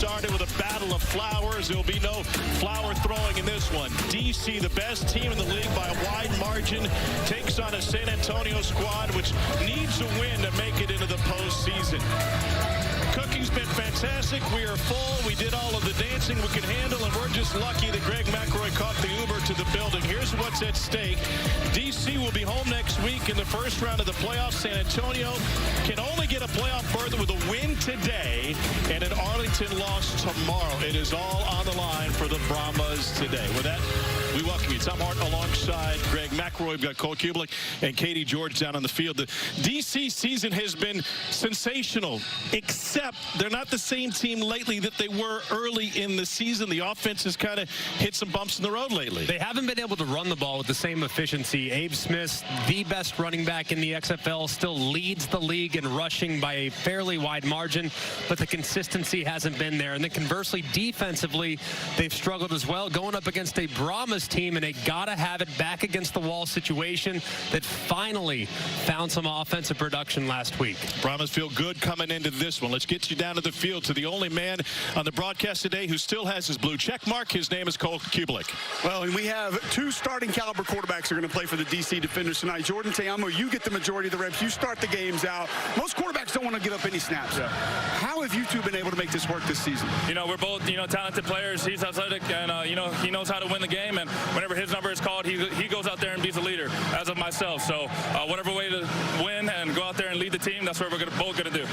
started with a battle of flowers. There will be no flower throwing in this one. DC, the best team in the league by a wide margin, takes on a San Antonio squad which needs a win to make it into the postseason. Cooking's been fantastic. We are full. We did all of the dancing we could handle, and we're just lucky that Greg McElroy caught the Uber to the building. Here's what's at stake. DC will be home next week in the first round of the playoffs. San Antonio can only get a playoff berth with a win today and an Arlington loss tomorrow. It is all on the line for the Brahmas today. With that, we welcome you. Tom Hart alongside Greg McElroy. We've got Cole Kubelik and Katie George down on the field. The DC season has been sensational, except they're not the same team lately that they were early in the season. The offense has kind of hit some bumps in the road lately. They haven't been able to run the ball with the same efficiency. Abe Smith, the best running back in the XFL, still leads the league in rushing by a fairly wide margin, but the consistency hasn't been there. And then conversely, defensively, they've struggled as well, going up against a Brahmas team in a gotta-have-it back-against-the-wall situation that finally found some offensive production last week. Brahmas feel good coming into this one. Let's get you down to the field to the only man on the broadcast today who still has his blue check mark. His name is Cole Kubelik. Well, and we have two starting caliber quarterbacks who are going to play for the DC Defenders tonight. Jordan Ta'amu, you get the majority of the reps. You start the games out. Most quarterbacks don't want to give up any snaps. Yeah. How have you two been able to make this work this season? You know, we're both, talented players. He's athletic, and, he knows how to win the game. And whenever his number is called, he goes out there and beats a leader, as of myself. So whatever way to win and go out there and lead the team, that's what we're both going to do.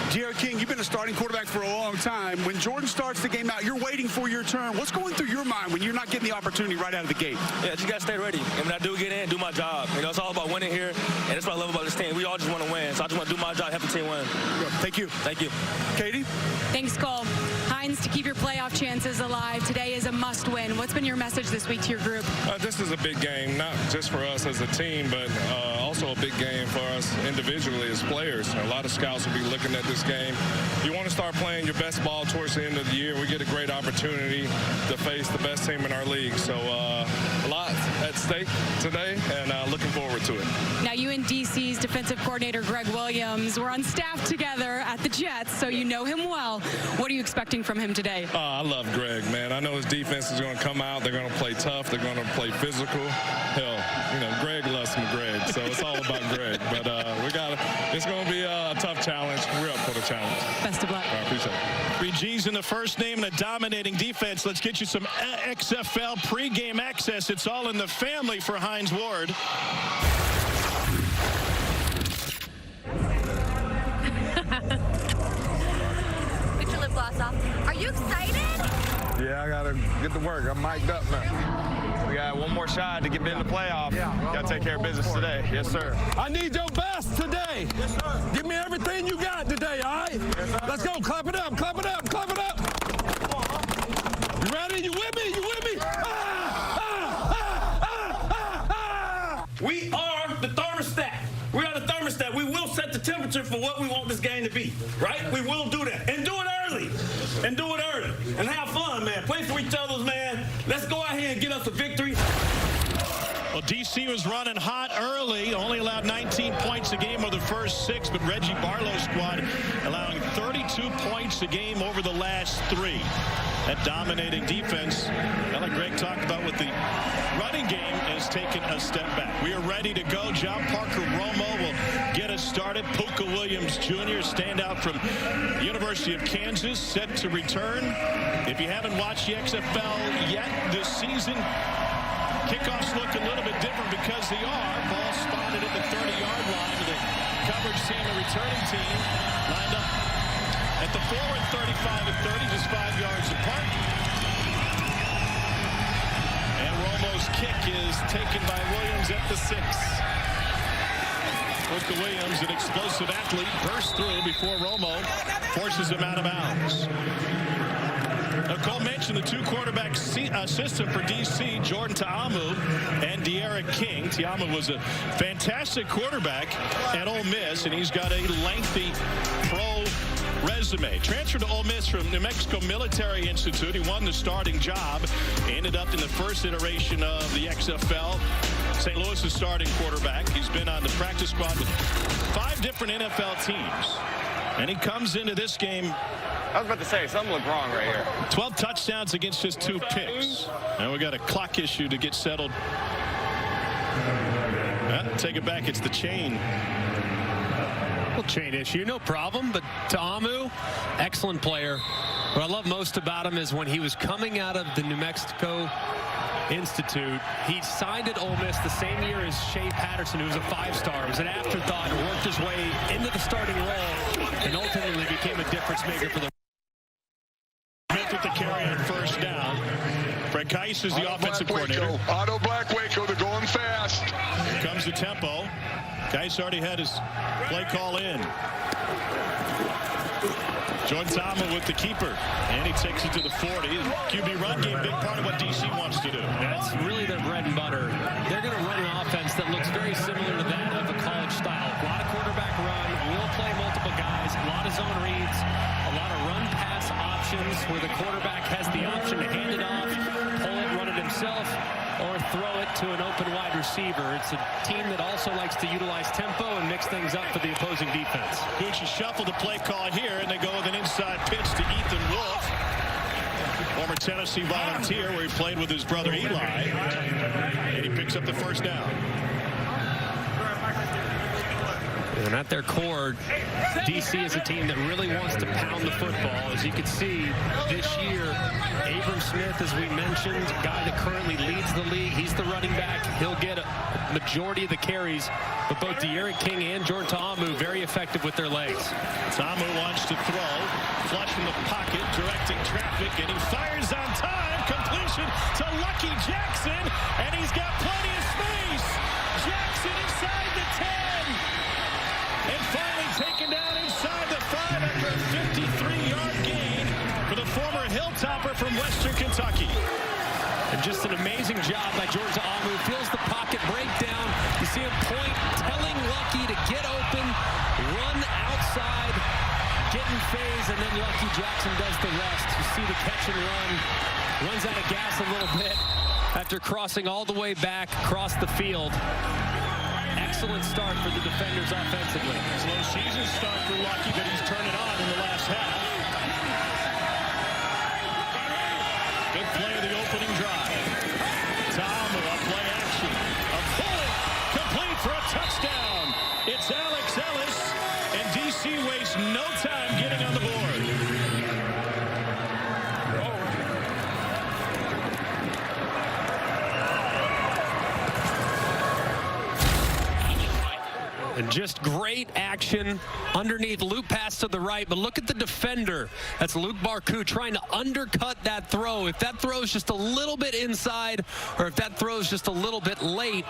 Jared King, you've been a starting quarterback for a long time. When Jordan starts the game out, you're waiting for your turn. What's going through your mind when you're not getting the opportunity right out of the gate? Yeah, just got to stay ready. And when I do get in, do my job. It's all about winning here, and that's what I love about this team. We all just want to win, so I just want to do my job, help the team win. Thank you. Thank you. Katie? Thanks, Cole. Hines, to keep your playoff chances alive, today is a must-win. What's been your message this week to your group? This is a big game, not just for us as a team, but also a big game for us individually as players. A lot of scouts will be looking at this game. You want to start playing your best ball towards the end of the year. We get a great opportunity to face the best team in our league. So a lot at stake today, and looking forward to it. Now, you and DC's defensive coordinator, Greg Williams, were on staff together at the Jets, so you know him well. What are you expecting from him today? I love Greg, man. I know his defense is going to come out. They're going to play tough. They're going to play physical. Hell, Greg loves some Greg, so it's all about Greg. But it's going to be a tough challenge. We're up for the challenge. Best of luck. I appreciate it. 3 G's in the first name and a dominating defense. Let's get you some XFL pregame access. It's all in the family for Hines Ward. Get your lip gloss off. Are you excited? Yeah, I got to get to work. I'm mic'd up now. We got one more shot to get in the playoff. Got to take care of business today. Yes, sir. I need your best today. Yes, sir. Give me everything you got today, all right? Yes, let's go. Clap it up, clap it up, clap it up. You ready? You with me? You with me? We are the thermostat. We are the thermostat. We will set the temperature for what we want this game to be, right? We will do that. And do it early. And do it early. And have fun, man. Play for each other, man. Let's go out here and get us a victory. Well, DC was running hot early, only allowed 19 points a game over the first 6, but Reggie Barlow's squad allowing 32 points a game over the last 3. That dominating defense, like Greg talked about with the running game, has taken a step back. We are ready to go. John Parker Romo will get us started. Puka Williams Jr., standout from the University of Kansas, set to return. If you haven't watched the XFL yet this season, kickoffs look a little bit different because they are. Ball spotted at the 30-yard line. The coverage team, the returning team, lined up at the forward 35 and 30, just 5 yards apart. And Romo's kick is taken by Williams at the 6. Puka Williams, an explosive athlete, bursts through before Romo forces him out of bounds. Now, Cole mentioned the 2-quarterback system for DC, Jordan Ta'amu and De'Aaron King. Ta'amu was a fantastic quarterback at Ole Miss, and he's got a lengthy pro resume. Transferred to Ole Miss from New Mexico Military Institute. He won the starting job. Ended up in the first iteration of the XFL. St. Louis' starting quarterback. He's been on the practice squad with 5 different NFL teams. And he comes into this game. I was about to say, something looked wrong right here. 12 touchdowns against just 2 picks. And we got a clock issue to get settled. Take it back. It's the chain. Well, chain issue, no problem. But Ta'amu, excellent player. What I love most about him is when he was coming out of the New Mexico Institute, he signed at Ole Miss the same year as Shea Patterson, who was a 5-star. It was an afterthought and worked his way into the starting role and ultimately became a difference maker for the Smith with the carry on first down. Fred Keiss is the offensive coordinator. Otto Black Waco, they're going fast. Here comes the tempo. Keiss already had his play call in. Jordan Ta'amu with the keeper, and he takes it to the 40. QB run game, big part of what DC wants to do. That's really their bread and butter. They're going to run an offense that looks very similar to that of a college style. A lot of quarterback run, will play multiple guys, a lot of zone reads, a lot of run-pass options where the quarterback has the option to hand it off, pull it, run it himself, or throw it to an open wide receiver. It's a team that also likes to utilize tempo and mix things up for the opposing defense. Gucci shuffled the play call here, and they go with an inside pitch to Ethan Wolf, former Tennessee Volunteer, where he played with his brother Eli, and he picks up the first down. And at their core, DC is a team that really wants to pound the football. As you can see this year, Abram Smith, as we mentioned, guy that currently leads the league. He's the running back. He'll get a majority of the carries. But both De'Aaron King and Jordan Ta'amu very effective with their legs. Ta'amu wants to throw, flush in the pocket, directing traffic, and he fires on time. Completion to Lucky Jackson, and he's got plenty of space. Jackson inside the 10. And finally taken down inside the 5 after a 53-yard gain for the former Hilltopper from Western Kentucky. And just an amazing job by Jordan Ta'amu. Feels the pocket breakdown. You see him point, telling Lucky to get open, run outside, get in phase, and then Lucky Jackson does the rest. You see the catch and run. Runs out of gas a little bit after crossing all the way back across the field. Excellent start for the defenders offensively. Slow season start for Lucky, but he's turned it on in the last half. Good play of the opening drive. Ta'amu, a play action. A bullet, complete for a touchdown. It's Alex Ellis, and DC wastes no time getting on the board. And just great action underneath, loop pass to the right, but look at the defender. That's Luke Barku trying to undercut that throw. If that throw is just a little bit inside, or if that throw is just a little bit late,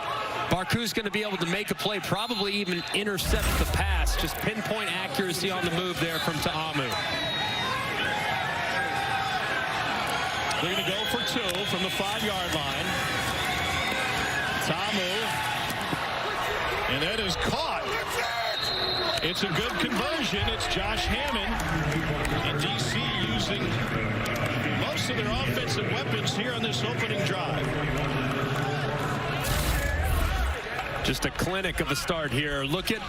Barku's going to be able to make a play, probably even intercept the pass. Just pinpoint accuracy on the move there from Ta'amu. They're going to go for 2 from the 5-yard line. Ta'amu, and that is caught. It's a good conversion. It's Josh Hammond, and DC using most of their offensive weapons here on this opening drive. Just a clinic of a start here. Look at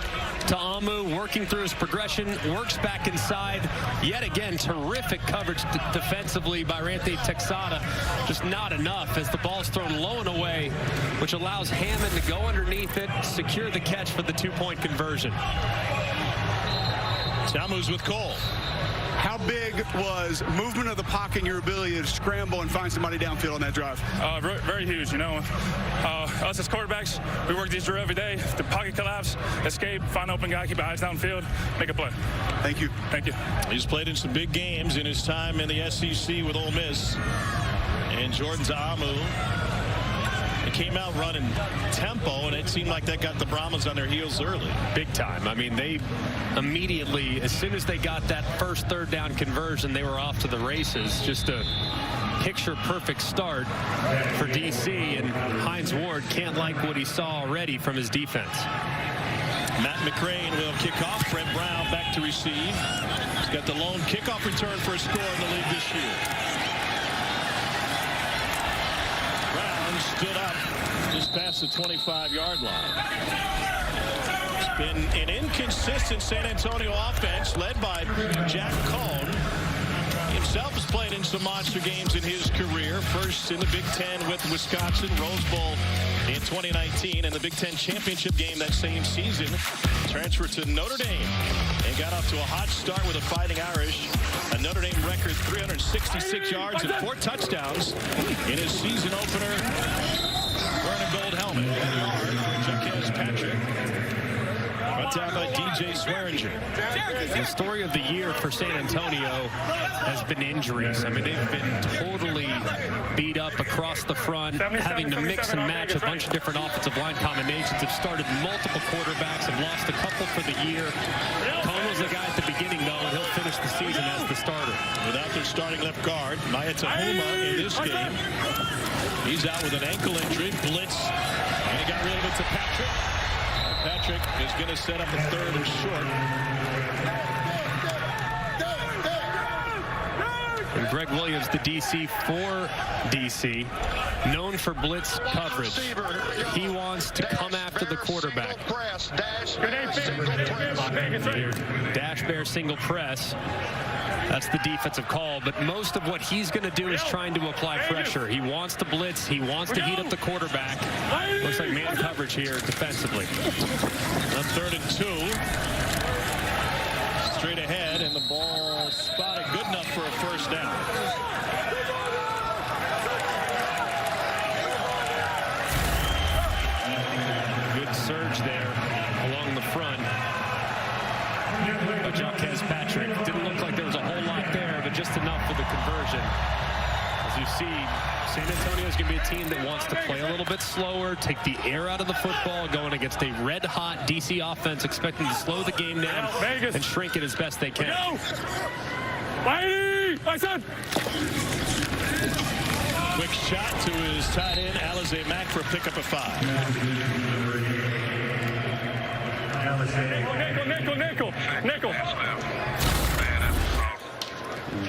Ta'amu working through his progression, works back inside. Yet again, terrific coverage defensively by Ranthony Texada. Just not enough as the ball's thrown low and away, which allows Hammond to go underneath it, secure the catch for the 2-point conversion. Ta'amu's with Cole. How big was movement of the pocket and your ability to scramble and find somebody downfield on that drive? Very huge, you know. Us as quarterbacks, we work these drills every day. The pocket collapse, escape, find an open guy, keep your eyes downfield, make a play. Thank you. Thank you. He's played in some big games in his time in the SEC with Ole Miss. And Jordan Ta'amu, he came out running tempo, and it seemed like that got the Brahmas on their heels early. Big time. I mean, they immediately, as soon as they got that first 3rd down conversion, they were off to the races. Just a picture-perfect start for DC, and Hines Ward can't like what he saw already from his defense. Matt McCrane will kick off. Brent Brown back to receive. He's got the lone kickoff return for a score in the league this year. Brown stood up just past the 25-yard line. been an inconsistent San Antonio offense led by Jack Cohn. He himself has played in some monster games in his career. First in the Big Ten with Wisconsin, Rose Bowl in 2019, and the Big Ten championship game that same season. Transferred to Notre Dame and got off to a hot start with the Fighting Irish. A Notre Dame record 366 yards and 4 touchdowns in his season opener. Wearing a gold helmet. Jaquez Patrick. Brought down by DJ Swearinger. The story of the year for San Antonio has been injuries. I mean, they've been totally beat up across the front, having to mix and match a bunch of different offensive line combinations. Have started multiple quarterbacks, have lost a couple for the year. Cohn was the guy at the beginning, though, and he'll finish the season as the starter. Without their starting left guard, Maya Tahuma in this game. He's out with an ankle injury. Blitz, and he got rid of it to Patrick. Patrick is going to set up a third and short. And Greg Williams, the DC for DC, known for blitz coverage. He wants to come after the quarterback. Dash bear single press. That's the defensive call, but most of what he's going to do is trying to apply pressure. He wants to blitz. He wants to heat up the quarterback. Looks like man coverage here defensively. On 3rd and 2. Straight ahead, and the ball spotted good enough for a first down. Good surge there along the front. But Jaquez Patrick didn't look like there was a whole lot there, but just enough for the conversion. As you see, San Antonio is going to be a team that wants to play a little bit slower, take the air out of the football, going against a red-hot DC offense, expecting to slow the game down and shrink it as best they can. Quick shot to his tight end, Alize Mack, for a pickup of 5. Nickel.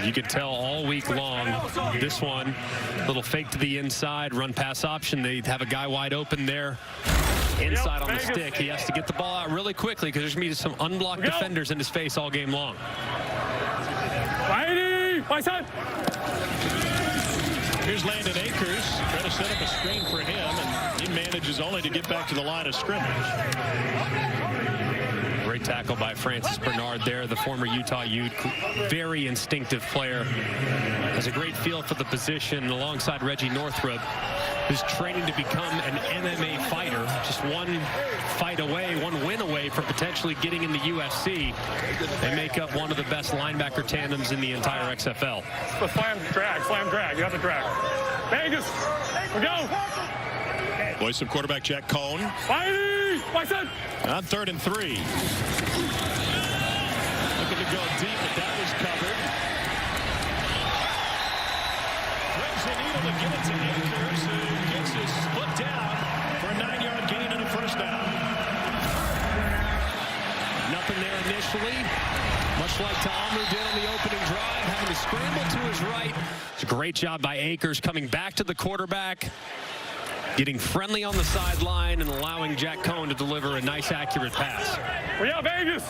You could tell all week long, this one, little fake to the inside, run pass option. They have a guy wide open there, inside on the stick. He has to get the ball out really quickly because there's going to be some unblocked defenders in his face all game long. Here's Landon Akers, trying to set up a screen for him, and he manages only to get back to the line of scrimmage. Great tackle by Francis Bernard there, the former Utah Ute. Very instinctive player. Has a great feel for the position alongside Reggie Northrup, who's training to become an MMA fighter. Just one fight away, one win away from potentially getting in the UFC. They make up one of the best linebacker tandems in the entire XFL. Slam, drag. You have to drag. Vegas, we go. Voice of quarterback Jack Cohn. On 3rd and 3. Looking to go deep, but that was covered. Threads the needle to get it to Akers, who gets his foot down for a 9-yard gain and a first down. Nothing there initially. Much like Ta'amu did on the opening drive, having to scramble to his right. It's a great job by Akers coming back to the quarterback, getting friendly on the sideline and allowing Jack Cohn to deliver a nice, accurate pass. We are Vegas.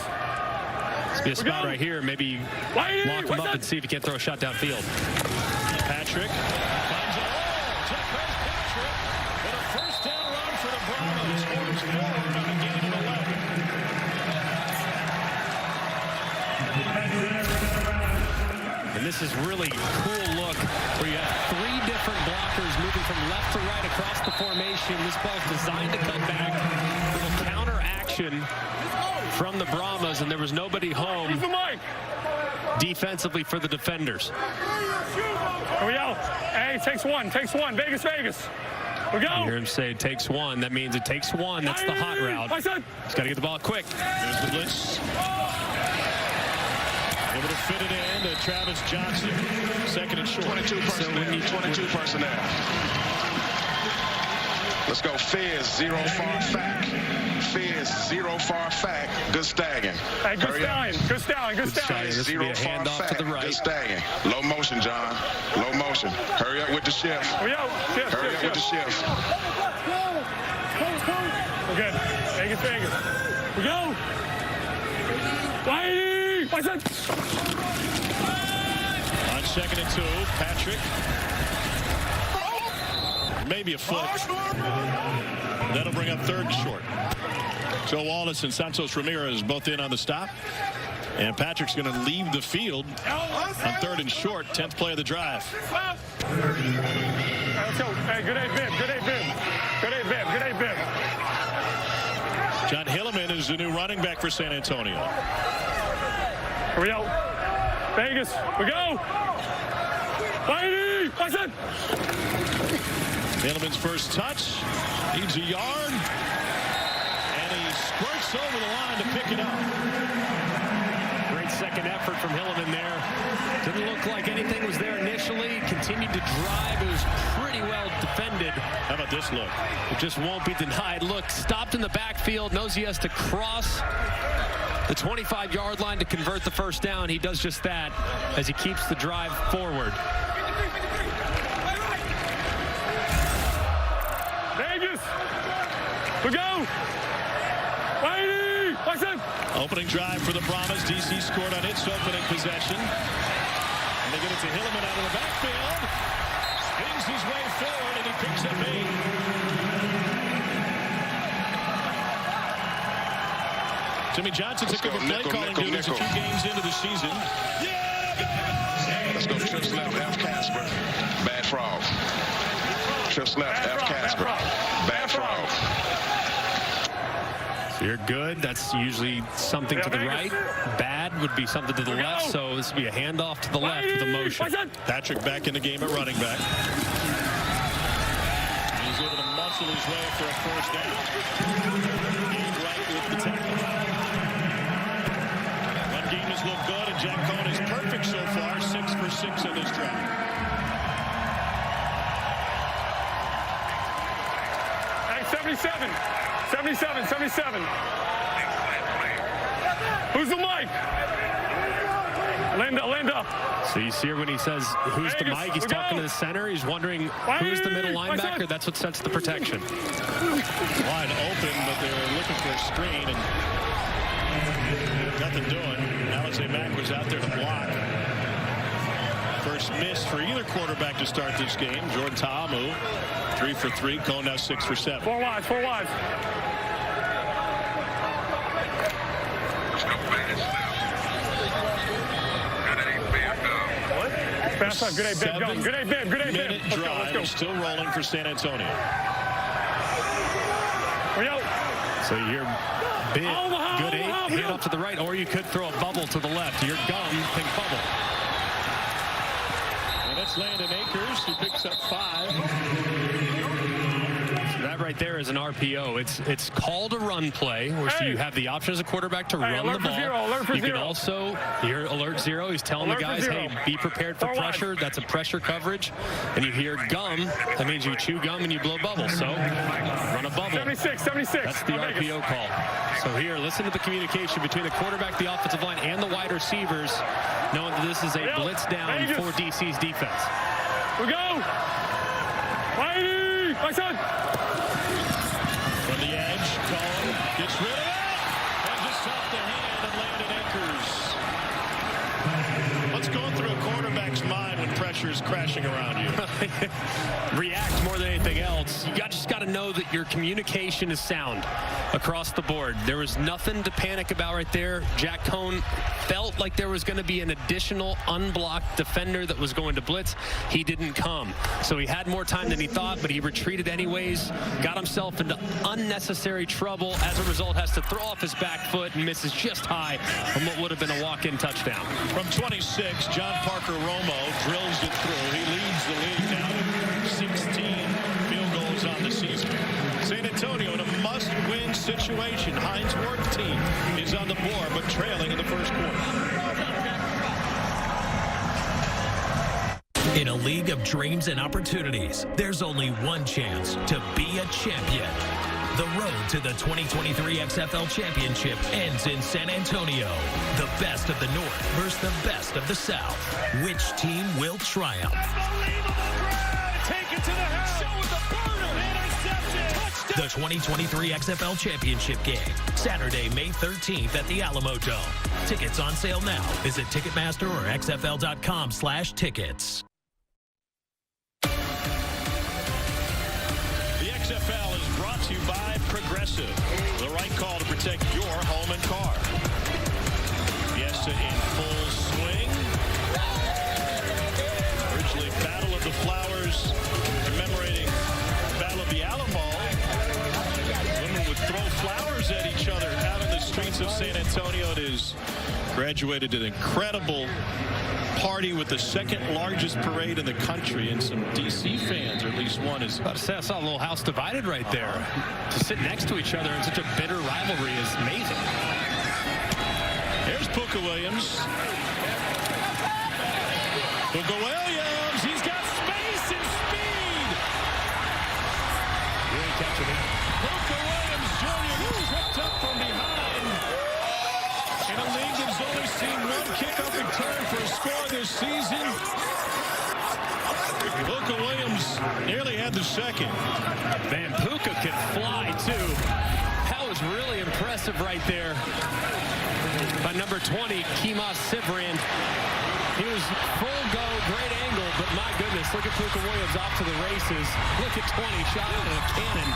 This be a spot right here. Maybe lock him up and see if he can't throw a shot downfield. Patrick finds it. Jaquez Patrick with a first down run for the Brahmas. Scores 4 on the gain of 11. And this is really cool look where you have 3 different blockers moving from left to right across the formation. This ball's designed to come back. Little counter action from the Brahmas, and there was nobody home defensively for the defenders. Here we go. Hey, takes one. Vegas. We go. You hear him say it takes one. That means it takes one. That's the hot route. He's got to get the ball quick. There's the blitz. Able to fit it in to Travis Johnson. 2nd and short. 22 personnel. Let's go. Fizz, 0 far fact. Fizz, 0 far fact. Good stagging. Hey, good stallion. This will be a handoff to the right. Good stagging. Low motion, John. Low motion. Hurry up with the shift. Hurry up with the shift. We're good. Vegas. We go. Whitey! Watch it. On 2nd and 2, Patrick. Maybe a foot. That'll bring up 3rd and short. Joe Wallace and Santos Ramirez both in on the stop. And Patrick's going to leave the field on 3rd and short, 10th play of the drive. Let's go. Hey, good day, Bib. Good day, Bib. Good day, Bib. Good day, Bib. John Hilleman is the new running back for San Antonio. Here we go. Vegas. We go. Whitey! Watch it. Hilleman's first touch. Needs a yard. And he squirts over the line to pick it up. Great second effort from Hilleman there. Didn't look like anything was there initially. Continued to drive. It was pretty well defended. How about this look? It just won't be denied. Look, stopped in the backfield. Knows he has to cross the 25-yard line to convert the first down. He does just that as he keeps the drive forward. Vegas. We go. Whitey! Watch it. Opening drive for the Brahmas. DC scored on its opening possession. And they get it to Hilleman out of the backfield. Spins his way forward, and he picks up 8. Jimmy Johnson took over play calling duties a few games into the season. Let's go trips left, F. Casper. Bad frog. Trips left, F. Casper. Bad frog. So you're good. That's usually something to the right. Bad would be something to the left. So this would be a handoff to the left with a motion. Patrick back in the game at running back. He's able to muscle his way for a first down. He's right with the tackle. Run game has looked good, and Jack Cohn is perfect so far. 6 for 6 in this drive. Hey, 77. 77, 77. Who's the mic? Linda. So you see here when he says, who's the mic? He's talking to the center. He's wondering who's the middle linebacker. That's what sets the protection. Wide open, but they're looking for a screen, and nothing doing. Alexe Mack was out there to block. First miss for either quarterback to start this game. Jordan Ta'amu, 3 for 3. Cohn now 6 for 7. 4 wides. Fast up. Good day, Bib. Go. Good day, Bib. Good day, Bib. Minute drive. Let's go. Still rolling for San Antonio. So you're big, good 8, hand off to the right, or you could throw a bubble to the left. Your gum, think bubble. And it's Landon Akers who picks up 5. That right there is an RPO. It's called a run play, where so you have the option as a quarterback to run the ball. You can also, hear alert 0. He's telling the guys, hey, be prepared for pressure. That's a pressure coverage. And you hear gum. That means you chew gum and you blow bubbles. So run a bubble. 76. That's the RPO call. So here, listen to the communication between the quarterback, the offensive line, and the wide receivers, knowing that this is a blitz down for DC's defense. We go. Whitey! My son! From the edge, Cohn gets rid of it. And just off the hand of Landon Akers. What's going through a quarterback's mind when pressure is crashing around you? React more than anything else. You just got to know that your communication is sound across the board. There was nothing to panic about right there. Jack Cohn felt like there was going to be an additional unblocked defender that was going to blitz. He didn't come. So he had more time than he thought, but he retreated anyways, got himself into unnecessary trouble. As a result, has to throw off his back foot and misses just high on what would have been a walk-in touchdown. From 26, John Parker Romo drills it through. He leads the league now with 16 field goals on the season. San Antonio in a must-win situation. Heinz Ward's team is on the board, but trailing in the first quarter. In a league of dreams and opportunities, there's only one chance to be a champion. The road to the 2023 XFL Championship ends in San Antonio. The best of the North versus the best of the South. Which team will triumph? take it to the house. Show with the burner. Interception. Touchdown. The 2023 XFL Championship game, Saturday, May 13th at the Alamo Dome. Tickets on sale now. Visit Ticketmaster or XFL.com/tickets. The XFL is brought to you by Progressive. The right call to protect your home and car. Fiesta in full swing. Originally Battle of the Flowers, commemorating Battle of the Alamo. Women would throw flowers at each other out in the streets of San Antonio. It is graduated to an incredible party with the second largest parade in the country, and some DC fans, or at least one, is About to say, I saw a little house divided right there. To sit next to each other in such a bitter rivalry is amazing. Here's Puka Williams. Puka Williams, he's got space and speed. Really catching it. Puka Williams Jr. tripped up from behind. In a league that's only seen one kickoff return for a score this season, Puka Williams nearly had the second. Man, Puka can fly, too. That was really impressive right there by number 20, Kemas Sivran. He was full go, great angle, but my goodness, look at Puka Williams off to the races. Look at 20, shot out of a cannon.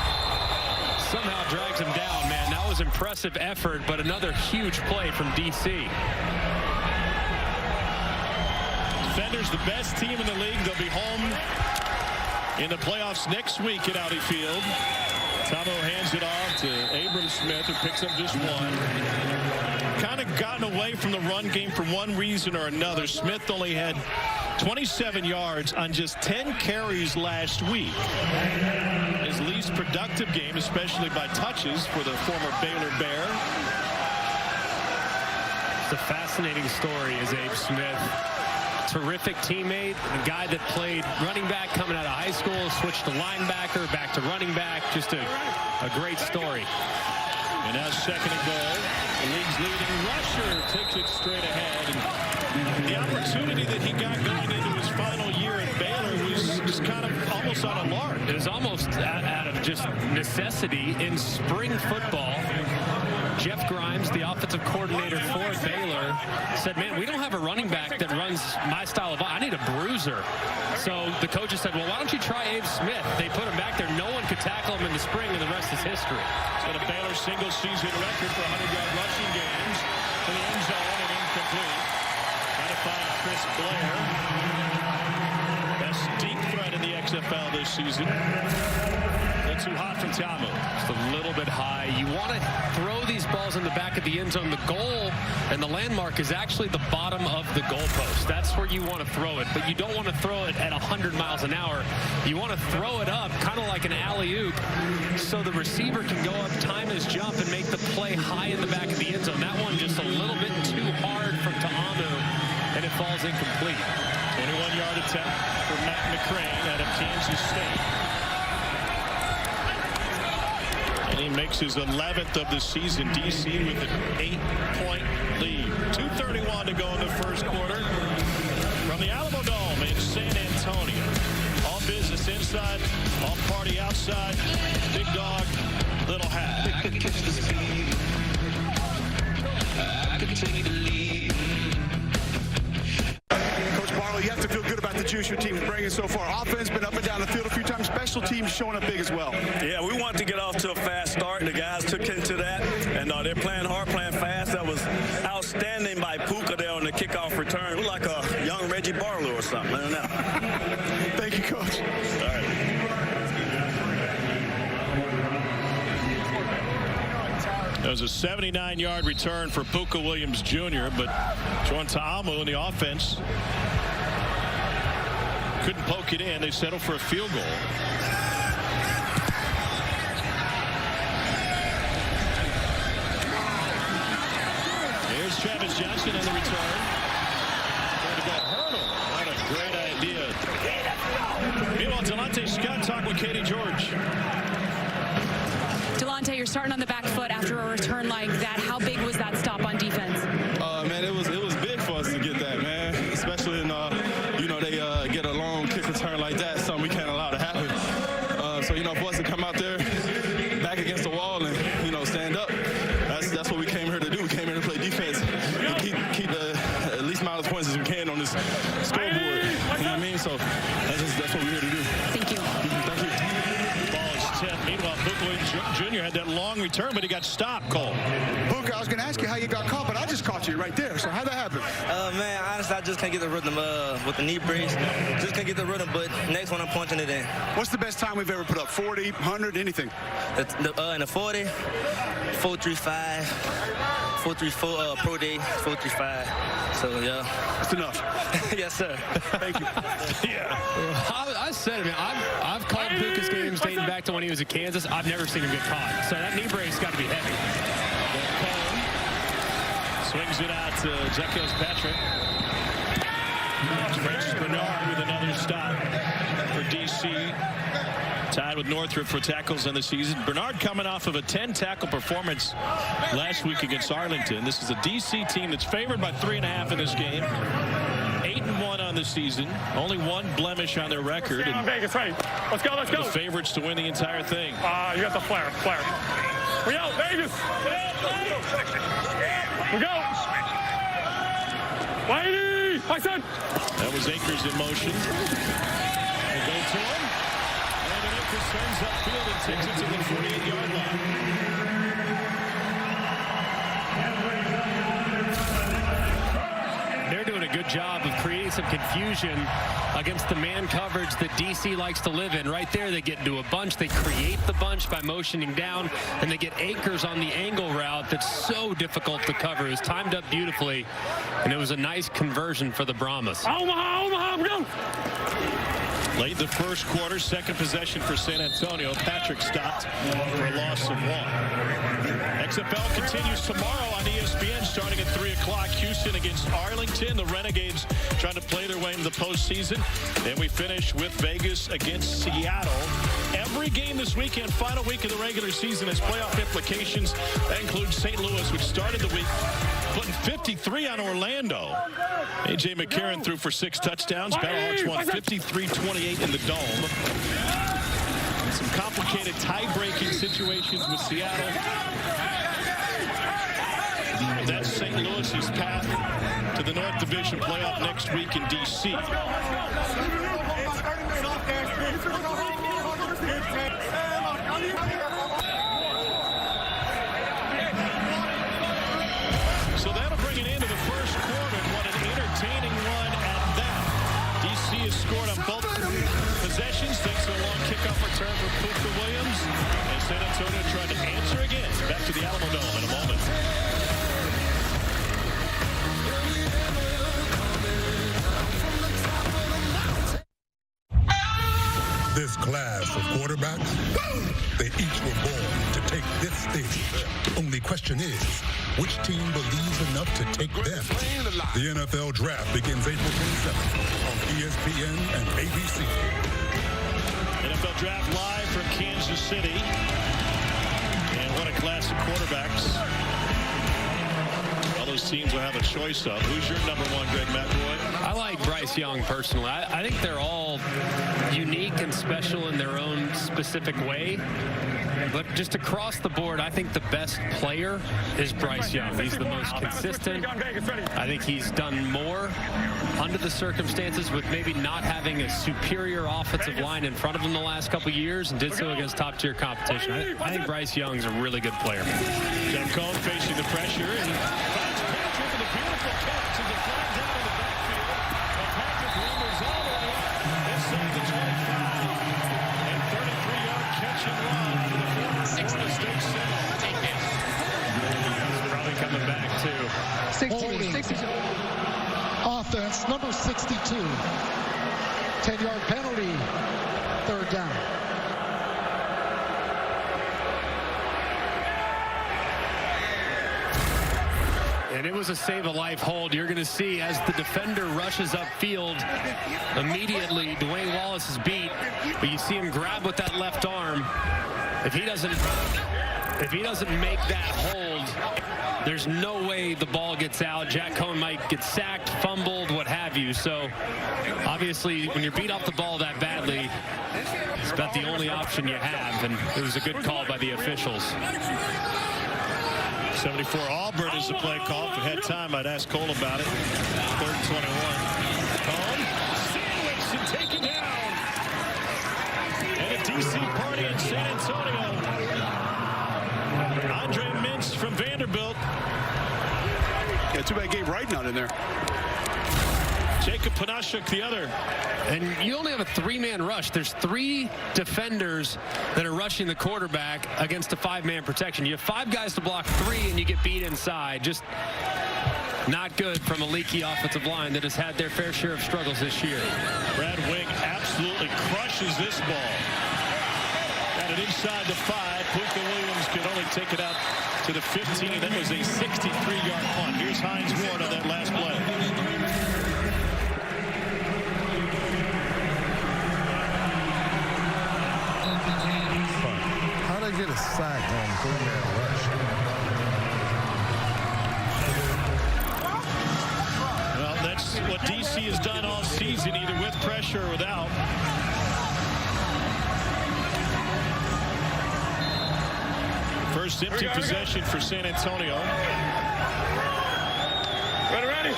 Somehow drags him down, man. That was impressive effort, but another huge play from DC. Defenders, the best team in the league. They'll be home in the playoffs next week at Audi Field. Tomo hands it off to Abram Smith, who picks up just one. Kind of gotten away from the run game for one reason or another. Smith only had 27 yards on just 10 carries last week. His least productive game, especially by touches, for the former Baylor Bear. It's a fascinating story, is Abe Smith. Terrific teammate, a guy that played running back coming out of high school, switched to linebacker, back to running back. Just a great story. And now second and goal. The league's leading rusher takes it straight ahead. And the opportunity that he got going into his final year at Baylor was just kind of almost on a lark. It was almost out of just necessity in spring football. Jeff Grimes, the offensive coordinator for Baylor, said, man, we don't have a running back that runs my style of, I need a bruiser. So the coaches said, well, why don't you try Abe Smith? They put him back there. No one could tackle him in the spring, and the rest is history. He's got a Baylor single-season record for 100-yard rushing games to the end zone and incomplete. Trying to find Chris Blair. Best deep threat in the XFL this season. Not too hot from Tamu. Just a little bit high. You want to throw these balls in the back of the end zone. The goal and the landmark is actually the bottom of the goalpost. That's where you want to throw it, but you don't want to throw it at 100 miles an hour. You want to throw it up kind of like an alley-oop so the receiver can go up, time his jump, and make the play high in the back of the end zone. That one just a little bit too hard from Ta'amu, and it falls incomplete. 21-yard attempt for Matt McCrane out of Kansas State. And he makes his 11th of the season. DC with an 8-point lead. 2:31 to go in the first quarter. From the Alamo Dome in San Antonio. All business inside, all party outside. Big dog, little hat. I could catch the speed. I could take the lead. Coach Barlow, you have to feel good about the juice your team is bringing so far. Offense been up and down the field a few times. Special teams showing up big as well. Yeah, we wanted to get off to a fast start, and the guys took into that, and they're playing hard, playing fast. That was outstanding by Puka there on the kickoff return. We're like a young Reggie Barlow or something. I don't know. Thank you, Coach. All right. That was a 79-yard return for Puka Williams Jr., but John Ta'amu in the offense couldn't poke it in. They settled for a field goal. Here's Travis Johnson on the return. Going to go hurdle. What a great idea. Meanwhile, Delonte Scott talked with Katie George. Delonte, you're starting on the back foot after a return like that. How big was that stop on defense? Man, it was big for us to get that, man. Especially in, they get a long kick return like that, something we can't allow So that's what we're here to do. Thank you. Thank you. Ball is 10. Meanwhile, Buckley Jr. had that long return, but he got stopped, Cole. Booker, I was going to ask you how you got caught, but I just caught you right there. So how'd that happen? Man, honestly, I just can't get the rhythm with the knee brace. Just can't get the rhythm, but next one I'm punching it in. What's the best time we've ever put up? 40, 100, anything? In the 40, 4.35, 4.34 pro day, 4.35. So yeah, that's enough. Yes, sir. Thank you. Yeah. I said it, man. I've called Buka's games dating back to when he was at Kansas. I've never seen him get caught. So that knee brace got to be heavy. Swings it out to Zekos Patrick. Francis Bernard with another stop for DC. Tied with Northrop for tackles on the season. Bernard coming off of a 10-tackle performance last week against Arlington. This is a DC team that's favored by 3.5 in this game. 8-1 on the season. Only one blemish on their record. On Vegas, right? Let's go, let's go. The favorites to win the entire thing. You got the flare. We out, Vegas. We go. Whitey, my son. That was Akers in motion. They go to him. And Akers turns upfield and takes it to the 48-yard line. They're doing a good job of creating some confusion against the man coverage that DC likes to live in. Right there, they get into a bunch. They create the bunch by motioning down, and they get Akers on the angle route that's so difficult to cover. It was timed up beautifully, and it was a nice conversion for the Brahmas. Omaha, go! Late the first quarter, second possession for San Antonio. Patrick stopped for a loss of 1. XFL continues tomorrow on ESPN starting at 3 o'clock. Houston against Arlington. The Renegades trying to play their way into the postseason. And we finish with Vegas against Seattle. Every game this weekend, final week of the regular season, has playoff implications. That includes St. Louis, which started the week putting 53 on Orlando. A.J. McCarron threw for 6 touchdowns. Battlehawks won 53-28 in the Dome. And some complicated tie-breaking situations with Seattle. And that's St. Louis's path to the North Division playoff next week in D.C. So that'll bring it into the first quarter, and what an entertaining run at that. DC has scored on both possessions thanks to a long kickoff return from Puka Williams. And San Antonio tried to answer again. Back to the Alamo Dome in a moment. This class of quarterbacks, they each were born to take this stage. Only question is, which team believes enough to take them? The NFL Draft begins April 27th on ESPN and ABC. NFL Draft live from Kansas City. And what a class of quarterbacks. All those teams will have a choice of. Who's your number one, Greg McElroy? I like Bryce Young personally. I think they're all unique and special in their own specific way. But just across the board, I think the best player is Bryce Young. He's the most consistent. I think he's done more under the circumstances with maybe not having a superior offensive line in front of him the last couple years, and did so against top-tier competition. I think Bryce Young's a really good player. John Cohn facing the pressure, and he finds Patrick with a beautiful catch as it flies down in the backfield. And Patrick lumbers all the way up inside the 25. And 33-yard catch and run for the former Florida State Seminole. He's probably coming back, too. 62. Offense, number 62. 10-yard penalty. Third down. And it was a save-a-life hold. You're going to see as the defender rushes upfield, immediately Dwayne Wallace is beat, but you see him grab with that left arm. If he doesn't make that hold, there's no way the ball gets out. Jack Cohn might get sacked, fumbled, what have you. So obviously when you're beat off the ball that badly, it's about the only option you have, and it was a good call by the officials. 74 Auburn is the play call. If we had time, I'd ask Cole about it. 3rd and 21. Cohn sandwiched and San Antonio. Andre Mintz from Vanderbilt. Yeah, too bad Gabe Wright not in there. Jacob Panashuk, the other. And you only have a three-man rush. There's three defenders that are rushing the quarterback against a five-man protection. You have five guys to block three, and you get beat inside. Just not good from a leaky offensive line that has had their fair share of struggles this year. Brad Wing absolutely crushes this ball. Got it inside the 5. Puka Williams could only take it out to the 15. That was a 63-yard punt. Here's Hines Ward on that last play. How'd I get a sack on three-man rush? Well, that's what DC has done all season, either with pressure or without. First empty possession for San Antonio. Ready.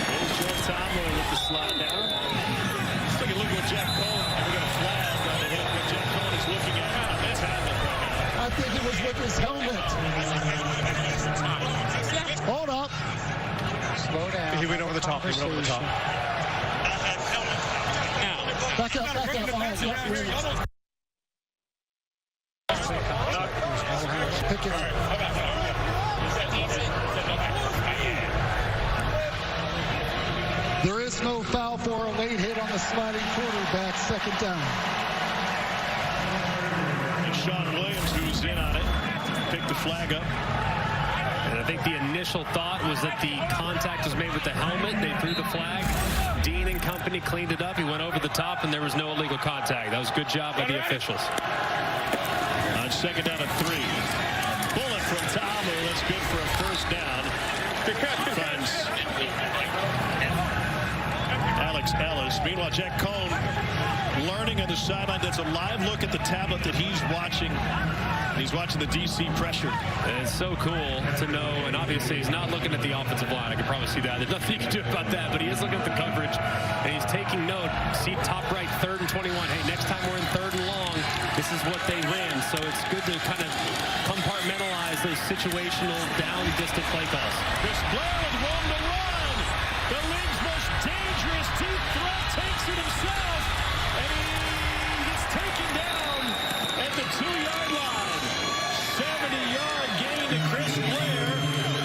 There's Joe Tomlin with the slide down. Let's take a look at what Jack Cohn. We got a flag on the hit. What Jack Cohn is looking at. That's happening right now. I think it was with his helmet. Hold up. Slow down. He went over the top. Back up. Oh, yeah, really. Pick it up. There is no foul for a late hit on the sliding quarterback. Second down. And Sean Williams, who's in on it, picked the flag up. And I think the initial thought was that the contact was made with the helmet. They threw the flag. Dean and company cleaned it up. He went over the top, and there was no illegal contact. That was a good job by the officials. On second down and 3. Bullet from Tamu. That's good for a first down. Finds Alex Ellis. Meanwhile, Jack Cohn learning on the sideline. That's a live look at the tablet that he's watching. He's watching the DC pressure. And it's so cool to know, and obviously he's not looking at the offensive line. I can probably see that. There's nothing you can do about that, but he is looking at the coverage, and he's taking note. See top right, 3rd and 21. Hey, next time we're in 3rd and long, this is what they ran. So it's good to kind of compartmentalize those situational down distant play calls. Chris Blair with room to run. The league's most dangerous deep threat takes it himself, and he gets taken down at the 2-yard line. 70-yard gain to Chris Blair,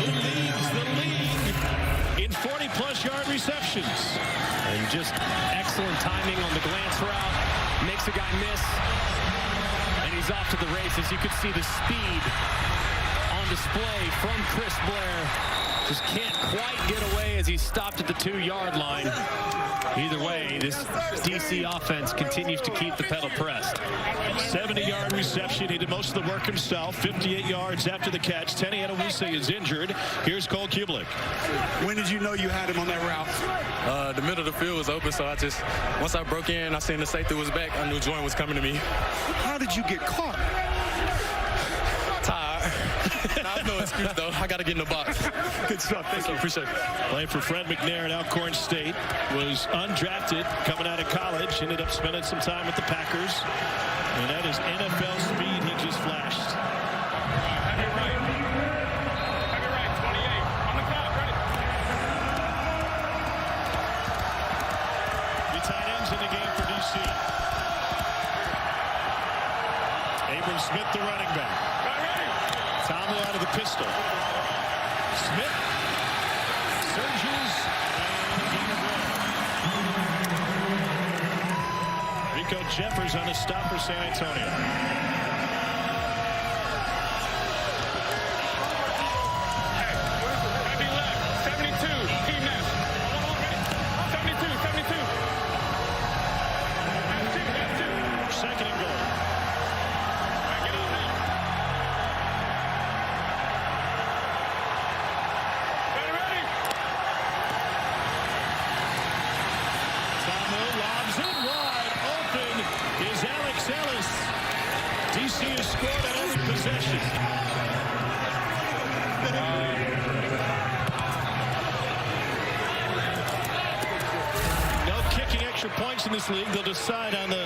who leads the league in 40-plus yard receptions. And just excellent timing on the glance route. Makes a guy miss. And he's off to the races. You could see the speed on display from Chris Blair. Just can't quite get away as he stopped at the 2-yard line. Either way, this DC offense continues to keep the pedal pressed. 70-yard reception. He did most of the work himself. 58 yards after the catch. Tenny Adewise is injured. Here's Cole Kublik. When did you know you had him on that route? The middle of the field was open, so once I broke in, I seen the safety was back, I knew Jordan was coming to me. How did you get caught? Tired. Nah, no excuse, though. I got to get in the box. Good stuff. Thank you. Appreciate it. Playing for Fred McNair at Alcorn State. Was undrafted coming out of college. Ended up spending some time with the Packers. And that is NFL speed he just flashed. Heavy right. 28. On the clock. Ready. 3 tight ends in the game for DC. Abram Smith, the running back. Tomlin out of the pistol. Smith surges and Rico Jeffers on a stop for San Antonio. Heavy left. 72. Team left. 72. 72. That's two. Second and goal. Get on now. Ready. Tomlin lobs it wide open is Alex Ellis. DC has scored on every possession. No kicking extra extra points in this league. They'll decide on the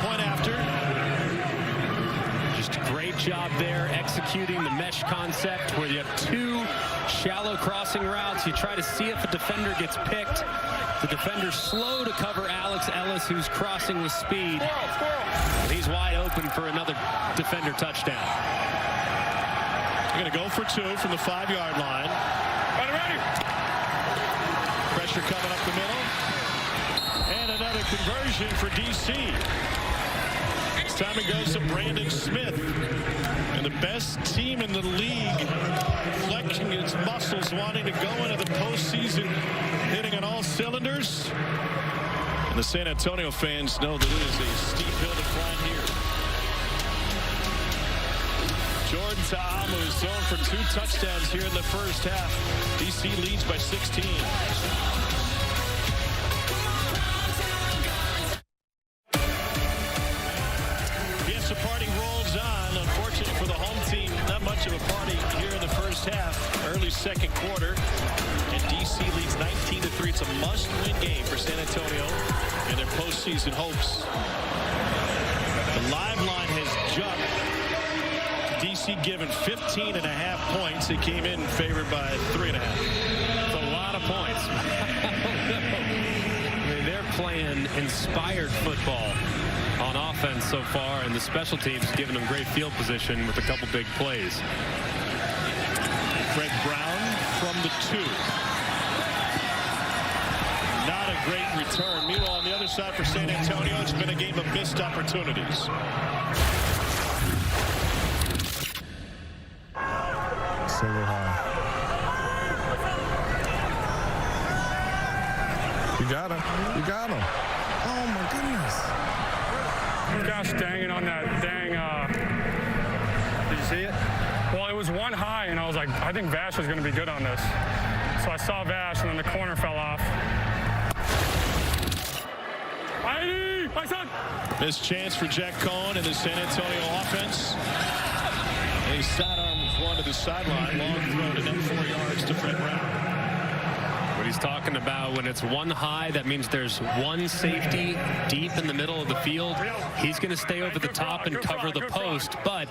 point after. Just a great job there executing the mesh concept where you have two shallow crossing routes. You try to see if a defender gets picked. The defender's slow to cover Alex Ellis, who's crossing with speed. He's wide open for another defender touchdown. They're going to go for two from the 5-yard line. Ready. Pressure coming up the middle. And another conversion for DC. This time it goes to Brandon Smith. And the best team in the league flexing its muscles, wanting to go into the postseason, hitting on all cylinders. And the San Antonio fans know that it is a steep hill to climb here. Jordan Ta'amu is thrown for 2 touchdowns here in the first half. DC leads by 16. Yes, the party rolls on. Unfortunately for the home team, not much of a party here in the first half. Early second quarter. And DC leads 19-3. It's a must-win game for San Antonio and their postseason hopes. The live line has jumped. DC given 15.5 points. It came in favored by 3.5. That's a lot of points. I mean, they're playing inspired football on offense so far, and the special teams giving them great field position with a couple big plays. Fred Brown from the 2. Not a great return. Meanwhile, on the other side for San Antonio, it's been a game of missed opportunities. Single high. You got him. You got him. Oh, my goodness. Gosh dang it on that dang. Did you see it? Well, it was one high, and I was like, I think Vash was going to be good on this. So I saw Vash, and then the corner fell off. My son! This chance for Jack Cohen and the San Antonio offense. He sidearms one to the sideline. Long throw to net 4 yards to Fred Brown. What he's talking about, when it's one high, that means there's one safety deep in the middle of the field. He's going to stay over the top and cover the post, but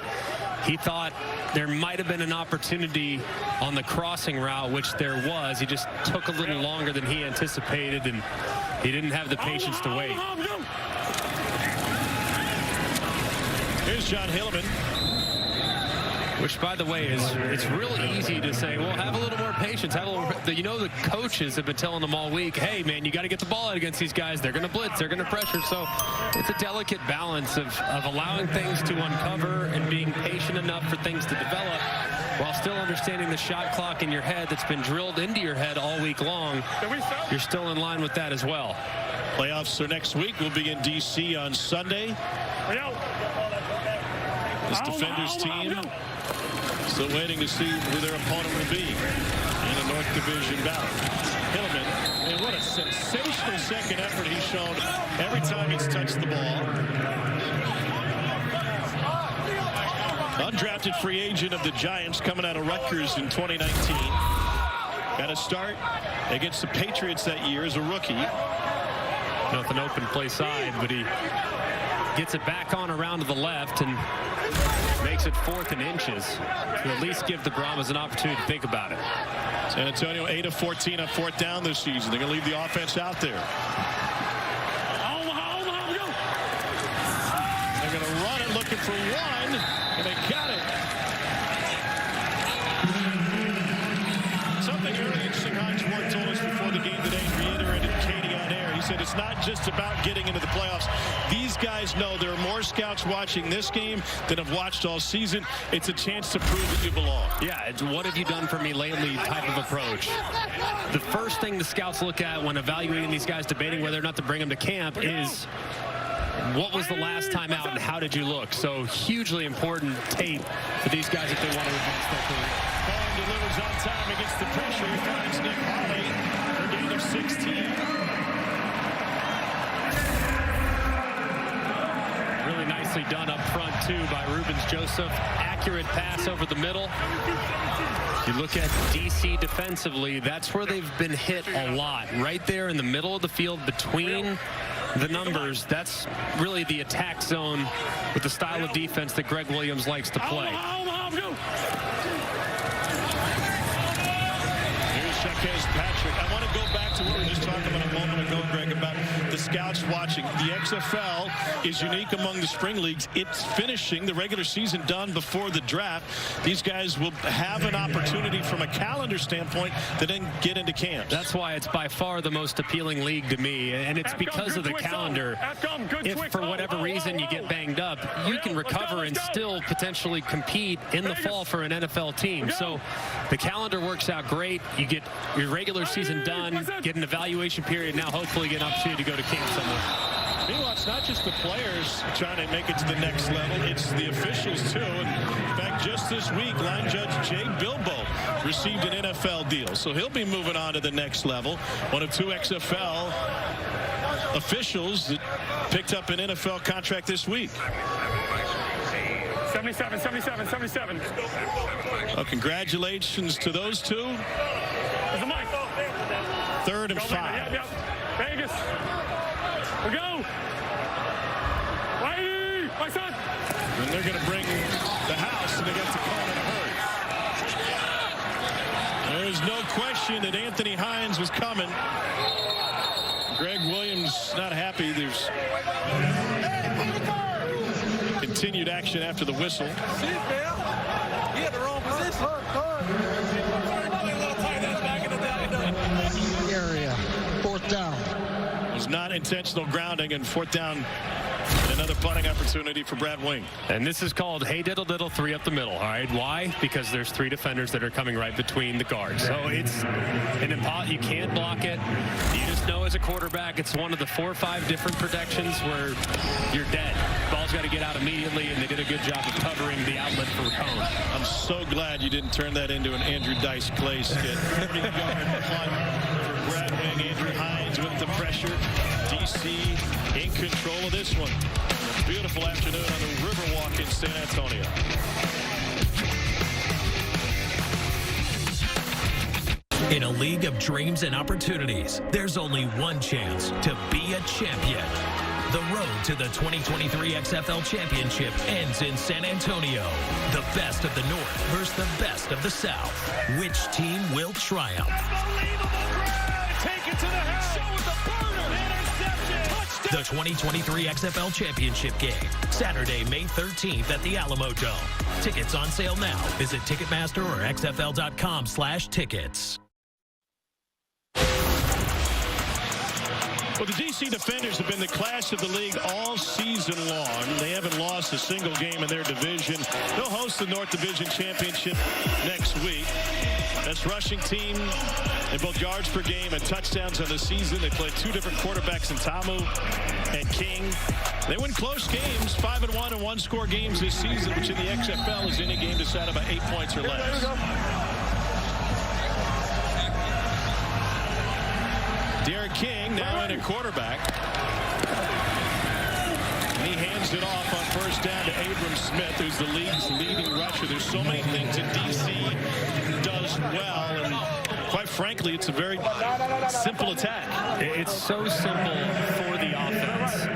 he thought there might have been an opportunity on the crossing route, which there was. He just took a little longer than he anticipated, and he didn't have the patience to wait. Here's John Hillman. Which, by the way, it's real easy to say, well, have a little more patience. Have a little. You know, the coaches have been telling them all week, hey, man, you got to get the ball out against these guys. They're going to blitz. They're going to pressure. So it's a delicate balance of allowing things to uncover and being patient enough for things to develop while still understanding the shot clock in your head that's been drilled into your head all week long. You're still in line with that as well. Playoffs are next week. We'll be in D.C. on Sunday. This defenders team still waiting to see who their opponent will be in a North Division battle. Hillman, and what a sensational second effort he's shown every time he's touched the ball. Undrafted free agent of the Giants coming out of Rutgers in 2019. Got a start against the Patriots that year as a rookie. With an open play side, but he gets it back on around to the left and makes it 4th and inches to at least give the Brahmas an opportunity to think about it. San Antonio 8 of 14 on 4th down this season. They're going to leave the offense out there. They're going to run it looking for one, and they got it. Something really interesting Heinz Ward told us before the game today, reiterated Katie on air. He said it's not just about getting into the playoffs. These guys know there are more scouts watching this game than have watched all season. It's a chance to prove that you belong. Yeah, it's what have you done for me lately type of approach. The first thing the scouts look at when evaluating these guys, debating whether or not to bring them to camp, is what was the last time out and how did you look? So hugely important tape for these guys if they want to advance their career. Cohen delivers on time against the pressure. He finds Nick Hawley for a gain of 16. Really nice nicely done up front, too, by Rubens Joseph. Accurate pass over the middle. You look at DC defensively, that's where they've been hit a lot. Right there in the middle of the field between the numbers, that's really the attack zone with the style of defense that Greg Williams likes to play. Here's Patrick. I want to go back to what we were just talking about a moment ago, Greg, about the scouts watching. The XFL is unique among the spring leagues. It's finishing the regular season done before the draft. These guys will have an opportunity from a calendar standpoint to then get into camp. That's why it's by far the most appealing league to me, and it's because of the calendar. If for whatever reason you get banged up, you can recover and still potentially compete in the fall for an NFL team. So the calendar works out great. You get your regular season done, get an evaluation period, now hopefully get an opportunity to go to camp somewhere. Meanwhile, it's not just the players trying to make it to the next level, it's the officials too. In fact, just this week, line judge Jay Bilbo received an NFL deal, so he'll be moving on to the next level. One of 2 XFL officials that picked up an NFL contract this week. 77. Well, congratulations to those two. 3rd and 5. Yep. Vegas. We go. Whitey, my son. And they're going to bring the house, and they got to call in a hurry. There's no question that Anthony Hines was coming. Greg Williams not happy. There's continued action after the whistle. He had the wrong position. Area. 4th down. It was not intentional grounding, and 4th down. And another punting opportunity for Brad Wing. And this is called hey diddle diddle 3 up the middle. All right, why? Because there's 3 defenders that are coming right between the guards. So it's an you can't block it. You just know as a quarterback, it's one of the 4 or 5 different protections where you're dead. Ball's got to get out immediately, and they did a good job of covering the outlet for Cone. I'm so glad you didn't turn that into an Andrew Dice Clay skit. 30-yard punt for Brad Wing. Andrew Hines with the pressure. DC in control of this one. Beautiful afternoon on the Riverwalk in San Antonio. In a league of dreams and opportunities, there's only one chance to be a champion. The road to the 2023 XFL Championship ends in San Antonio. The best of the North versus the best of the South. Which team will triumph? Take it to the house. Show with the burner. Interception. Touchdown. The 2023 XFL Championship game, Saturday, May 13th at the Alamo Dome. Tickets on sale now. Visit Ticketmaster or XFL.com/tickets. Well, the DC Defenders have been the class of the league all season long. They haven't lost a single game in their division. They'll host the North Division Championship next week. Best rushing team in both yards per game and touchdowns on the season. They play 2 different quarterbacks in Tamu and King. They win close games, 5-1 and 1-score games this season, which in the XFL is any game decided by 8 points or less. Derek King now in a quarterback. And he hands it off on 1st down to Abram Smith, who's the league's leading rusher. There's so many things that DC does well, and quite frankly, it's a very simple attack. It's so simple for the offense,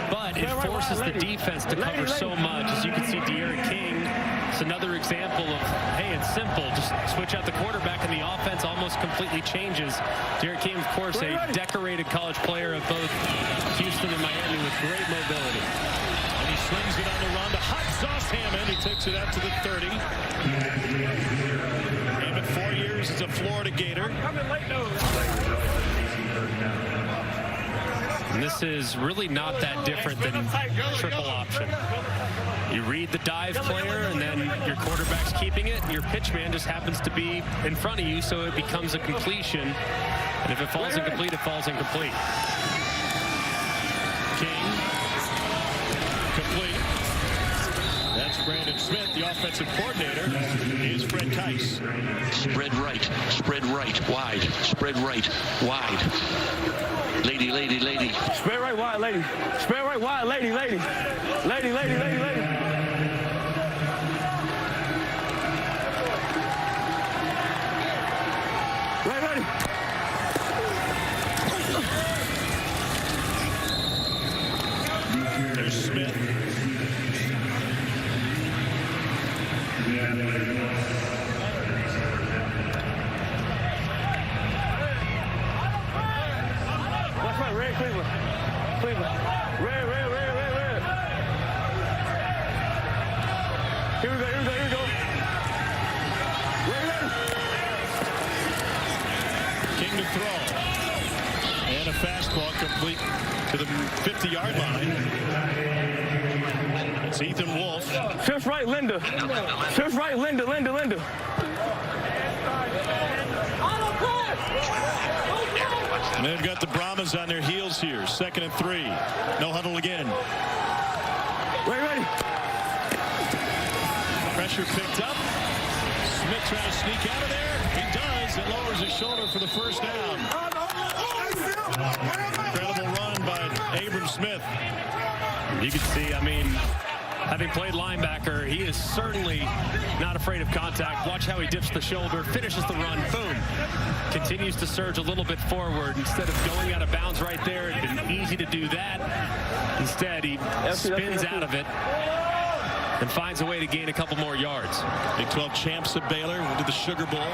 but it forces the defense to cover so much. As you can see, Derek King, it's another example of, hey, it's simple. Just switch out the quarterback and the offense almost completely changes. Derek King, of course, a decorated college player of both Houston and Miami with great mobility. And he slings it on the run to Hot Sauce Hammond. He takes it out to the 30. Hammond, 4 years as a Florida Gator. And this is really not that different than triple option. You read the dive player, and then your quarterback's keeping it, and your pitch man just happens to be in front of you, so it becomes a completion. And if it falls incomplete, it falls incomplete. King, complete. That's Brandon Smith. The offensive coordinator is Fred Tice. Spread right, wide, spread right, wide. Lady. Spread right, wide, lady. Spread right, wide, lady. Lady. Ready. There's Smith. Watch my red Cleveland. Red. Here we go. Ready. King to throw. And a fastball complete to the 50-yard line. It's Ethan Wolf. Fifth right, Linda. And they've got the Brahmas on their heels here. 2nd and 3. No huddle again. Ready. Pressure picked up. Smith trying to sneak out of there. He does. It lowers his shoulder for the first down. Incredible run by Abram Smith. You can see, having played linebacker, he is certainly not afraid of contact. Watch how he dips the shoulder, finishes the run, boom. Continues to surge a little bit forward. Instead of going out of bounds right there, it'd been easy to do that. Instead, he spins out of it and finds a way to gain a couple more yards. Big 12 champs of Baylor went to the Sugar Bowl.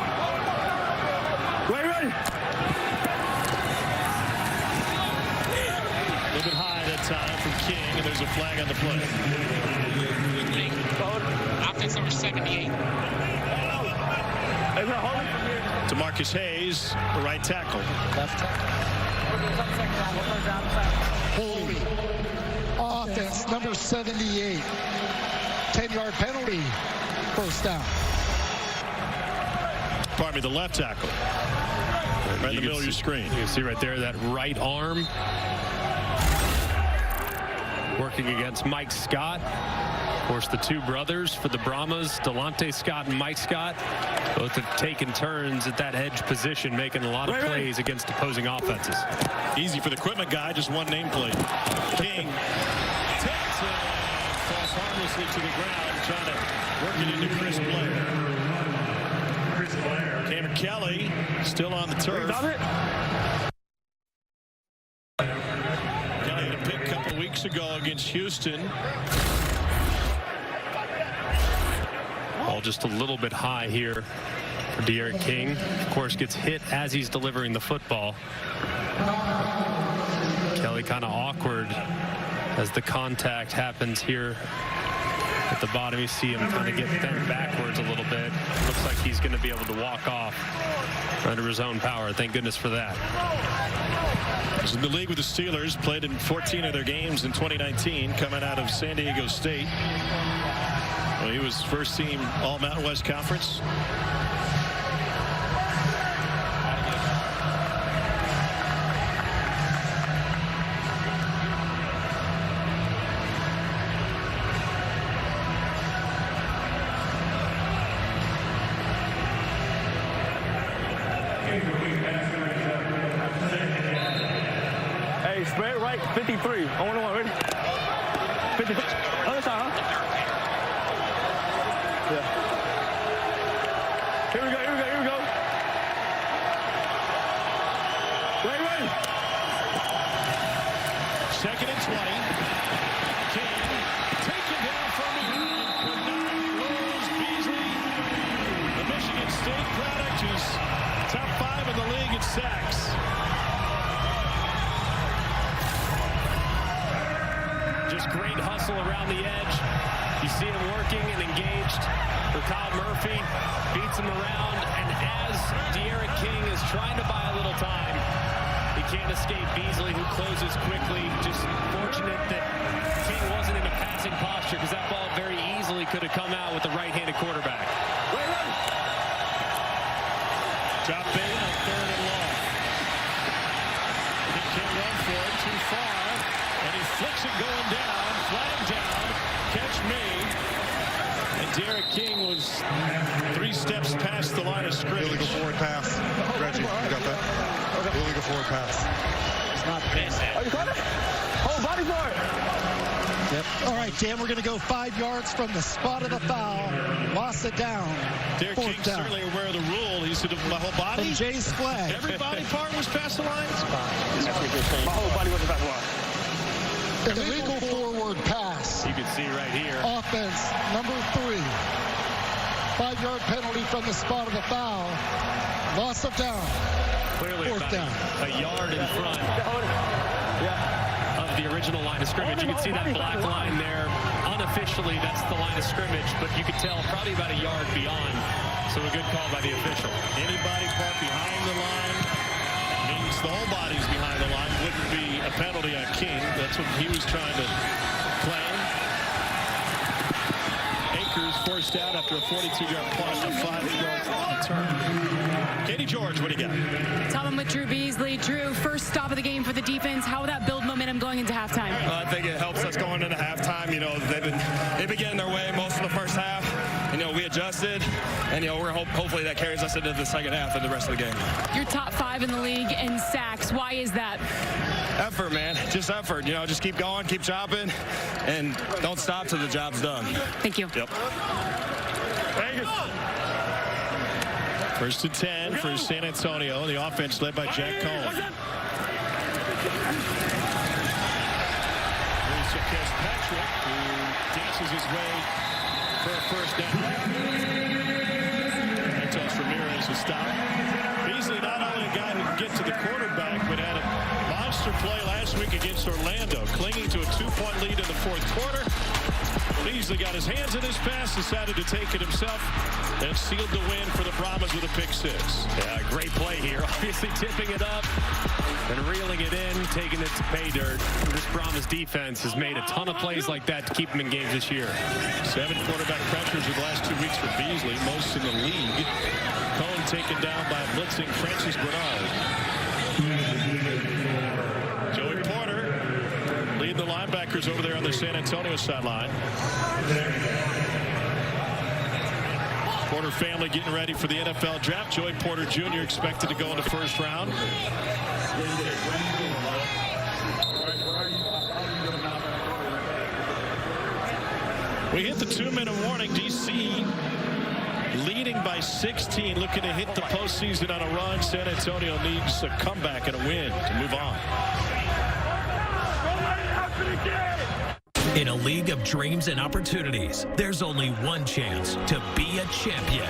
Ready. A little bit high that time from King, and there's a flag on the play. Offense number 78. To Marcus Hayes, the right tackle. Holding. Offense number 78. 10-yard penalty. First down. Pardon me, the left tackle. Right in the middle of your screen. You can see right there that right arm working against Mike Scott. Of course, the two brothers for the Brahmas, Delonte Scott and Mike Scott, both have taken turns at that edge position, making a lot of plays against opposing offenses. Easy for the equipment guy, just one nameplate. King takes it, falls harmlessly to the ground, trying to work it into Chris Blair. Cameron Kelly still on the turf. Kelly had a pick a couple weeks ago against Houston. Ball just a little bit high here for De'Aaron King. Of course, gets hit as he's delivering the football. Kelly kind of awkward as the contact happens here at the bottom. You see him kind of get bent backwards a little bit. Looks like he's going to be able to walk off under his own power. Thank goodness for that. He's in the league with the Steelers, played in 14 of their games in 2019, coming out of San Diego State. Well, he was first team All Mountain West Conference. Hey, spread right, 53. I want to one, ready? 53. Other side, huh? Yeah. Here we go. Ready. 2nd and 20. King taken down from behind. Could not lose Beasley. The Michigan State product, who's top 5 in the league in sacks. Just great hustle around the edge. You see him working and engaged. Kyle Murphy beats him around, and as De'Aaron King is trying to buy a little time, he can't escape Beasley, who closes quickly. Just fortunate that King wasn't in a passing posture, because that ball very easily could have come out with the right-handed quarterback. Drop bait on 3rd and long. He can't run for it, too far, and he flicks it going down. Flag down, catch made. And De'Aaron King was 3 steps past the line of scrimmage. Illegal forward pass. Reggie, you got that? Illegal forward pass. It's not the best. Oh, you caught it? Whole body for it. Yep. All right, Dan, we're going to go 5 yards from the spot of the foul. Lost it down. Derek King's certainly aware of the rule. He said, my whole body? From Jay's flag. Every body part was past the line? My whole body wasn't past the line. Illegal forward pass. You can see right here. Offense, number 3. 5-yard penalty from the spot of the foul. Loss of down. Clearly Fourth down. A yard in front of the original line of scrimmage. You can see that black line there. Unofficially, that's the line of scrimmage, but you could tell probably about a yard beyond. So a good call by the official. Any body part behind the line means the whole body's behind the line. Wouldn't be a penalty on King. That's what he was trying to claim. Akers forced out after a 42-yard plus, a 5-yard return. Katie George, what do you got? Tell them with Drew Beasley. Drew, first stop of the game for the defense. How will that build momentum going into halftime? I think it helps us going into halftime. You know, they've been getting their way most of the first half. You know, we adjusted, and you know, we're hopefully that carries us into the second half and the rest of the game. You're top 5 in the league in sacks. Why is that? Effort, man. Just effort. You know, just keep going, keep chopping, and don't stop till the job's done. Thank you. Yep. First and 10 for San Antonio. The offense led by Jack Cohen. Here's Patrick, who dances his way for a first down. Santos Ramirez is stopped. Beasley, not only a guy who can get to the quarterback, but had a monster play last week against Orlando, clinging to a 2-point lead in the fourth quarter. Beasley got his hands in his pass, decided to take it himself, and sealed the win for the Brahmas with a pick 6. Yeah, great play here. Obviously tipping it up and reeling it in, taking it to pay dirt. This Brahmas defense has made a ton of plays like that to keep them in games this year. 7 quarterback pressures in the last 2 weeks for Beasley, most in the league. Cohen taken down by blitzing Francis Bernard. Joey Porter leading the linebackers over there on the San Antonio sideline. Porter family getting ready for the NFL draft. Joey Porter Jr. expected to go in the first round. We hit the 2-minute warning. DC leading by 16, looking to hit the postseason on a run. San Antonio needs a comeback and a win to move on. In a league of dreams and opportunities, there's only one chance to be a champion.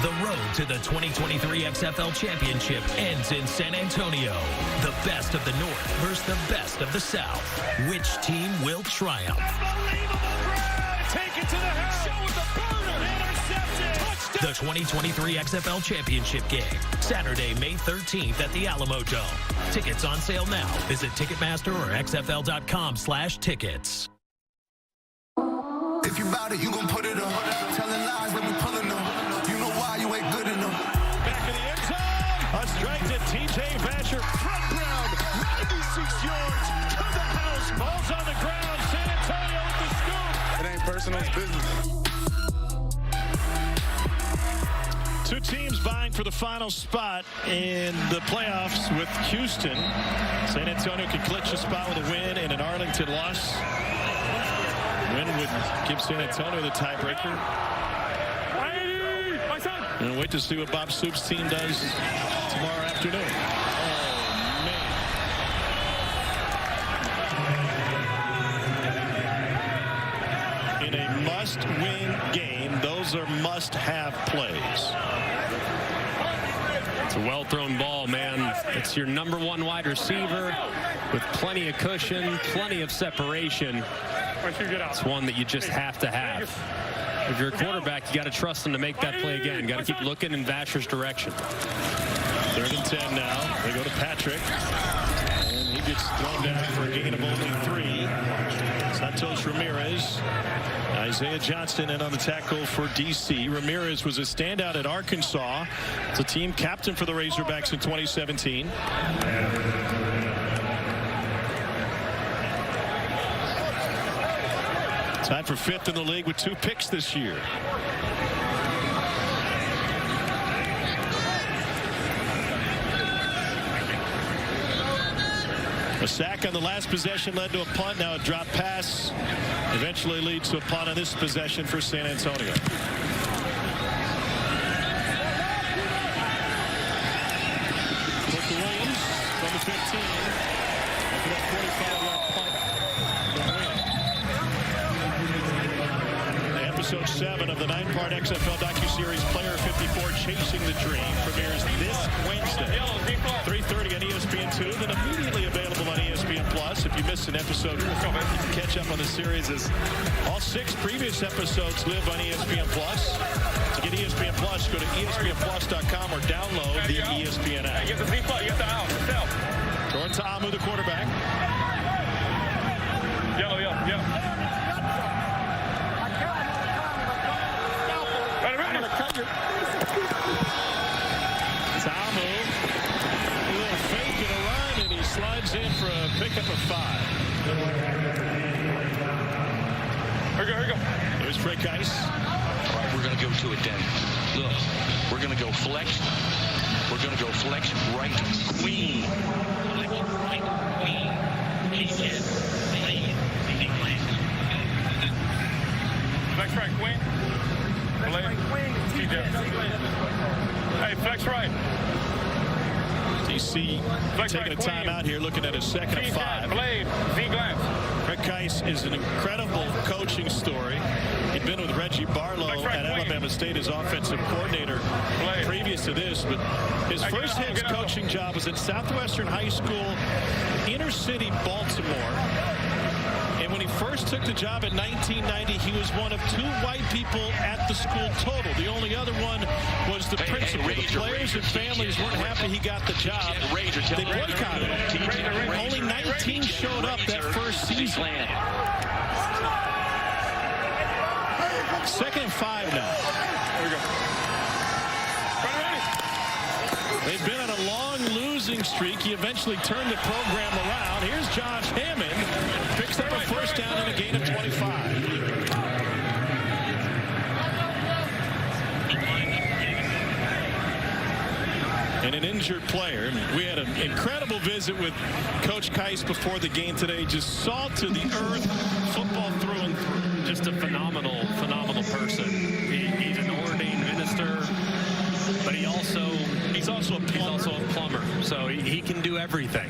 The road to the 2023 XFL Championship ends in San Antonio. The best of the North versus the best of the South. Which team will triumph? Take it to the house. Show with the burner. Intercepted. The 2023 XFL Championship game, Saturday, May 13th at the Alamo Dome. Tickets on sale now. Visit Ticketmaster or XFL.com/tickets. If you bout it, you gon' put it on. Telling lies that we pulling them. You know why you ain't good enough. Back in the end zone. A strike to TJ Vasher. Front ground. 96 yards to the house. Ball's on the ground. San Antonio with the scoop. It ain't personal, it's business. 2 teams vying for the final spot in the playoffs with Houston. San Antonio could clinch a spot with a win and an Arlington loss. Win would give San Antonio the tiebreaker. And wait to see what Bob Soup's team does tomorrow afternoon. Oh, man. In a must-win game, those are must-have plays. It's a well-thrown ball, man. It's your number 1 wide receiver with plenty of cushion, plenty of separation. It's one that you just have to have. If you're a quarterback, you got to trust him to make that play again. Got to keep looking in Vasher's direction. 3rd and 10 now. They go to Patrick. And he gets thrown down for a gain of only 3. Santos Ramirez. Isaiah Johnston in on the tackle for DC. Ramirez was a standout at Arkansas. It's a team captain for the Razorbacks in 2017. Tied for 5th in the league with 2 picks this year. A sack on the last possession led to a punt. Now a drop pass eventually leads to a punt on this possession for San Antonio. Williams from the 15. After that 45-yard punt. Episode 7 of the 9-part XFL docuseries Player 54 Chasing the Dream premieres this Wednesday, 3:30 on ESPN2, then immediately available on ESPN Plus. If you missed an episode, you can catch up on the series as all 6 previous episodes live on ESPN Plus. To get ESPN Plus, go to ESPNplus.com or download the ESPN app. Get the Z-Play, get the out. Jordan Ta'amu, the quarterback. Yellow. Ta'amu, a little fake and a run, and he slides in for a pickup of 5. Here we go. Here's Fred Geis. All right, we're going to go to it then. Look, we're going to go flex. We're going to go flex right queen. Flex right queen. Flex right queen. Hey, flex right. DC taking a timeout here, looking at his second of 5. Blade, V-glance. Fred Geis is an incredible coaching story. He'd been with Reggie Barlow at Alabama State as offensive coordinator previous to this, but his first head coaching job was at Southwestern High School, inner city Baltimore. And when he first took the job in 1990, he was one of 2 white people at the school total. The only other one was the principal. The players and families weren't happy he got the job. They boycotted him. Only 19 showed up that first season. Second and 5 now. Here we go. They've been on a long losing streak. He eventually turned the program around. Here's Josh Hammond. Picks up a first down and a gain of 25. And an injured player. We had an incredible visit with Coach Geis before the game today. Just salt to the earth, football through and through. Just a phenomenal person. He's an ordained minister, but he's also a plumber. So he can do everything.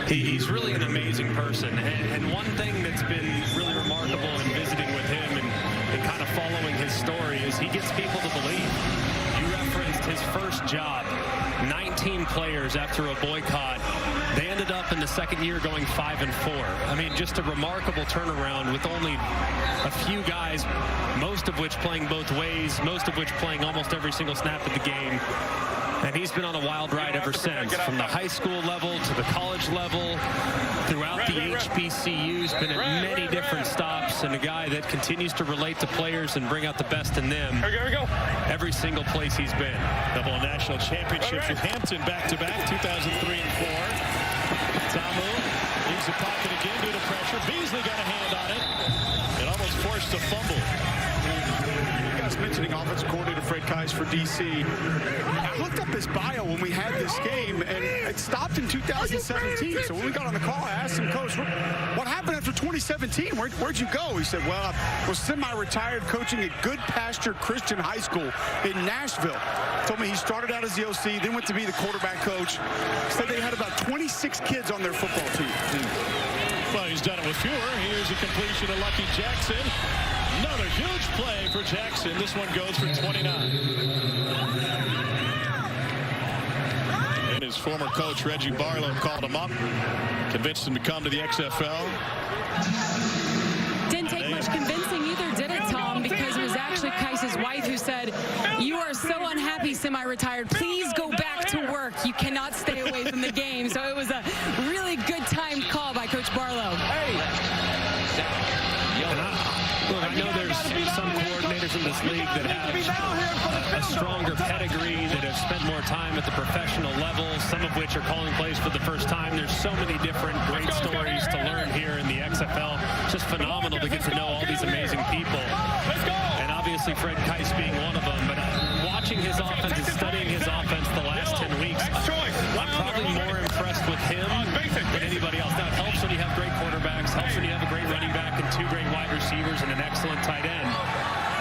He's really an amazing person. And one thing that's been really remarkable in visiting with him and kind of following his story is he gets people to believe. You referenced his first job, 19 players after a boycott. They ended up in the second year going 5-4. I mean, just a remarkable turnaround with only a few guys, most of which playing both ways, most of which playing almost every single snap of the game. And he's been on a wild ride ever since, from the high school level to the college level, throughout the HBCUs, been at many different stops, and a guy that continues to relate to players and bring out the best in them. Here we go. Every single place he's been. Double national championships with Hampton back-to-back, 2003 and 4. Ta'amu leaves the pocket again due to pressure. Beasley got a hand on it and almost forced a fumble. You guys mentioning offensive coordinator Fred Geis for DC. I looked up his bio when we had this game, and it stopped in 2017. So when we got on the call, I asked him, Coach, what happened after 2017? Where'd you go? He said, well, I was semi-retired coaching at Good Pasture Christian High School in Nashville. Told me he started out as the OC, then went to be the quarterback coach. Said they had about 26 kids on their football team. Well, he's done it with fewer. Here's a completion to Lucky Jackson. Another huge play for Jackson. This one goes for 29. And his former coach, Reggie Barlow, called him up, convinced him to come to the XFL. Didn't take much convincing either, did it, Tom? Because it was actually Geis's wife who said, you are so unhappy, semi-retired. Please go back to work. You cannot stay away from the game. So it was a really good timed call by Coach Barlow. Look, I know there's some coordinators in this league that have a stronger pedigree, that have spent more time at the professional level, some of which are calling plays for the first time. There's so many different great stories to learn here in the XFL. It's just phenomenal to get to know all these amazing people. And obviously Fred Geis being one of them. But watching his offense and studying his offense the last 10 weeks, I'm probably more impressed with him receivers and an excellent tight end.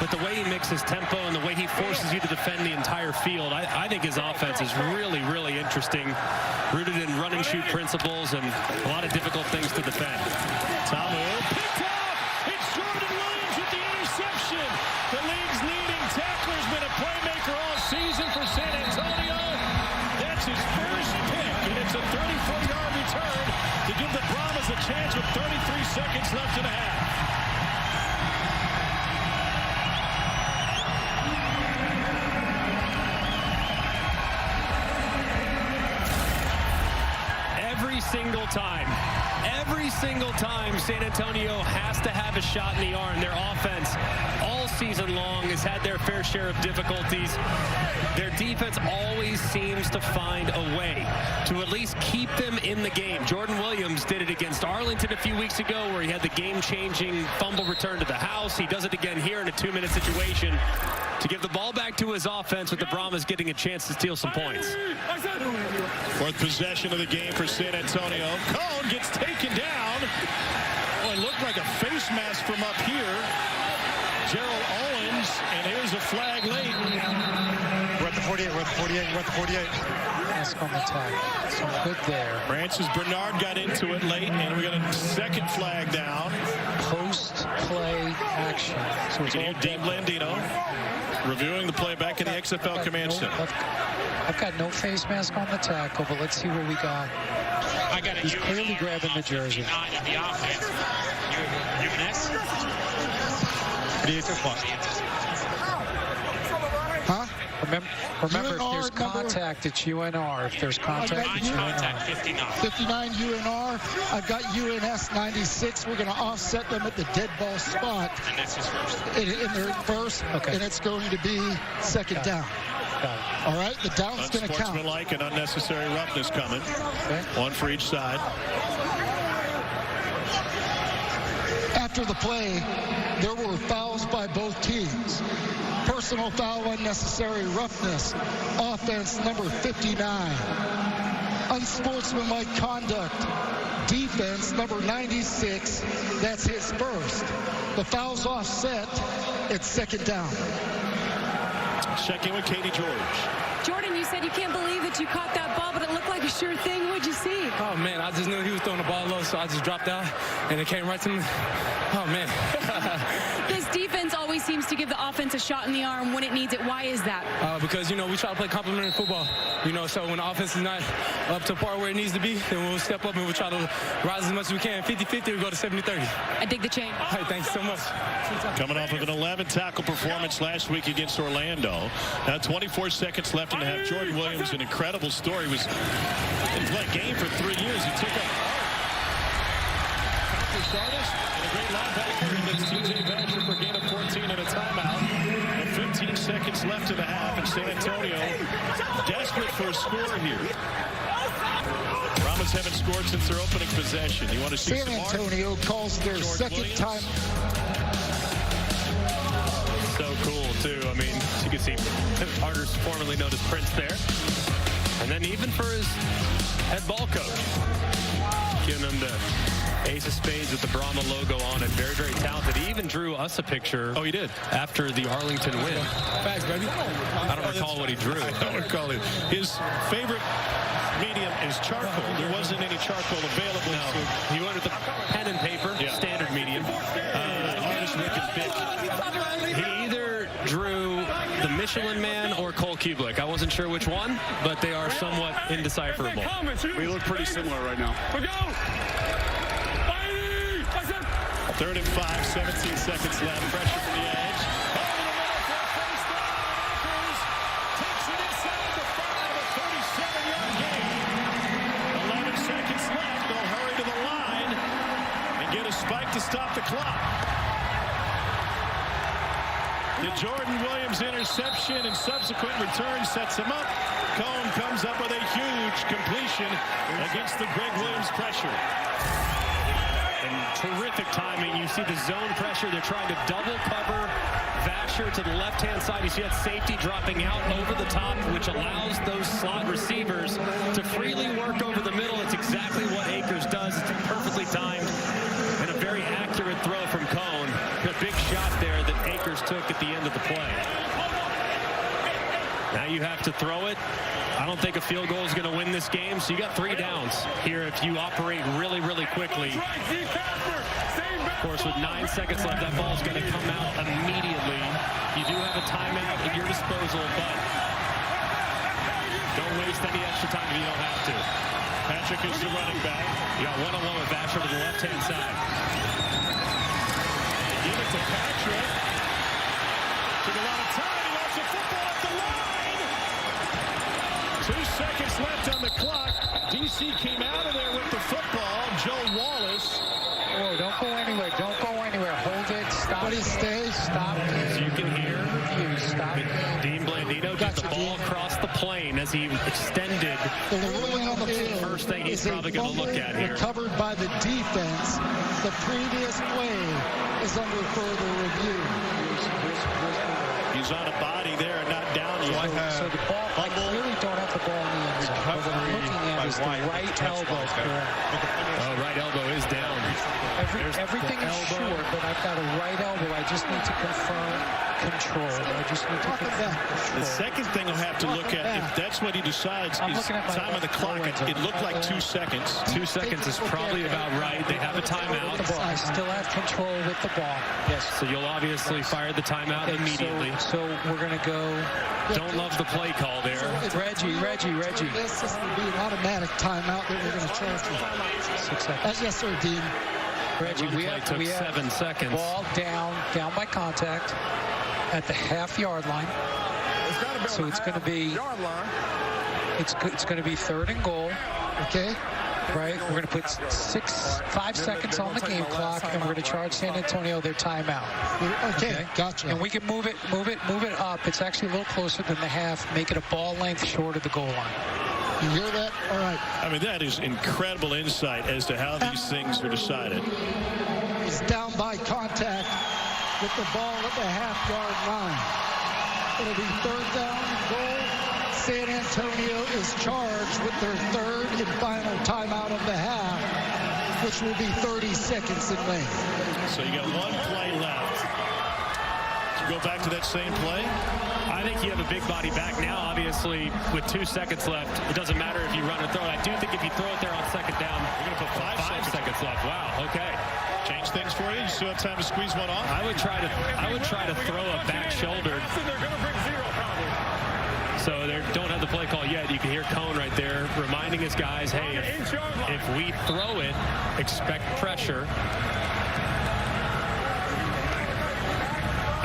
But the way he mixes tempo and the way he forces you to defend the entire field, I think his offense is really, really interesting, rooted in run and shoot principles and a lot of difficult things to defend. Tamu picked off. It's Jordan Williams with the interception. The league's leading tackler has been a playmaker all season for San Antonio. That's his first pick, and it's a 34-yard return to give the Brahmas a chance with 33 seconds left in the half. Every single time San Antonio has to have a shot in the arm. Their offense all season long has had their fair share of difficulties. Their defense always seems to find a way to at least keep them in the game. Jordan Williams did it against Arlington a few weeks ago where he had the game-changing fumble return to the house. He does it again here in a 2-minute situation to give the ball back to his offense with the Brahmas getting a chance to steal some points. Fourth possession of the game for San Antonio. Cone gets taken down. Oh, it looked like a face mask from up here. Gerald Owens, and here's a flag late. We're at the 48, we're at the 48, we're at the 48. Mask on the tag. So good there. Francis Bernard got into it late, and we got a second flag down. Post-play action. So it's all Dean Blandino reviewing the play back in the XFL Command Center. I've got no face mask on the tackle, but let's see what we got. He's clearly grabbing the jersey. Huh? Remember if there's contact, it's UNR. If there's contact, it's UNR. 59 UNR. I've got UNS 96. We're going to offset them at the dead ball spot. And that's his first. In their first, and it's going to be second down. All right, the down's going to count. Unsportsmanlike and unnecessary roughness coming. One for each side. After the play, there were fouls by both teams. Personal foul, unnecessary roughness. Offense number 59. Unsportsmanlike conduct. Defense number 96. That's his first. The foul's offset. It's second down. Checking with Katie George. Jordan, you said you can't believe that you caught that ball, but it looked like a sure thing. What'd you see? Oh, man, I just knew he was throwing the ball low, so I just dropped out, and it came right to me. Oh, man. This defense always seems to give the offense a shot in the arm when it needs it. Why is that? Because, you know, we try to play complementary football. You know, so when the offense is not up to par where it needs to be, then we'll step up and we'll try to rise as much as we can. 50-50, we'll go to 70-30. I dig the change. Hey, thanks so much. Coming off of an 11-tackle performance last week against Orlando. Now 24 seconds left in the half. Jordan Williams, an incredible story. Didn't play a game for 3 years. He took up Sardis and a great linebacker against TJ Badger for a gain of 14 and a timeout. And 15 seconds left in the half, and San Antonio desperate for a score here. Brahmas haven't scored since their opening possession. You want to see San Antonio calls their second time. So cool, too. I mean, you can see Carter's formerly known as Prince there. And then even for his head ball coach, giving him the ace of spades with the Brahma logo on it. Very, very talented. He even drew us a picture. Oh, he did? After the Arlington win. Thanks, baby. I don't recall what he drew. I don't recall it. His favorite medium is charcoal. There wasn't any charcoal available. No, he went with the pen and paper, standard medium. Artist Rick is big. He either drew the Michelin Man or Cole Kublik. I wasn't sure which one, but they are somewhat indecipherable. We look pretty similar right now. Third and 5, 17 seconds left. Pressure from the edge. Takes it inside the 5, a 37-yard gain. 11 seconds left. They'll hurry to the line and get a spike to stop the clock. The Jordan Williams interception and subsequent return sets him up. Cone comes up with a huge completion against the Greg Williams pressure. And terrific timing. You see the zone pressure. They're trying to double cover Vasher to the left-hand side. You see that safety dropping out over the top, which allows those slot receivers to freely work over the middle. It's exactly what Akers does. It's perfectly timed and a very accurate throw from Cone. A big to throw it. I don't think a field goal is going to win this game, so you got 3 downs here if you operate really, really quickly. Of course, with 9 seconds left, that ball is going to come out immediately. You do have a timeout at your disposal, but don't waste any extra time if you don't have to. Patrick is the running back. You got one-on-one with Vasher to the left-hand side. Give it to Patrick. Took a lot of time. He lost the football at the line. 2 seconds left on the clock. DC came out of there with the football. Joe Wallace. Oh, don't go anywhere. Don't go anywhere. Hold it. Stop. But he stays. Stop. As you can hear, stop. Dean Blandino gets the ball across the plane as he extended. The ruling on the field. First thing he's probably going to look at here. Recovered by the defense. The previous play is under further review. He's on a body there and not down yet. So the ball, I clearly don't have the ball in the end zone. What I'm looking at is the right elbow. Oh, right elbow is down. Everything is short, but I've got a right elbow. I just need to confirm control. I just need to confirm control. The second thing I'll have to look at, if that's what he decides, is time on the clock. It looked like 2 seconds. 2 seconds is probably about right. They have a timeout. I still have control with the ball. Yes. So you'll obviously fire the timeout immediately. So we're going to go. Don't love the play call there. Reggie. This is going to be an automatic timeout that we're going to charge you. 6 seconds. Yes, sir, Dean. Reggie, we have 7 seconds. Ball down by contact at the half-yard line. So it's going to be it's going to be 3rd and goal. Okay. Right. We're going to put 5 seconds on the game clock, and we're going to charge San Antonio their timeout. Okay. Gotcha. And we can move it up. It's actually a little closer than the half. Make it a ball length short of the goal line. You hear that? All right. I mean, that is incredible insight as to how these things are decided. He's down by contact with the ball at the half-yard line. It'll be 3rd down goal. San Antonio is charged with their 3rd and final timeout of the half, which will be 30 seconds in length. So you got 1 play left. Go back to that same play? I think you have a big body back now, obviously, with 2 seconds left. It doesn't matter if you run or throw it. I do think if you throw it there on 2nd down, you're going to put 5 seconds left. Wow, okay. Change things for you? You still have time to squeeze one off? I would try to throw a back shoulder. They're going to bring 0 probably. So they don't have the play call yet. You can hear Cone right there reminding his guys, hey, if we throw it, expect pressure.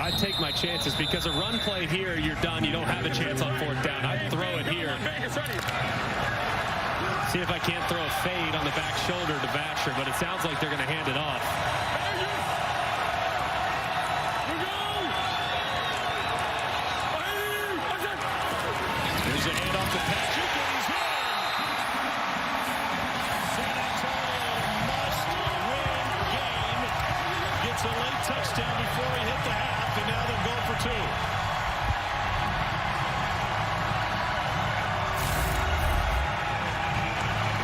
I'd take my chances because a run play here, you're done. You don't have a chance on 4th down. I'd throw it here. See if I can't throw a fade on the back shoulder to Vasher, but it sounds like they're going to hand it off. There's a handoff to Patrick, and he's in. San Antonio must win game. Gets a late touchdown before he hit the half, and now they'll go for 2.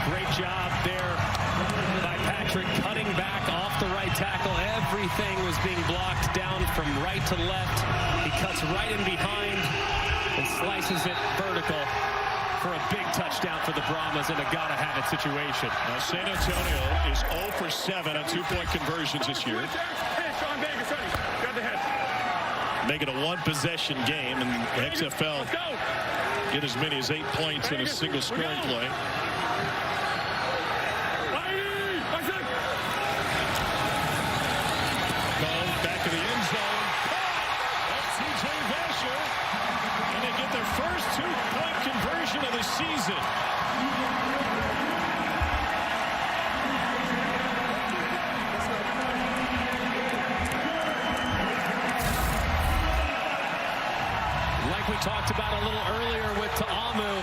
Great job there by Patrick, cutting back off the right tackle. Everything was being blocked down from right to left. He cuts right in behind and slices it vertical for a big touchdown for the Brahmas in a gotta-have-it situation. Now San Antonio is 0 for 7 on 2-point conversions this year. Make it a 1-possession game, and the XFL get as many as 8 points in a single scoring play. Back to the end zone. That's TJ Vasher. And they get their first 2-point conversion of the season. Like we talked about a little earlier with Ta'amu,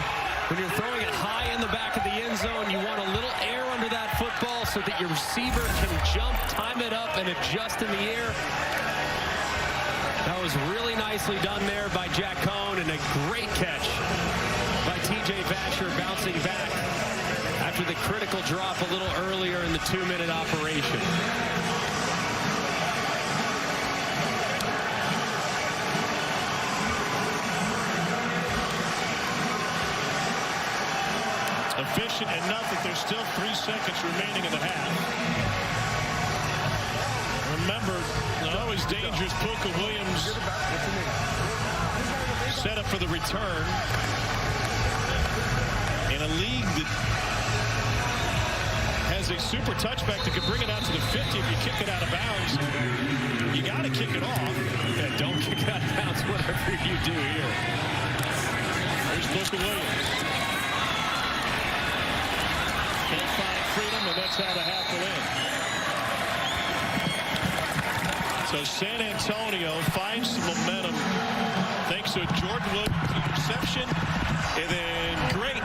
when you're throwing it high in the back of the end zone, you want a little air under that football so that your receiver can jump, time it up, and adjust in the air. That was really nicely done there by Jack Cone, and a great catch by TJ Vasher, bouncing back after the critical drop a little earlier in the 2-minute operation. interception, and nothing. There's still 3 seconds remaining in the half. Remember, always dangerous. Puka Williams set up for the return. In a league that has a super touchback that can bring it out to the 50 if you kick it out of bounds. You got to kick it off. Yeah, don't kick it out of bounds, whatever you do here. There's Puka Williams. Can't find freedom, and that's how the half will end. So San Antonio finds some momentum thanks to a Jordan Williams interception, and then great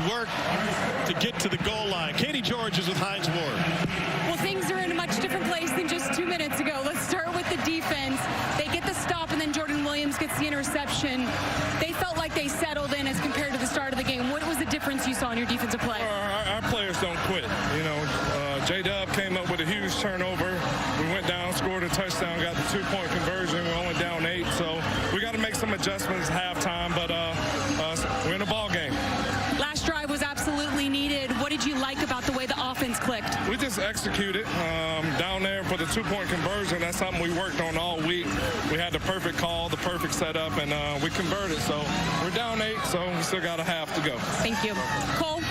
work to get to the goal line. Katie George is with Hines Ward. Well, things are in a much different place than just 2 minutes ago. Let's start with the defense. They get the stop, and then Jordan Williams gets the interception. They felt like they settled in as compared to the start of the game. What was the difference you saw in your defensive play? Our players don't quit. You know, J-Dub came up with a huge turnover. We went down, scored a touchdown, got the 2-point conversion. We're only down 8, so we got to make some adjustments halftime, but we're in a ball game. Last drive was absolutely needed. What did you like about the way the offense clicked? We just executed down there for the 2-point conversion. That's something we worked on all week. We had the perfect call, the perfect setup, and we converted. So we're down 8, so we still got a half to go. Thank you. Cole?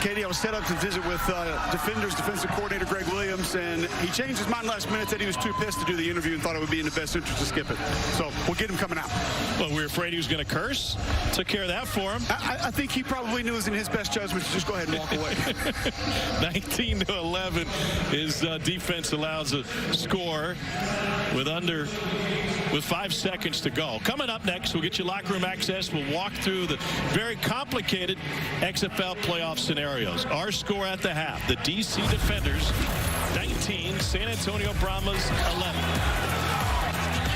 Katie, I was set up to visit with defensive coordinator Greg Williams, and he changed his mind last minute, said he was too pissed to do the interview and thought it would be in the best interest to skip it. So we'll get him coming out. Well, we were afraid he was going to curse. Took care of that for him. I think he probably knew it was in his best judgment to just go ahead and walk away. 19-11. His defense allows a score with 5 seconds to go. Coming up next, we'll get you locker room access. We'll walk through the very complicated XFL playoff scenarios. Our score at the half. The DC Defenders 19, San Antonio Brahmas 11.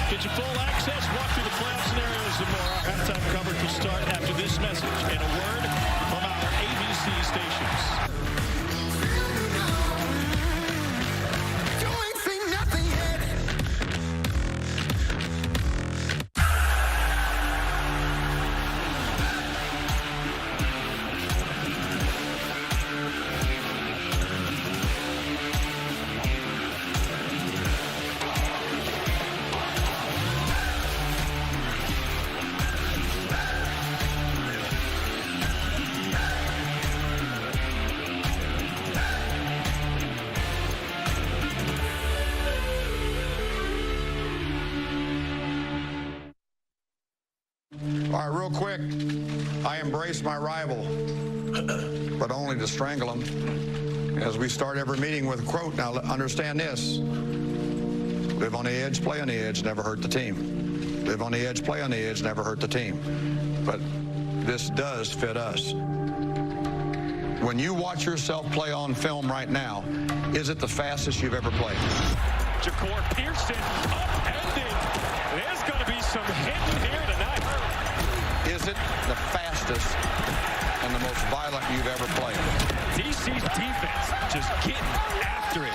Get you full access, walk through the playoff scenarios and more. Our halftime coverage will start after this message and a word from our ABC stations. All right, real quick, I embrace my rival, but only to strangle him. As we start every meeting with a quote, now understand this. Live on the edge, play on the edge, never hurt the team. Live on the edge, play on the edge, never hurt the team. But this does fit us. When you watch yourself play on film right now, is it the fastest you've ever played? Ja'Cour Pearson upended. There's going to be some hitting here tonight. Is it the fastest and the most violent you've ever played? DC's defense just getting after it.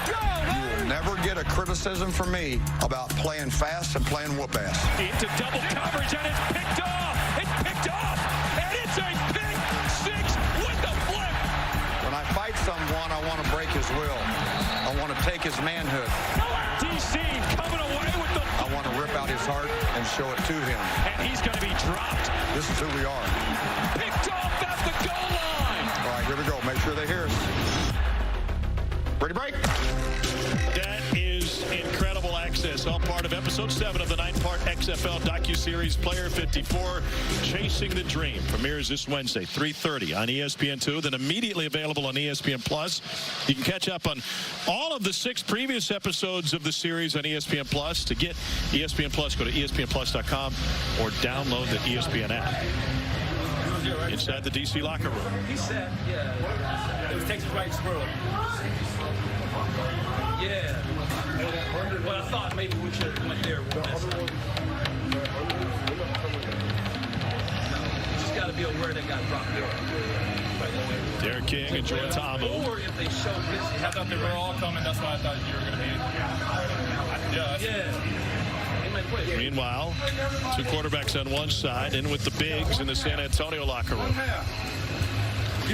You will never get a criticism from me about playing fast and playing whoop ass. Into double coverage, and it's picked off. It's picked off, and it's a pick six with the flip. When I fight someone, I want to break his will. I want to take his manhood. DC coming away with the... I want to rip out his heart and show it to him. And he's going to be dropped. This is who we are. Picked off at the goal line. All right, here we go. Make sure they hear us. Ready, break. That is incredible access. All part of episode 7 of the 9-part XFL docuseries Player 54, Chasing the Dream. Premieres this Wednesday, 3:30 on ESPN2, then immediately available on ESPN+. You can catch up on all of the 6 previous episodes of the series on ESPN+. To get ESPN+, go to ESPNplus.com or download the ESPN app. Inside the DC locker room. He said, yeah, it was Texas Wright Squirrel. Yeah. Well, I thought maybe we should have went there. You just got to be aware that got dropped there. Derek King and Jordan Tamu. Or if they show this. I thought they were all coming. That's why I thought you were going to be. Yeah. Meanwhile, two quarterbacks on one side, in with the bigs in the San Antonio locker room.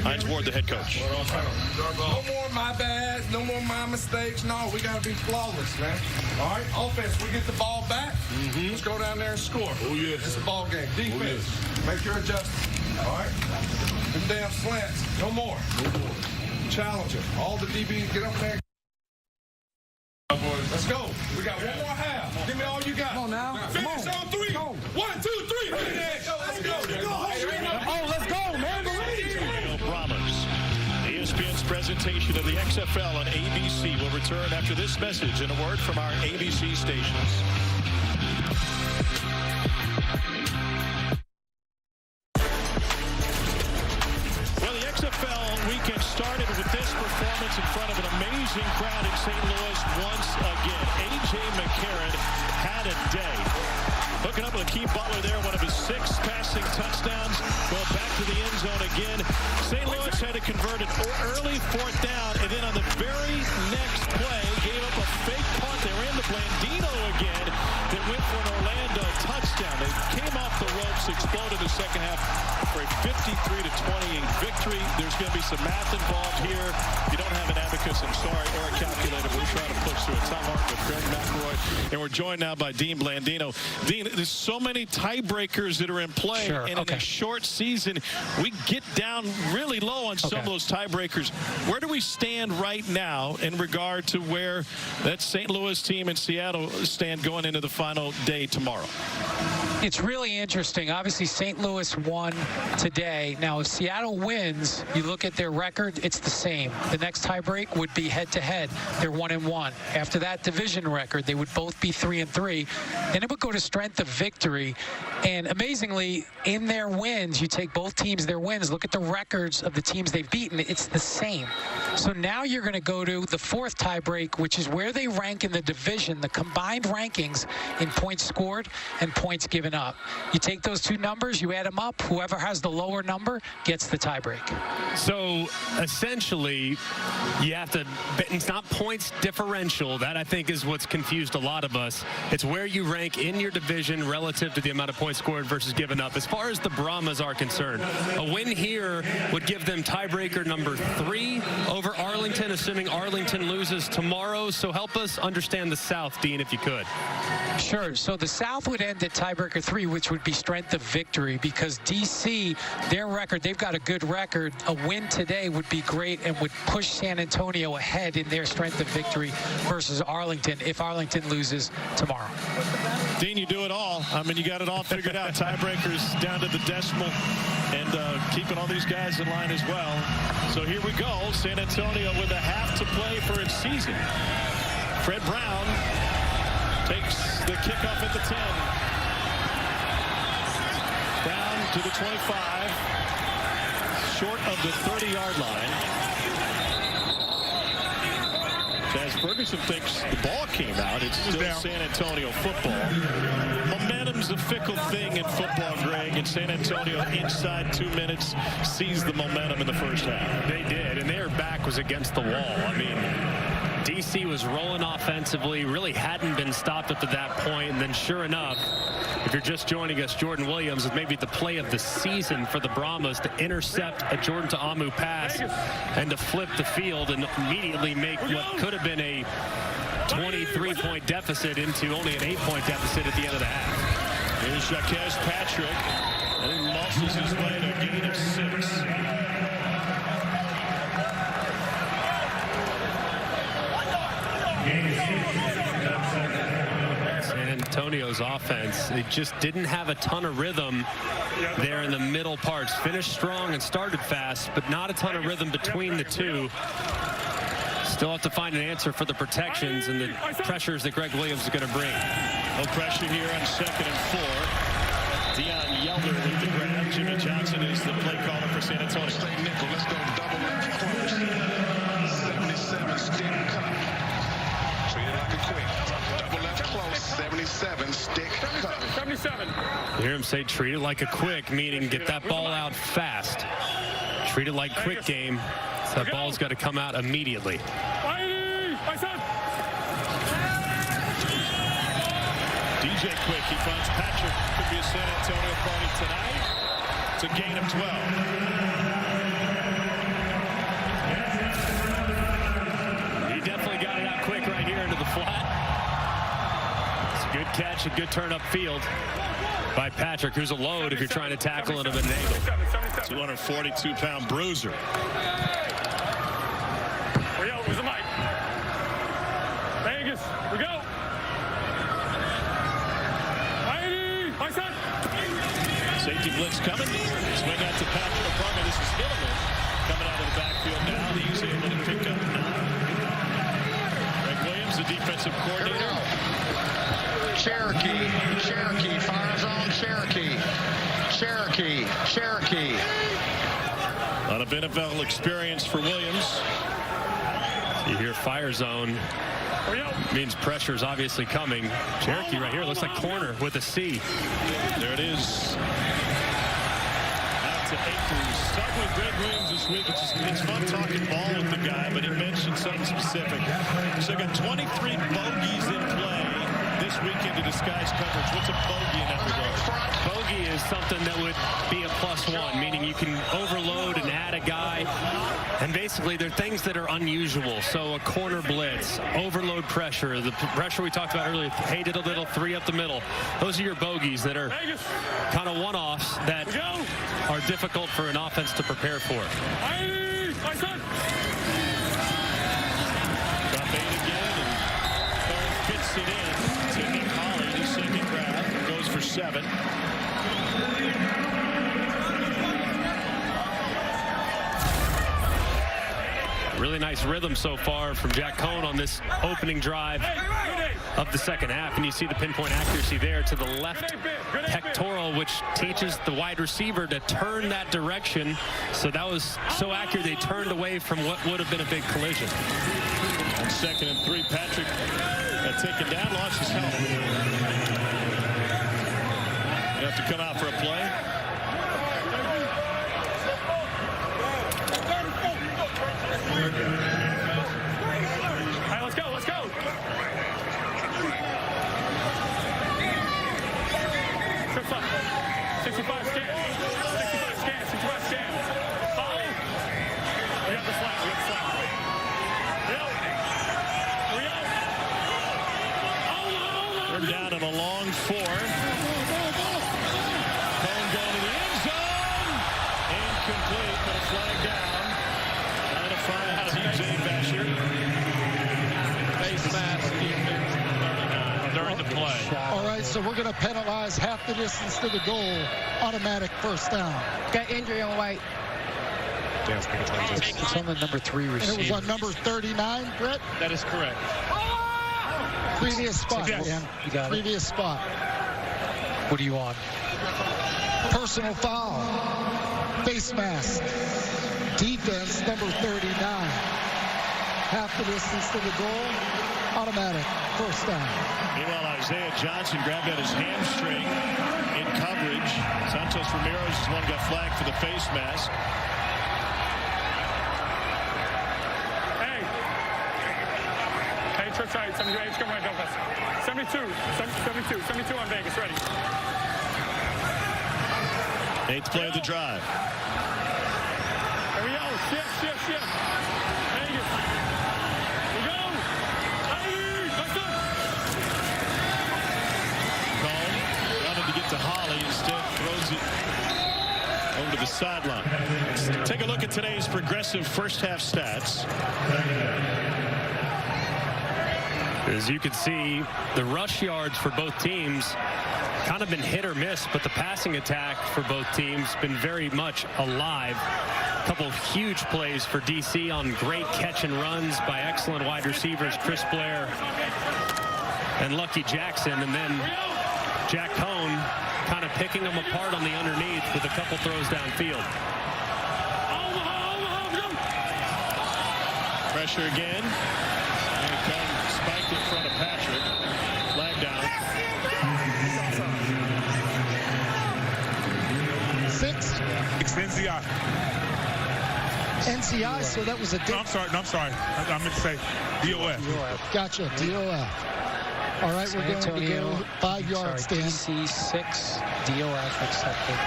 Heinz Ward, the head coach. No more my bads, no more my mistakes. No, we got to be flawless, man. All right, offense, we get the ball back. Let's go down there and score. Oh, yeah. It's a ball game. Defense, make your adjustments. All right? Them damn slants, no more. Challenge it. All the DBs, get up there. Let's go. We got one more half. Give me all you got. Come on now. Finish on three. Go. 1, 2, 3. Let's go. Let's go. Oh, let's go, man. Brahmas. ESPN's presentation of the XFL on ABC will return after this message and a word from our ABC stations. Well, the XFL weekend started with this performance in front of an amazing crowd in St. Louis once again. A.J. McCarron had a day. Hooking up with Keith Butler there, one of his 6 passing touchdowns. Well, back to the end zone again. St. Louis had to convert an early 4th down, and then on the very next play, gave up a fake punt. They ran the Blandino again that went for an Orlando touchdown. They came off the ropes, exploded the second half for a 53-28 victory. There's going to be some math involved here. If you don't have an abacus, I'm sorry, or a calculator, we're trying to push through it. Tom Hart with Greg McElroy, and we're joined now by Dean Blandino. Dean, there's so many tiebreakers that are in play, and in a short season, we get down really low on some of those tiebreakers. Where do we stand right now in regard to where that St. Louis team and Seattle stand going into the final day tomorrow? It's really interesting. Obviously, St. Louis won today. Now, if Seattle wins, you look at their record, it's the same. The next tiebreak would be head-to-head. They're 1-1. After that division record, they would both be 3-3. Then it would go to strength of victory. And amazingly, in their wins, you take both teams, their wins, look at the records of the teams they've beaten, it's the same. So now you're going to go to the 4th tiebreak, which is where they rank in the division, the combined rankings in points scored and points given up. You take those two numbers, you add them up, whoever has the lower number gets the tiebreak. So essentially, you have to, it's not points differential. That, I think, is what's confused a lot of us. It's where you rank in your division relative to the amount of points scored versus given up. As far as the Brahmas are concerned, a win here would give them tiebreaker number 3 over Arlington, assuming Arlington loses tomorrow. So help us understand the South, Dean, if you could. Sure. So the South would end at tiebreaker 3, which would be strength of victory, because DC, their record, they've got a good record. A win today would be great and would push San Antonio ahead in their strength of victory versus Arlington if Arlington loses tomorrow. Dean, you do it all. I mean, you got it all figured out. Tiebreakers down to the decimal, and keeping all these guys in line as well. So here we go. San Antonio with a half to play for its season. Fred Brown takes the kickoff at the 10. Down to the 25. Short of the 30-yard line. As Ferguson thinks the ball came out, it's still San Antonio football. Momentum's a fickle thing in football, Greg, and San Antonio inside 2 minutes seized the momentum in the first half. They did, and their back was against the wall. I mean, DC was rolling offensively, really hadn't been stopped up to that point, and then sure enough, if you're just joining us, Jordan Williams is maybe the play of the season for the Brahmas to intercept a Jordan Ta'amu pass and to flip the field and immediately make what could have been a 23-point deficit into only an 8-point deficit at the end of the half. Here's Jaquez Patrick, and he muscles his way to a gain of 6. San Antonio's offense, it just didn't have a ton of rhythm there in the middle parts. Finished strong and started fast, but not a ton of rhythm between the two. Still have to find an answer for the protections and the pressures that Greg Williams is going to bring. No pressure here on 2nd and 4. Deion Yelder with the grab. Jimmy Johnson is the play caller for San Antonio. Stay nickel. Let's go double left close. 77 stick cut. Treat it like a quick. Double left close. 77 stick cut. 77. You hear him say treat it like a quick, meaning get that ball out fast. Treat it like quick game. So that ball's got to come out immediately. DJ TJ Quick. He finds Patrick. Could be a San Antonio party tonight. It's a gain of 12. He definitely got it out quick right here into the flat. It's a good catch, a good turn upfield by Patrick, who's a load if you're trying to tackle him at an angle. 242-pound bruiser. Where's the mic? Vegas, we go. My son. Safety blitz coming. Swing out to Patrick O'Brien. This is Hillman coming out of the backfield now. He's able to pick up 9. Greg Williams, the defensive coordinator. Cherokee, fire zone, Cherokee. A lot of NFL experience for Williams. You hear fire zone. Means pressure is obviously coming. Cherokee right here looks like corner with a C. There it is. Out to Akers. Talking with Greg Williams this week. It's fun talking ball with the guy, but he mentioned something specific. So got 23 bogeys in play this weekend to disguise coverage. What's a bogey in that regard? Bogey is something that would be a +1, meaning you can overload and add a guy. And basically, they're things that are unusual. So a corner blitz, overload pressure, the pressure we talked about earlier, hated a little, 3 up the middle. Those are your bogeys that are kind of one-offs that are difficult for an offense to prepare for. My son. Got 8 again, and Thorne fits it in. Sidney Colley, his second grab, goes for 7. Really nice rhythm so far from Jack Cohn on this opening drive of the second half. And you see the pinpoint accuracy there to the left pectoral, which teaches the wide receiver to turn that direction. So that was so accurate, they turned away from what would have been a big collision. On 2nd and 3, Patrick taken down, lost his helmet. You have to come out for a play. All right, let's go. 65 scan. Follow. We got the flat. We're down in a long 4. Cohn going to the end zone. Incomplete, but a flag down. Trying to find TJ Vasher. Face mask defense during the play. All right, so we're going to penalize half the distance to the goal. Automatic first down. Got injury on White. It's on the number 3 receiver. And it was on number 39, Brett? That is correct. Previous spot, Dan. You got Previous spot. What do you want? Personal foul. Face mask. Defense, number 39. Half the distance to the goal. Automatic. First down. Meanwhile, Isaiah Johnson grabbed at his hamstring in coverage. Santos Ramirez is the one who got flagged for the face mask. Hey, church side, 78, come right, don't pass. 72 on Vegas, ready. 8th play of the drive. Here we go, shift. Vegas. We go. Hey, let's go. Cohn wanted to get to Holly, instead throws it over to the sideline. Let's take a look at today's Progressive first half stats. As you can see, the rush yards for both teams kind of been hit or miss, but the passing attack for both teams been very much alive. A couple of huge plays for DC on great catch and runs by excellent wide receivers Chris Blair and Lucky Jackson, and then Jack Cohn kind of picking them apart on the underneath with a couple throws downfield. Pressure again. And Cohn spiked in front of Patrick. Flag down. 6. It's NCI. NCI, so that was a... No, I'm sorry. I meant to say DOF. Gotcha, DOF. All right, we're going to go 5 yards, Dan. DC 6, DOF accepted.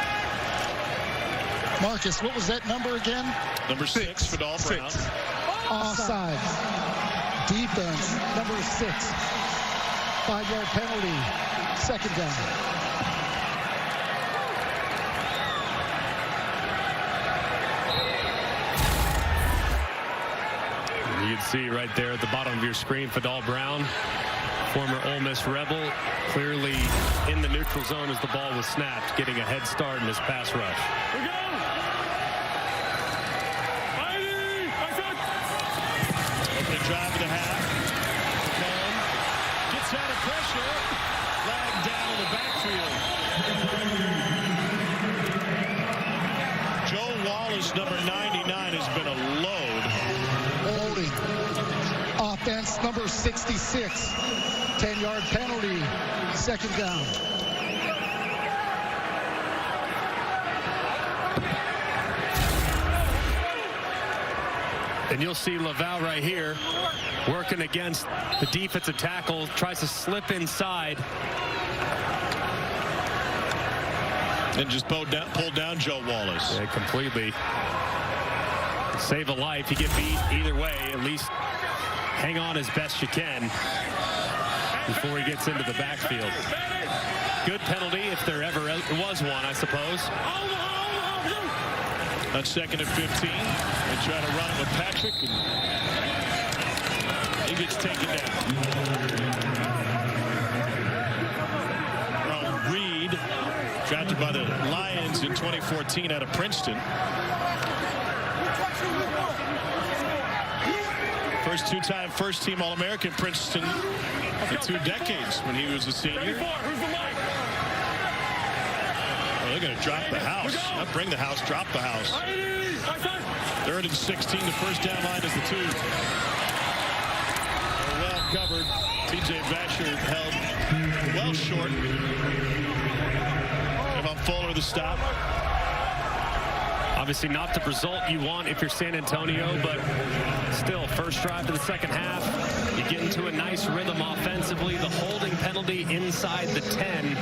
Marcus, what was that number again? Number 6 for Vidal Brown. Offside. Defense, number 6. 5-yard penalty. Second down. You can see right there at the bottom of your screen, Vidal Brown, former Ole Miss Rebel, clearly in the neutral zone as the ball was snapped, getting a head start in his pass rush. Opening drive of the half. Gets out of pressure. Flag down in the backfield. Joe Wallace, number 99, has been a load. Holding. Offense, number 66. 10-yard penalty. Second down. And you'll see Laval right here working against the defensive tackle, tries to slip inside. And just pulled down Joe Wallace. Yeah, completely. Save a life. You get beat either way. At least hang on as best you can before he gets into the backfield. Good penalty if there ever was one, I suppose. On 2nd and 15, they try to run with Patrick, and he gets taken down. Reed, drafted by the Lions in 2014 out of Princeton. First two-time first-team All-American Princeton for 2 decades when he was a senior. They're going to drop the house. Not bring the house, drop the house. 3rd and 16, the first down line is the 2. Well covered. TJ Vasher held well short. Evan Fuller the stop. Obviously not the result you want if you're San Antonio, but still, first drive to the second half. You get into a nice rhythm offensively. The holding penalty inside the 10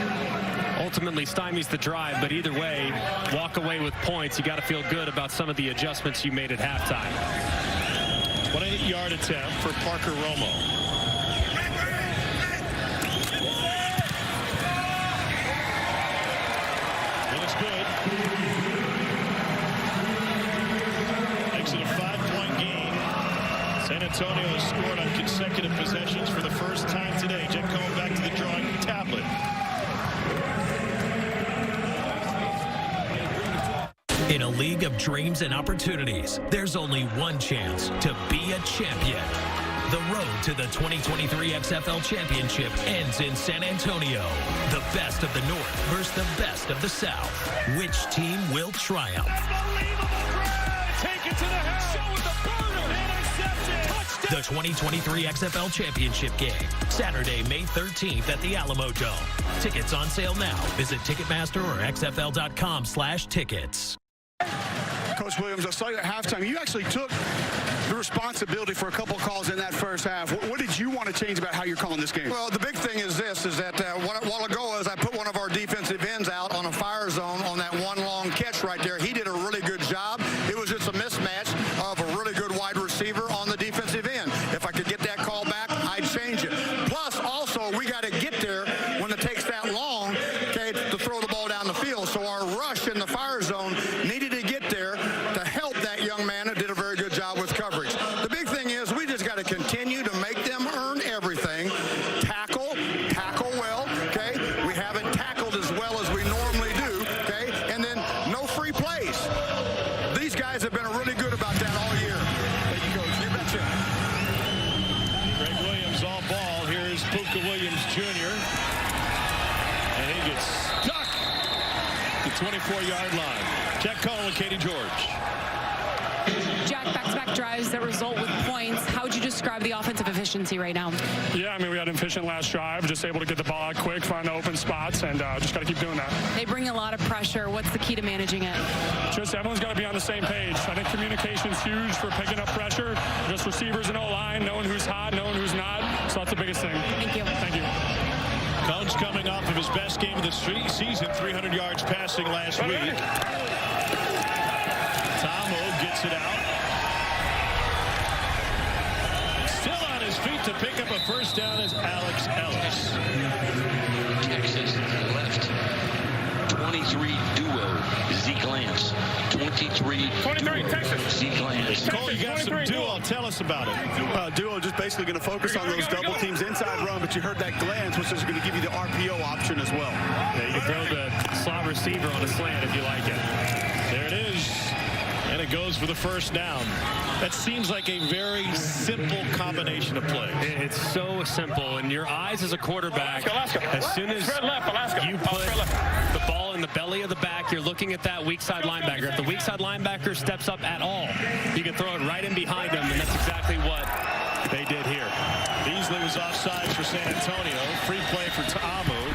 ultimately stymies the drive, but either way, walk away with points. You got to feel good about some of the adjustments you made at halftime. 28-yard attempt for Parker Romo. And it's good. Makes it a 5-point game. San Antonio has scored on consecutive possessions for the first time today. Jet Cohen back to the drawing tablet. In a league of dreams and opportunities, there's only one chance to be a champion. The road to the 2023 XFL Championship ends in San Antonio. The best of the North versus the best of the South. Which team will triumph? Take it to the house. Show with the burner. Intercepted. The 2023 XFL Championship game, Saturday, May 13th at the Alamo Dome. Tickets on sale now. Visit Ticketmaster or XFL.com/tickets. Coach Williams, I saw you at halftime. You actually took the responsibility for a couple of calls in that first half. What did you want to change about how you're calling this game? Well, the big thing is this, is that a while ago, as I put one of our defensive ends out on a fire zone on that one long catch right there, he did a really good job. It was just a mismatch of a really good wide receiver on the defensive end. If I could get that call back, I'd change it. Plus, also, we got to get there when it takes that long, okay, to throw the ball down the field. So our rush in the fire zone needed to get there to help that young man who did a very good job with coverage. The big thing is we just got to continue to make them earn everything. Tackle well, okay? We haven't tackled as well as we normally do, okay? And then no free plays. These guys have been really good about that all year. Thank you, Coach. You betcha. Greg Williams on ball. Here's Puka Williams Jr. And he gets stuck at the 24-yard line. Jack Cohen with Katie George. Jack back-to-back drives that result with points. How would you describe the offensive efficiency right now? Yeah, I mean, we had an efficient last drive, just able to get the ball out quick, find the open spots, and just got to keep doing that. They bring a lot of pressure. What's the key to managing it? Just everyone's got to be on the same page. I think communication's huge for picking up pressure. Just receivers and O-line, knowing who's hot, knowing who's not. So that's the biggest thing. Thank you. Thank you. Cone's coming off of his best game of the season, 300 yards passing last week. Tomo gets it out. Still on his feet to pick up a first down is Alex Ellis. Texas left. 23 duo, Zeke Lance. 23 Texas. Zeke Lance. Cole, you got some duo. Tell us about it. Duo just basically going to focus on those double teams inside run, but you heard that glance, which is going to give you the RPO option as well. Yeah, you can throw the slot receiver on a slant if you like it. There it is. And it goes for the first down. That seems like a very simple combination of plays. It's so simple. In your eyes as a quarterback, as soon as you put the ball in the belly of the back, you're looking at that weak side linebacker. If the weak side linebacker steps up at all, you can throw it right in behind him, and that's exactly what they did here. Beasley was offsides for San Antonio. Free play for Ta'amu.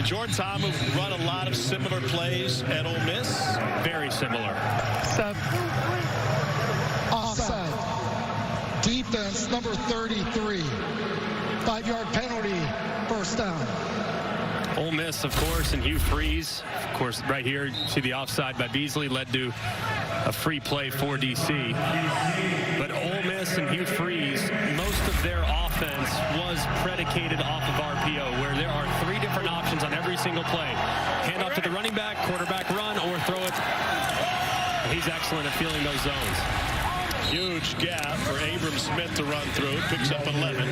Jordan Ta'amu run a lot of similar plays at Ole Miss. Very similar. Offside. Defense, number 33. 5-yard penalty, first down. Ole Miss, of course, and Hugh Freeze. Of course, right here, you see the offside by Beasley led to a free play for DC. But Ole Miss and Hugh Freeze, most of their offense was predicated off of RPO, where there are 3 different options on every single play. Hand off to the running back, quarterback run, or throw it. He's excellent at feeling those zones. Huge gap for Abram Smith to run through. Picks up 11.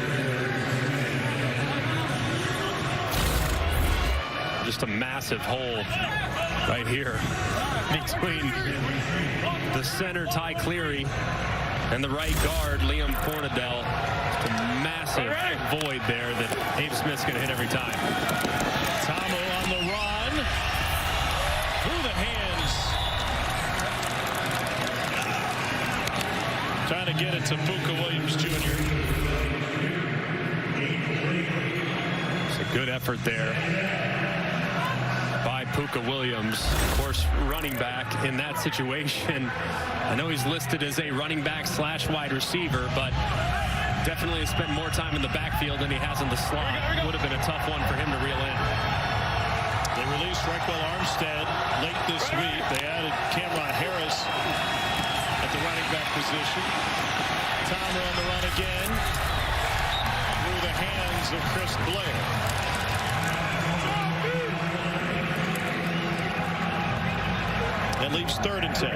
Just a massive hole right here between the center, Ty Cleary, and the right guard, Liam Fornadell. Just a massive void there that Abe Smith's going to hit every time. Tomo on the run. Through the hands. Trying to get it to Puka Williams, Jr. It's a good effort there by Puka Williams. Of course, running back in that situation. I know he's listed as a running back / wide receiver, but definitely has spent more time in the backfield than he has in the slot. Would have been a tough one for him to reel in. They released Raquel Armstead late this week. They added Cameron Harris at the running back position. Tomer on the run again. Through the hands of Chris Blair. That leaves 3rd and 10.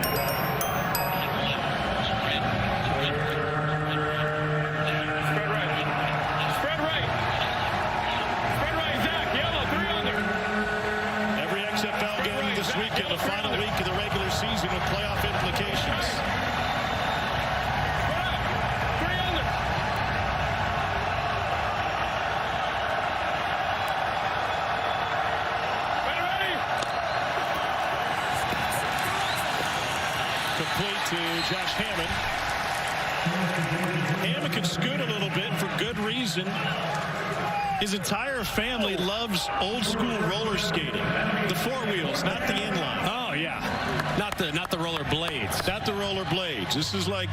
Every XFL game this weekend, the final week of the regular season with playoff implications. Complete to Josh Hammond. Hammond can scoot a little bit for good reason. His entire family loves old school roller skating. The 4 wheels, not the inline. Oh yeah, not the roller blades. Not the roller blades. This is like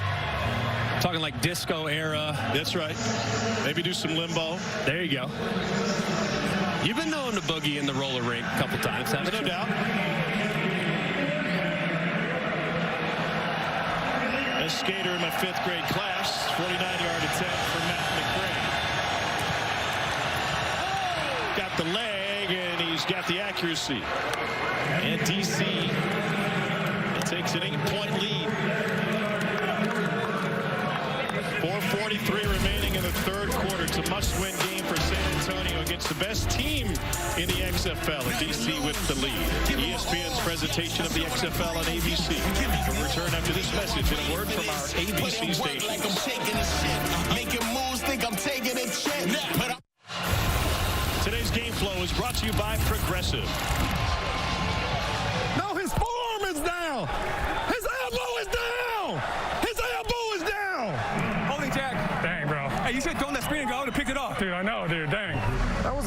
talking like disco era. That's right. Maybe do some limbo. There you go. You've been known to boogie in the roller rink a couple times, haven't you? No doubt. A skater in my 5th grade class, 49-yard attempt for Matt McRae. Got the leg, and he's got the accuracy. And DC takes an 8-point lead. 4:43 remaining in the 3rd quarter. It's a must-win game for San Antonio against the best team in the XFL, and DC with the lead. ESPN's presentation of the XFL on ABC. We'll return after this message and a word from our ABC station. Today's game flow is brought to you by Progressive. No, his forearm is down. His elbow is down.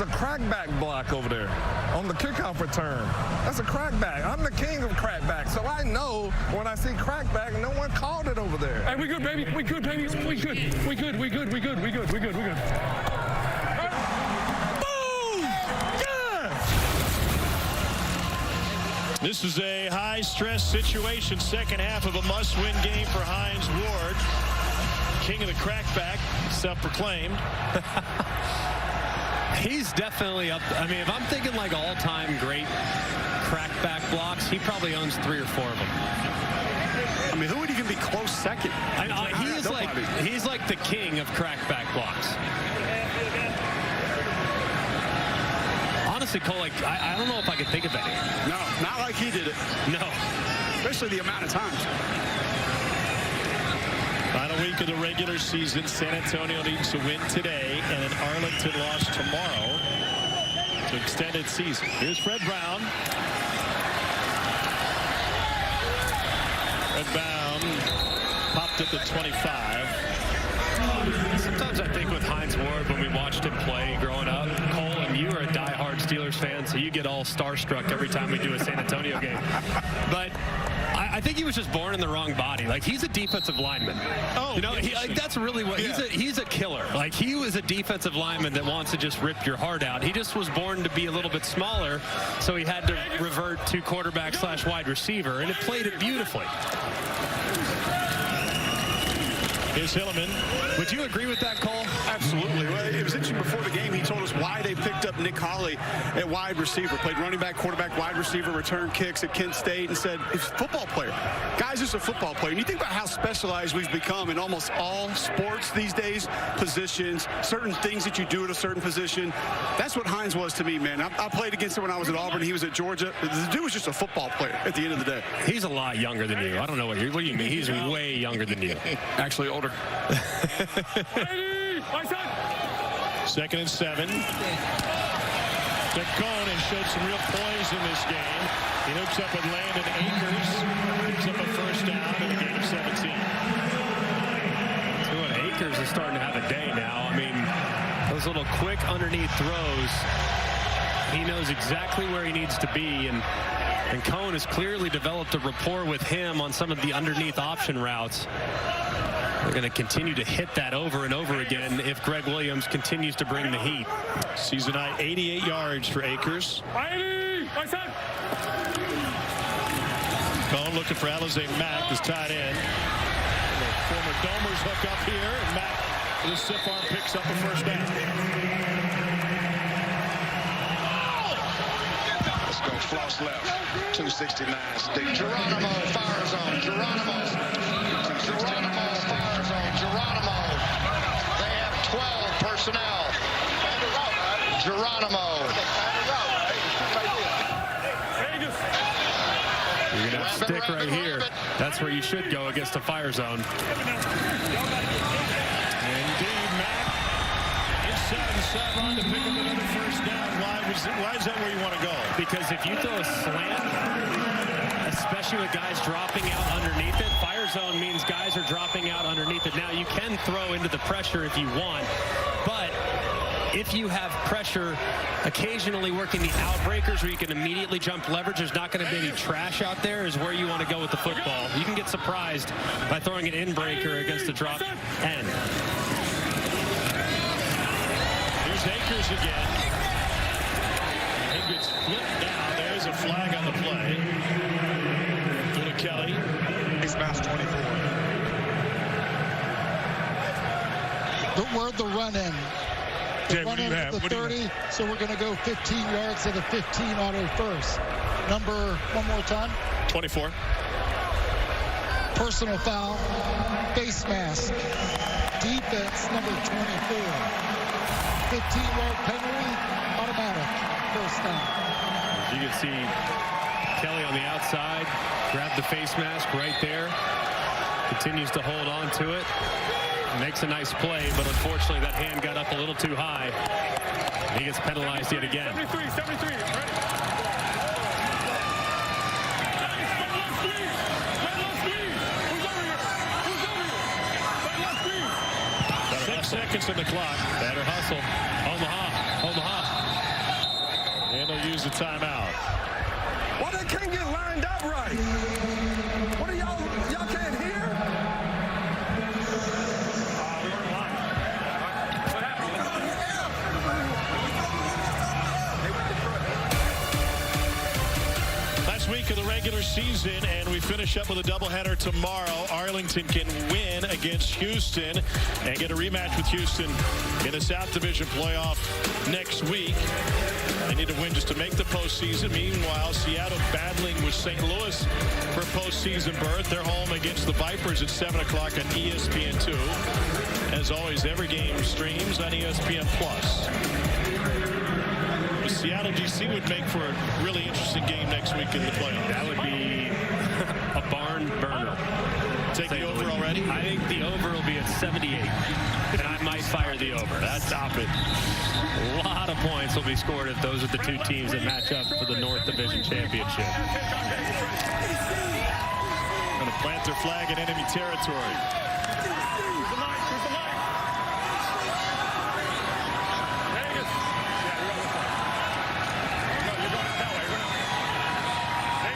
was a crackback block over there on the kickoff return. That's a crackback. I'm the king of crackback, so I know when I see crackback, no one called it over there. Hey, we good, baby. We good, baby. We good. We good. We good. We good. We good. We good. We good. Boom! Yeah! This is a high-stress situation. Second half of a must-win game for Hines Ward. King of the crackback, self-proclaimed. He's definitely up. I mean, if I'm thinking like all-time great crackback blocks, he probably owns 3 or 4 of them. I mean, who would even be close second? He's like the king of crackback blocks. Honestly, Cole, like I don't know if I could think of any. No, not like he did it. No. Especially the amount of times. Final week of the regular season. San Antonio needs to win today, and an Arlington loss tomorrow to extended season. Here's Fred Brown. Fred Brown popped at the 25. Sometimes I think with Hines Ward, when we watched him play growing up, Cole, and you are a diehard Steelers fan, so you get all starstruck every time we do a San Antonio game. But I think he was just born in the wrong body. Like, he's a defensive lineman. Oh, you know, that's really what he's a killer. Like, he was a defensive lineman that wants to just rip your heart out. He just was born to be a little bit smaller, so he had to revert to quarterback / wide receiver, and it played it beautifully. Here's Hilliman. Would you agree with that, Cole? Absolutely. Well, it was interesting before the game. He told us why they picked up Nick Holley at wide receiver. Played running back, quarterback, wide receiver, return kicks at Kent State, and said, he's a football player. Guy's just a football player. And you think about how specialized we've become in almost all sports these days, positions, certain things that you do at a certain position. That's what Hines was to me, man. I played against him when I was at Auburn. He was at Georgia. The dude was just a football player at the end of the day. He's a lot younger than you. I don't know what do you mean? He's way younger than you. Actually older. 2nd and 7. Cone has showed some real poise in this game. He hooks up with Landon Akers. Picks up a first down in the game of 17. So what, Akers is starting to have a day now. I mean, those little quick underneath throws, he knows exactly where he needs to be, and Cone has clearly developed a rapport with him on some of the underneath option routes. They're going to continue to hit that over and over again if Greg Williams continues to bring the heat. Season high 88 yards for Akers. Cone looking for Alize Mack, his tight end. The former Domers hook up here, and Mack with his stiff arm picks up a first down. Let's go floss left. 269 stick. Geronimo fire zone. Geronimo fire zone. Geronimo. They have 12 personnel. Geronimo. You're going to stick right here. That's where you should go against a fire zone. Indeed, Mack inside the sideline to pick up another first down. Why is that where you want to go? Because if you throw a slant, especially with guys dropping out underneath it, fire zone means guys are dropping out underneath it. Now, you can throw into the pressure if you want, but if you have pressure occasionally working the outbreakers where you can immediately jump leverage, there's not going to be any trash out there, is where you want to go with the football. You can get surprised by throwing an in-breaker against a drop end. Here's Akers again. He gets flipped down. There's a flag on the play. Go to Kelly. He's past 24. Where'd the run in? The run in at the 30, so we're going to go 15 yards to the 15 auto first. Number, one more time. 24. Personal foul. Face mask. Defense, number 24. 15-yard penalty, automatic. First down. You can see Kelly on the outside, grab the face mask right there. Continues to hold on to it. Makes a nice play, but unfortunately that hand got up a little too high. He gets penalized yet again. 73. Seconds on the clock. Better hustle. Omaha. use the timeout. Why they can't get lined up right? What are y'all can't hear? Week of the regular season, and we finish up with a doubleheader tomorrow. Arlington can win against Houston and get a rematch with Houston in the South Division playoff next week. They need to win just to make the postseason. Meanwhile, Seattle battling with St. Louis for postseason berth. They're home against the Vipers at 7 o'clock on ESPN2. As always, every game streams on ESPN+. Seattle DC would make for a really interesting game next week in the playoffs. That would be a barn burner. Take the over already? I think the over will be at 78, and I might fire the over. Stop it. A lot of points will be scored if those are the two teams that match up for the North Division Championship. Going to plant their flag in enemy territory.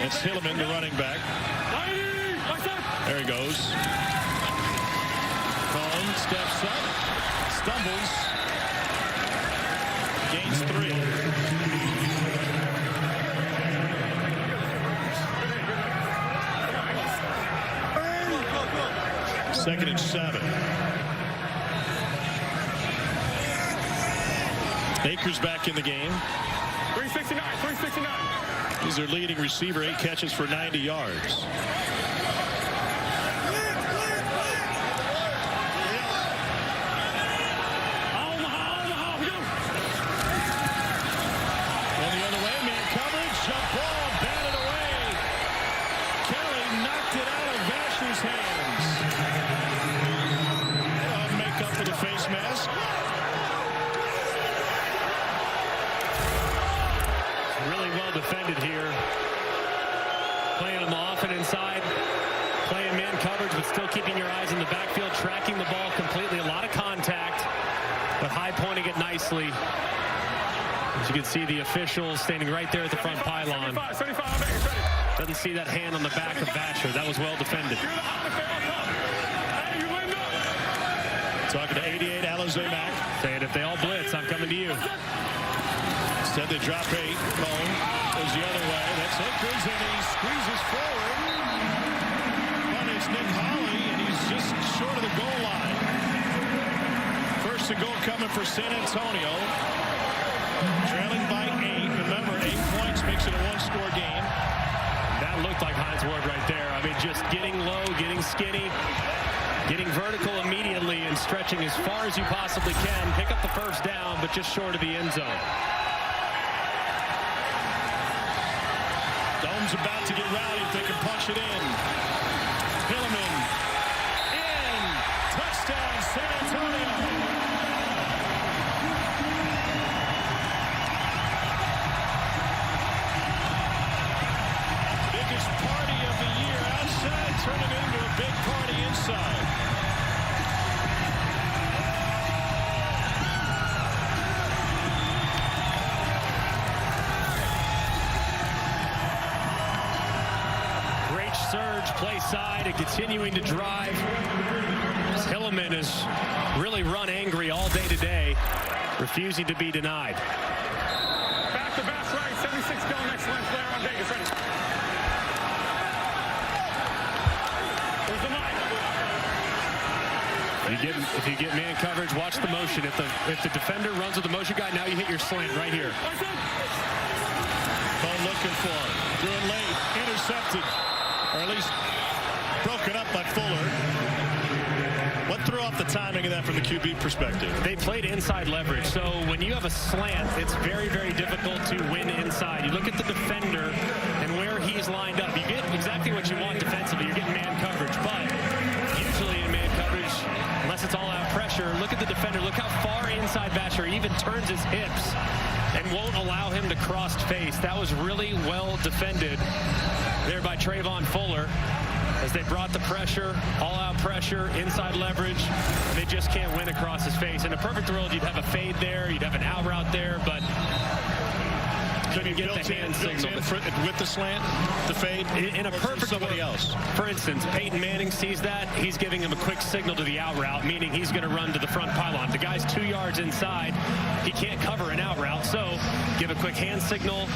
It's Hillman, the running back. There he goes. Cohn steps up, stumbles, gains 3. 2nd and 7. Akers back in the game. 369. He's their leading receiver, 8 catches for 90 yards. And the other way, man coverage, jump ball, batted away. Kelly knocked it out of Vasher's hands. That'll make up for the face mask. Really well defended here. Playing them off and inside. Playing man coverage, but still keeping your eyes in the backfield. Tracking the ball completely. A lot of contact, but high pointing it nicely. As you can see, the official standing right there at the front pylon. Doesn't see that hand on the back of Vasher. That was well defended. Talking to 88, Alizé Mack. Saying if they all blitz, I'm coming to you. Instead they drop 8. Cohn goes the other way. That's Akers, and he squeezes forward. But it's Nick Holley, and he's just short of the goal line. First and goal coming for San Antonio. Trailing by 8. Remember, 8 points makes it a 1-score game. That looked like Hines Ward right there. I mean, just getting low, getting skinny, getting vertical immediately, and stretching as far as you possibly can. Pick up the first down, but just short of the end zone. Dome's about to get rowdy if they can punch it in. Hillman in. Touchdown, San Antonio. Biggest party of the year outside, turning into a big party inside. Surge, play side, and continuing to drive. Hillman has really run angry all day today, refusing to be denied. Back to back right, 76 going next length there on Vegas. Ready. There's the line. If you get man coverage, watch the motion. If the defender runs with the motion guy, now you hit your slant right here. Ball looking for him. Doing late, intercepted. Or at least broken up by Fuller. What threw off the timing of that from the QB perspective? They played inside leverage, so when you have a slant, it's very, very difficult to win inside. You look at the defender and where he's lined up. You get exactly what you want defensively. You're getting man coverage, but usually in man coverage, unless it's all-out pressure, look at the defender. Look how far inside Vasher even turns his hips and won't allow him to cross face. That was really well defended there by Trayvon Fuller as they brought the pressure, all-out pressure, inside leverage. They just can't win across his face. In a perfect world, you'd have a fade there, you'd have an out route there, but can you get the hand signal with the slant, the fade? In a perfect somebody else. For instance, Peyton Manning sees that. He's giving him a quick signal to the out route, meaning he's going to run to the front pylon. The guy's 2 yards inside. He can't cover an out route, so give a quick hand signal,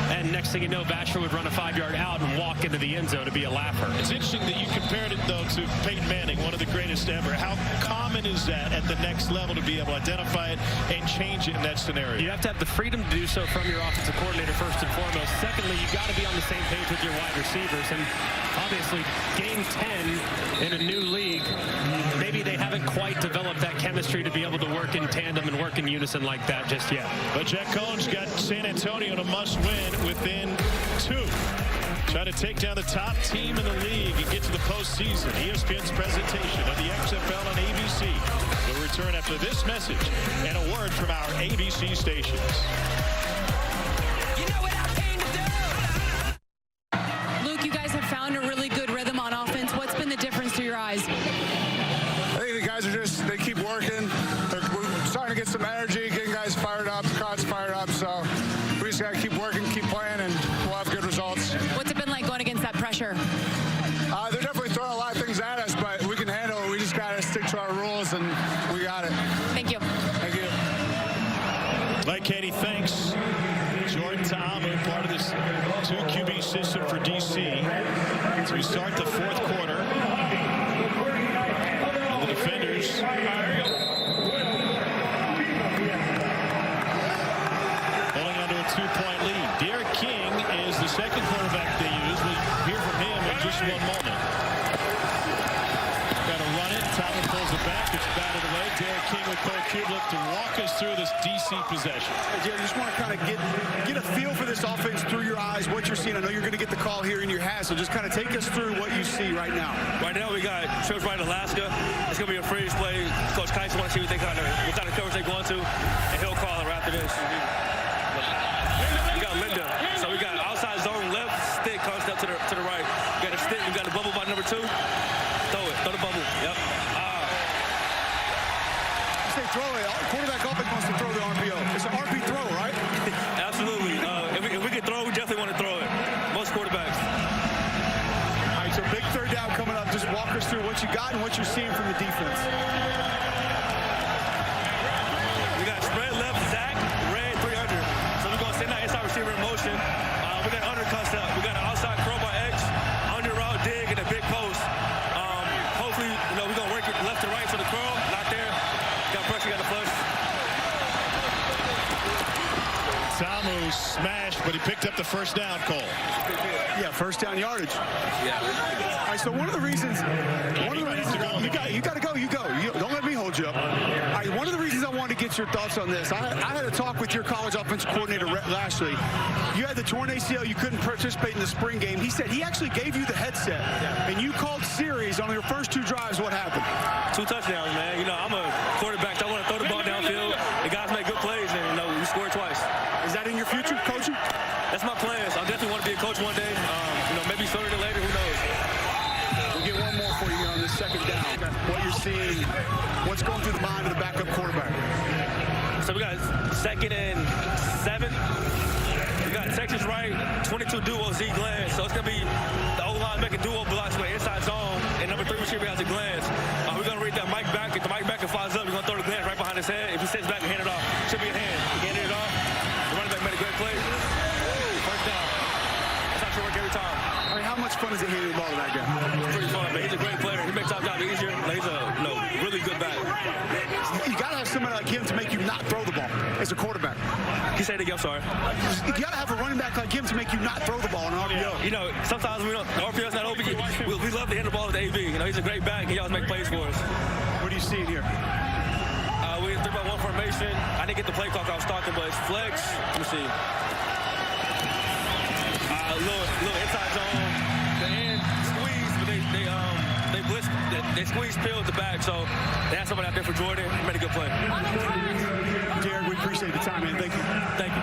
and next thing you know, Vasher would run a 5-yard out and walk into the end zone to be a laugher. It's interesting that you compared it, though, to Peyton Manning, one of the greatest ever. How common is that at the next level to be able to identify it and change it in that scenario? You have to have the freedom to do so from your offensive coordinator first and foremost. Secondly, you got to be on the same page with your wide receivers. And obviously, game 10 in a new league, maybe they haven't quite developed that chemistry to be able to work in tandem and work in unison like that just yet. But Jack Cohn's got San Antonio in a must-win within 2. Trying to take down the top team in the league and get to the postseason. ESPN's presentation of the XFL on ABC will return after this message and a word from our ABC stations. You know what I came to do. Luke, you guys have found a really good rhythm on offense. What's been the difference to your eyes? I think the guys are they keep working. We're starting to get some energy, getting guys fired up, crowds fired up. So we just got to keep working, keep playing, and we'll have good results. What's it been like going against that pressure? They're definitely throwing a lot of things at us, but we can handle it. We just got to stick to our rules, and we got it. Thank you. Thank you. Like Katie, thanks. Jordan Ta'amu, part of this 2 QB system for DC. As we start the 4th quarter, and the defenders holding onto a 2-point lead. Derek King is the second quarterback they use. We'll hear from him in just one moment. Got to run it. Ta'amu pulls it back. It's batted away. Derek King with Cole Kublik to walk us through this DC possession. Hey, Jerry, just want to kind of get a feel for this offense through your eyes, what you're seeing. I know you're going to get the call here in your hat, so just kind of take us through what you see right now. Right now we got trips right in Alaska. It's going to be a freeze play. Coach Keiss wants to see what kind of coverage they're going to, and he'll call it right after this. We got Linda. So we got outside zone left, stick comes up to the right. We got a stick, we got the bubble by number 2. Throw it, throw the bubble. Yep. Say throw it. Quarterback always wants to throw the RPO. It's an RP throw, right? Absolutely. If we can throw, we definitely want to throw it. Most quarterbacks. All right, so big 3rd down coming up. Just walk us through what you got and what you're seeing from the defense. We got spread left, Zach, red 300. So we're going to send that inside receiver in motion. We got under concept. We got an outside curl by X, under route dig, and a big post. Hopefully, we're going to work it left to right for the curl. Not there. Got pressure, got the flush. Ta'amu smashed, but he picked up the first down, Cole. Yeah, first down yardage. Yeah. All right, so one of the reasons you got to go. Don't let me hold you up. All right, one of the reasons I wanted to get your thoughts on this, I had a talk with your college offensive coordinator, Lashley. You had the torn ACL. You couldn't participate in the spring game. He said he actually gave you the headset, and you called series on your first 2 drives. What happened? 2 touchdowns, man. I'm a quarterback. I want to throw the ball downfield. The guys make good plays, and we scored twice. Is that in your future, coaching? That's my plans. I definitely want to be a coach one day. Maybe sooner than later. Who knows? We'll get one more for you on this 2nd down. What you're seeing, what's going through the mind of the backup quarterback? So we got 2nd and 7. We got Texas right, 22 duo Z glance. So it's going to be the O-line making duo blocks with inside zone, and number 3 receiver has a glance. We're going to read that Mike back. If the Mike back and flies up, we're going to throw the glance right behind his head. If he sits back and hand it off, should be a hand. He handed it off. The running back made a great play. First down. That's how it should work every time. All right, how much fun is it handing the ball to that guy? It's pretty fun, man. He's a great player. He makes our job easier. He's a really good back. You got to have somebody like him to make you not throw the ball as a quarterback. He said it again, I'm sorry. You got to have a running back like him to make you not throw the ball in an RPO. Sometimes the RPO's not open. We love to hand the ball to the AB. He's a great back. He always makes plays for us. What do you see in here? We in 3-by-1 formation. I didn't get the play clock I was talking, but it's flex. Let me see. Little inside zone. The end squeeze, but they blitz. They squeeze Pill at the back, so they had somebody out there for Jordan. He made a good play. Derek, we appreciate the time, man. Thank you. Thank you.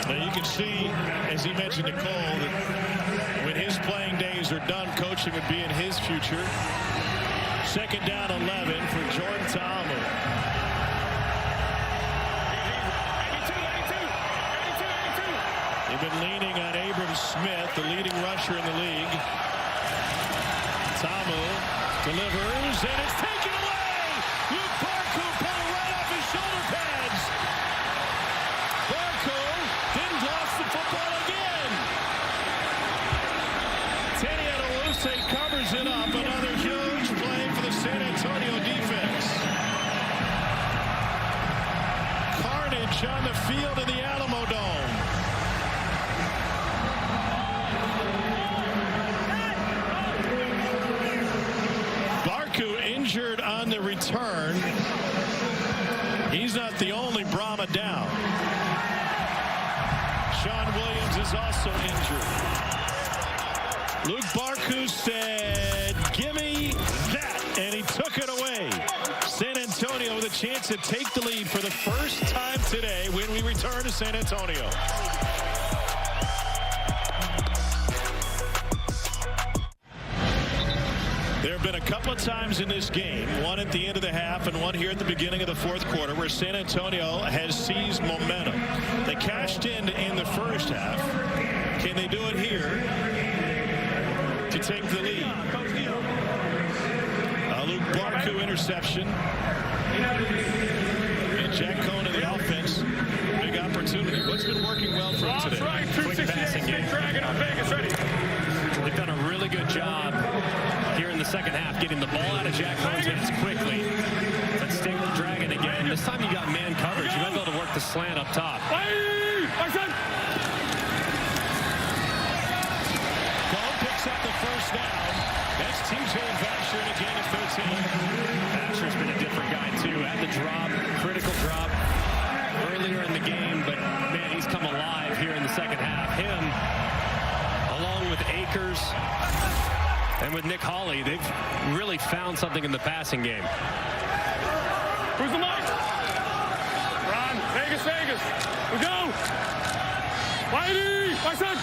Now you can see, as he mentioned to Cole, that when his playing days are done, coaching would be in his future. 2nd down 11 for Jordan Ta'amu. Smith, the leading rusher in the league. Tamu delivers, and it's taken away. Luke Barku pulled right off his shoulder pads. Barku didn't lost the football again. Teddy Adoluse covers it up. Another huge play for the San Antonio defense. Carnage on the field in the Alamo Dome. Injured on the return. He's not the only Brahma down. Sean Williams is also injured. Luke Barku said, "Give me that," and he took it away. San Antonio with a chance to take the lead for the first time today when we return to San Antonio. There have been a couple of times in this game, one at the end of the half and one here at the beginning of the fourth quarter, where San Antonio has seized momentum. They cashed in the first half. Can they do it here to take the lead? Luke Barku interception. And Jack Cohn in the offense. Big opportunity. What's been working well for him today? Quick passing game. Dragon on Vegas, ready. They've done a really good job here in the second half, getting the ball out of Jack Cohn's hands quickly. Let's stick the Dragon again. This time you got man coverage. You might be able to work the slant up top. Cohn picks up the first down. That's TJ Vasher in a gain of 13. Vasher's been a different guy too. Had the drop, critical drop earlier in the game, but man, he's come alive here in the second half. Him, along with Akers and with Nick Hawley, they've really found something in the passing game. Who's the mic? Ron, Vegas, Vegas. We go. Whitey, my son.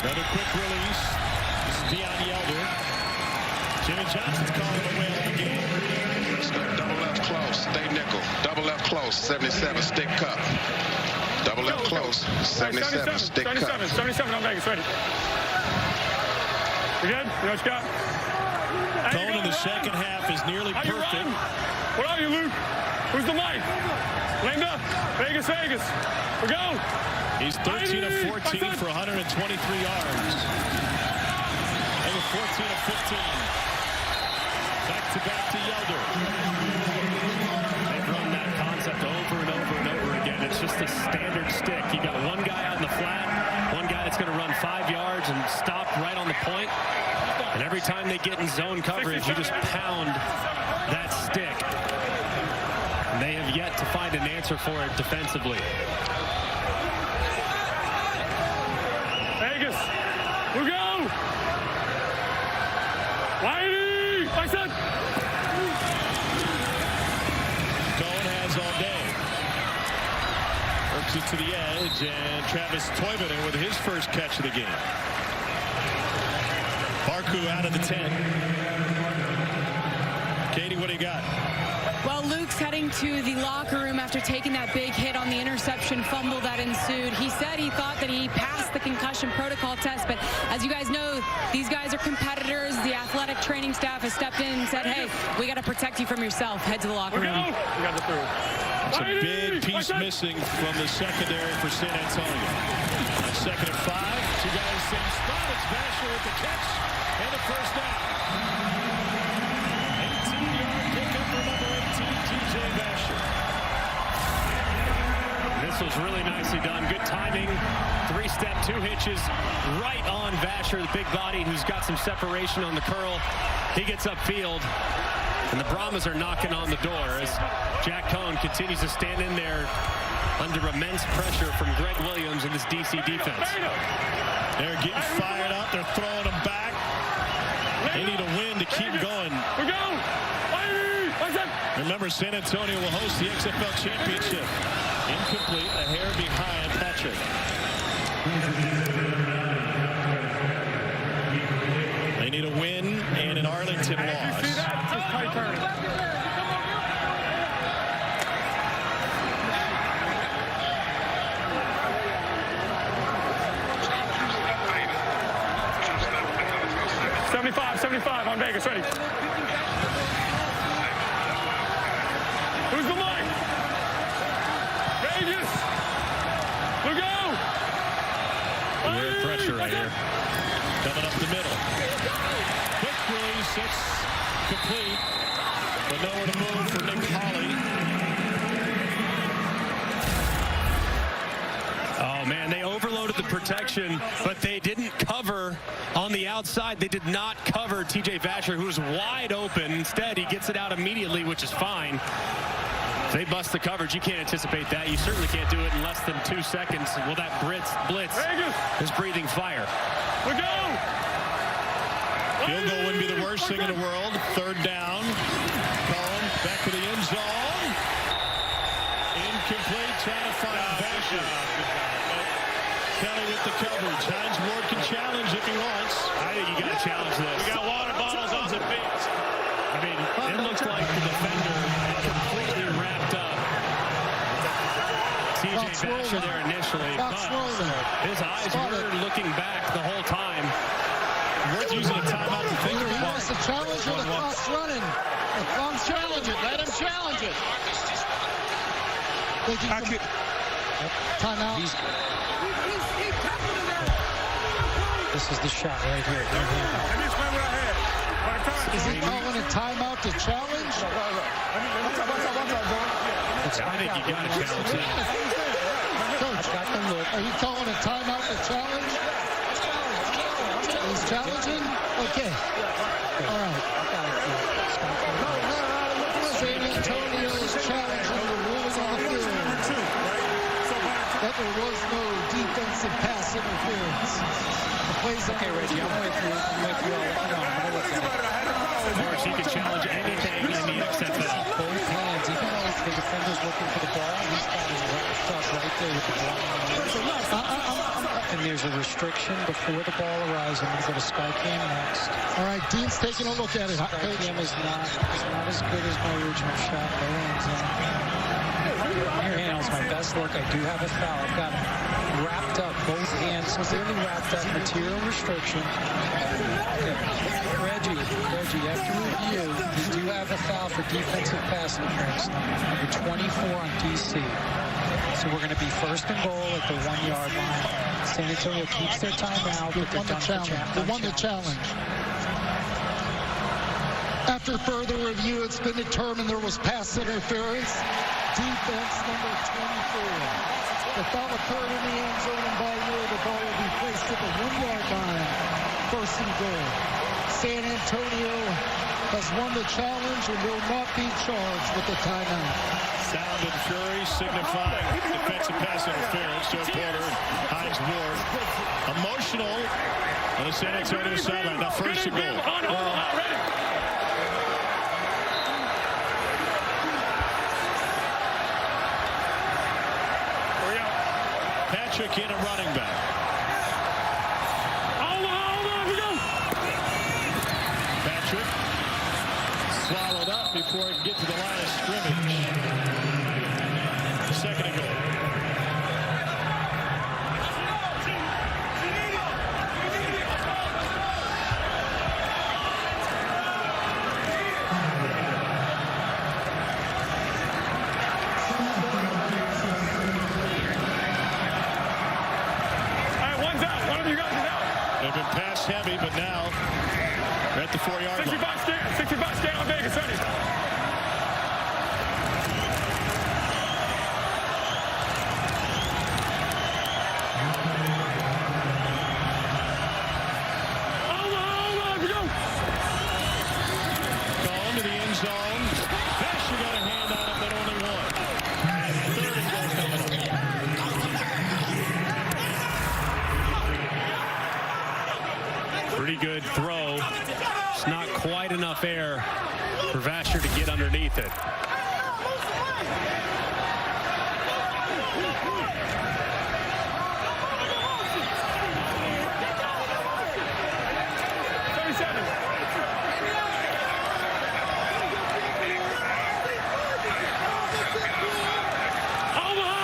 Another quick release. This is Deion Yelder. Jimmy Johnson's calling the whale of the game. Double left close, stay nickel. Double left close, 77, stick cup. Double left close, 77, stick cup. 77 on Vegas, ready. You good? You know what you got? Cohn in the second half is nearly perfect. What are you, Luke? Who's the mic? Linda, Vegas, Vegas. We go. He's 13 of 14 for 123 yards. They were 14 of 15. Back to Yelder. They've run that concept over and over and over again. It's just a standard stick. You got one guy out in the flat, one guy that's going to run 5 yards and stop right on the point. And every time they get in zone coverage, you just pound that stick. And they have yet to find an answer for it defensively. Vegas, we go. Whitey, my son. Cohn has all day. Works it to the edge, and Travis Toivonen with his first catch of the game. Barku out of the 10. Katie, what do you got? Well, Luke's heading to the locker room after taking that big hit on the interception fumble that ensued. He said he thought that he passed the concussion protocol test, but as you guys know, these guys are competitors. The athletic training staff has stepped in and said, hey, we got to protect you from yourself. Head to the locker room. We got the through. It's a big piece missing from the secondary for San Antonio. On 2nd and 5, two guys same spot. It's Vasher with the catch and the first down. 18-yard pickup for number 18, TJ Vasher. This was really nicely done. Good timing. 3-step, 2 hitches right on Vasher, the big body who's got some separation on the curl. He gets upfield. And the Brahmas are knocking on the door as Jack Cohn continues to stand in there under immense pressure from Greg Williams and this DC defense. They're getting fired up. They're throwing them back. They need a win to keep going. We go. Remember, San Antonio will host the XFL Championship. Incomplete, a hair behind Patrick. They need a win and an Arlington loss. 75, 75 on Vegas. Ready. Who's the line? Vegas. Look out. We're pressure right here. Coming up the middle. Quick release. It's complete. But nowhere to move for Nick Hawley. Oh, man, they overloaded the protection, but they didn't cover on the outside. They did not cover T.J. Vasher, who was wide open. Instead, he gets it out immediately, which is fine. If they bust the coverage, you can't anticipate that. You certainly can't do it in less than 2 seconds. Well, that blitz is breathing fire. We go! Field goal wouldn't be the worst thing in the world. Third down. Cohen back to the end zone. Incomplete, trying to find Vasher. Kelly with the coverage. Hines Ward can challenge if he wants. I think you got to challenge this. We got water bottles on the bench. I mean, it looks like the defender completely wrapped up T.J. Vasher there initially, but his eyes were looking back the whole time. Worth using a timeout to think He about. wants to challenge or the clock's running. The clock's challenge it. Let him challenge it. Timeout. This is the shot right here. Is he calling a timeout to challenge? I think you got to challenge it. Coach, are you calling a timeout to challenge? He's challenging? Okay. All right. San Antonio is challenging the rules on the field. That there was no defensive pass interference. Okay, Reggie, I'm with you. I'm with you. Of course, he can challenge anything in the XFL. Both hands, even though the defender's looking for the ball, he's got his right up right there with the ball. And there's a restriction before the ball arrives. I'm going to go to Skycam next. All right, Dean's taking a look at it. Skycam is not as good as my original shot. No hands on. Your handle's my best look. I do have a foul. I've got wrapped up, both hands clearly wrapped up, material restriction. Okay. Reggie, after review, you do have a foul for defensive pass interference, number 24 on DC. So we're going to be first and goal at the 1 yard line. San Antonio keeps their timeout, but they're done They won the challenge. After further review, it's been determined there was pass interference. Defense number 24. The foul occurred in the end zone, and by rule, the ball will be placed at the 1 yard line. First and goal. San Antonio has won the challenge and will not be charged with the timeout. Sound and fury signifying defensive pass interference. Joe Porter, Hines Ward. Emotional on the San Antonio sideline. Now first and goal. Patrick in a running back. Hold on, we go. Patrick swallowed up before he can get to the line of scrimmage. Second and goal. They've been pass heavy, but now they're at the 4 yard line. 60 bucks, stay on Vegas, ready. Hold on, we go. Going to the end zone. Vasher got a hand on it, but only one. Third and goal coming up. Pretty good throw. It's not quite enough air for Vasher to get underneath it.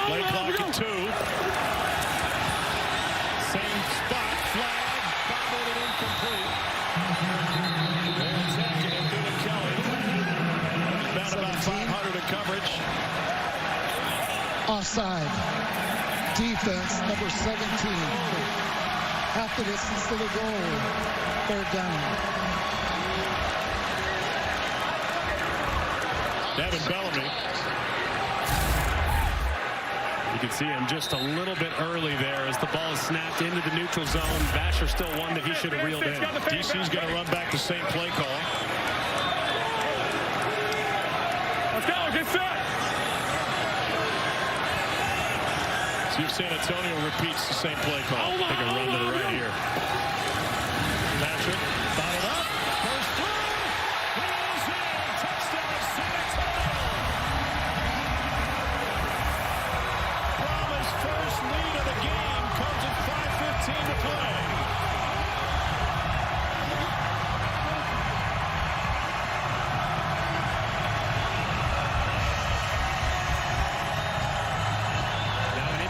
Play clock at 2. Same spot, flag, fumbled and incomplete. Offside. Defense, number 17. Half the distance to the goal. Third down. Devin Bellamy. You can see him just a little bit early there as the ball is snapped into the neutral zone. Basher still one that he should have reeled in. DC's going to run back the same play call. Let's go. Get set. See if San Antonio repeats the same play call. Take a run to the right here. Patrick, fouled up. Goes through. He is in. Touchdown, San Antonio. Brahmas' first lead of the game comes at 5:15 to play.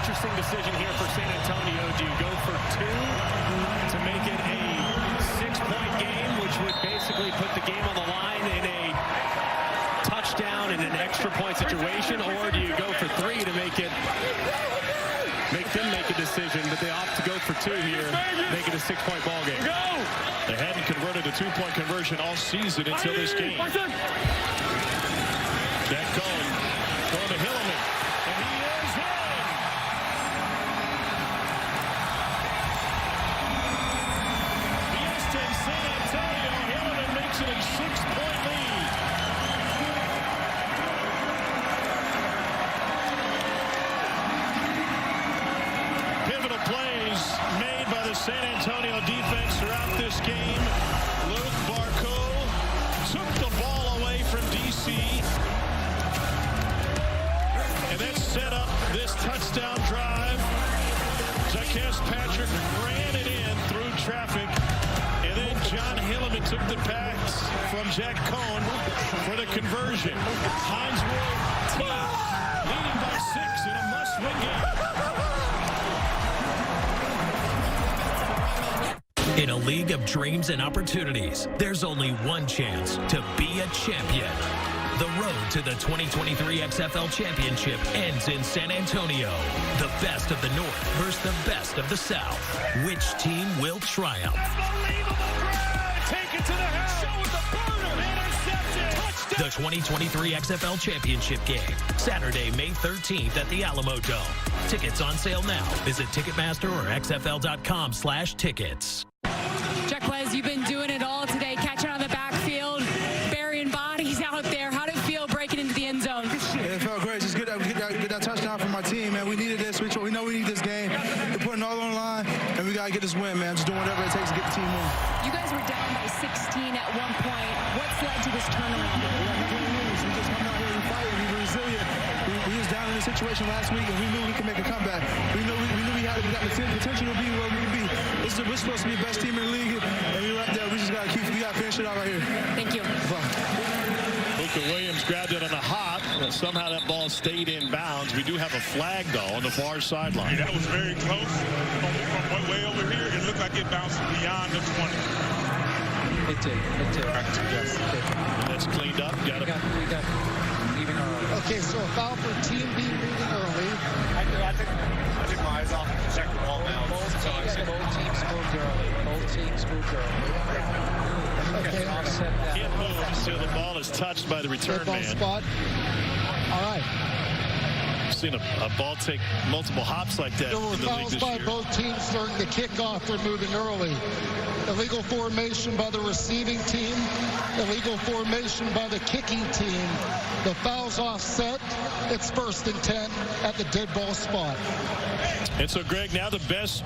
Interesting decision here for San Antonio. Do you go for 2 to make it a 6-point game, which would basically put the game on the line in a touchdown in an extra point situation, or do you go for 3 to make them make a decision, but they opt to go for 2 here, make it a 6-point ball game? They hadn't converted a 2-point conversion all season until this game. Jack Cohn going to Hillman, and he is in. San Antonio, Hillman makes it a 6-point lead. Pivotal plays made by the San Antonio defense throughout this game. Luke Barco took the ball away from DC. And that set up this touchdown drive. Zacchaeus Patrick ran it in through traffic. And then John Hillman took the pass from Jack Cohn for the conversion. Hinesville team leading by 6 in a must-win game. In a league of dreams and opportunities, there's only one chance to be a champion. The road to the 2023 XFL Championship ends in San Antonio. The best of the North versus the best of the South. Which team will triumph? Take it to the house. Show with the burner. Intercepted. Touchdown. The 2023 XFL Championship game. Saturday, May 13th at the Alamo Dome. Tickets on sale now. Visit Ticketmaster or XFL.com/tickets. Jack Wes, you've been doing it all today, catching on the backfield, burying bodies out there. How did it feel breaking into the end zone? Yeah, it felt great. Just get that touchdown from my team, man. We needed this. We know we need this game. We're putting it all on the line, and we got to get this win, man. Just doing whatever it takes to get the team win. You guys were down by 16 at one point. What's led to this turnaround? We just come out here and fight, and we were resilient. We was down in this situation last week, and we knew we could make a comeback. We knew we got the potential to be where we could be. We're supposed to be the best team in the league, and we right there. We just got to finish it out right here. Thank you. Luka Williams grabbed it on a hop, but somehow that ball stayed in bounds. We do have a flag, though, on the far sideline. That was very close. From way over here, it looked like it bounced beyond the 20. It did. Yes. And that's cleaned up. We got leaving early. Okay, so a foul for Team B leaving early. I took my eyes off the second ball now. Both teams moved early. Okay. Offset that. Can't move until the ball is touched by the return man. Spot. All right. I've seen a ball take multiple hops like that There were in the league fouls this by year. both teams during the kickoff for moving early. Illegal formation by the receiving team. Illegal formation by the kicking team. The foul's offset. It's 1st and 10 at the dead ball spot. And so, Greg, now the best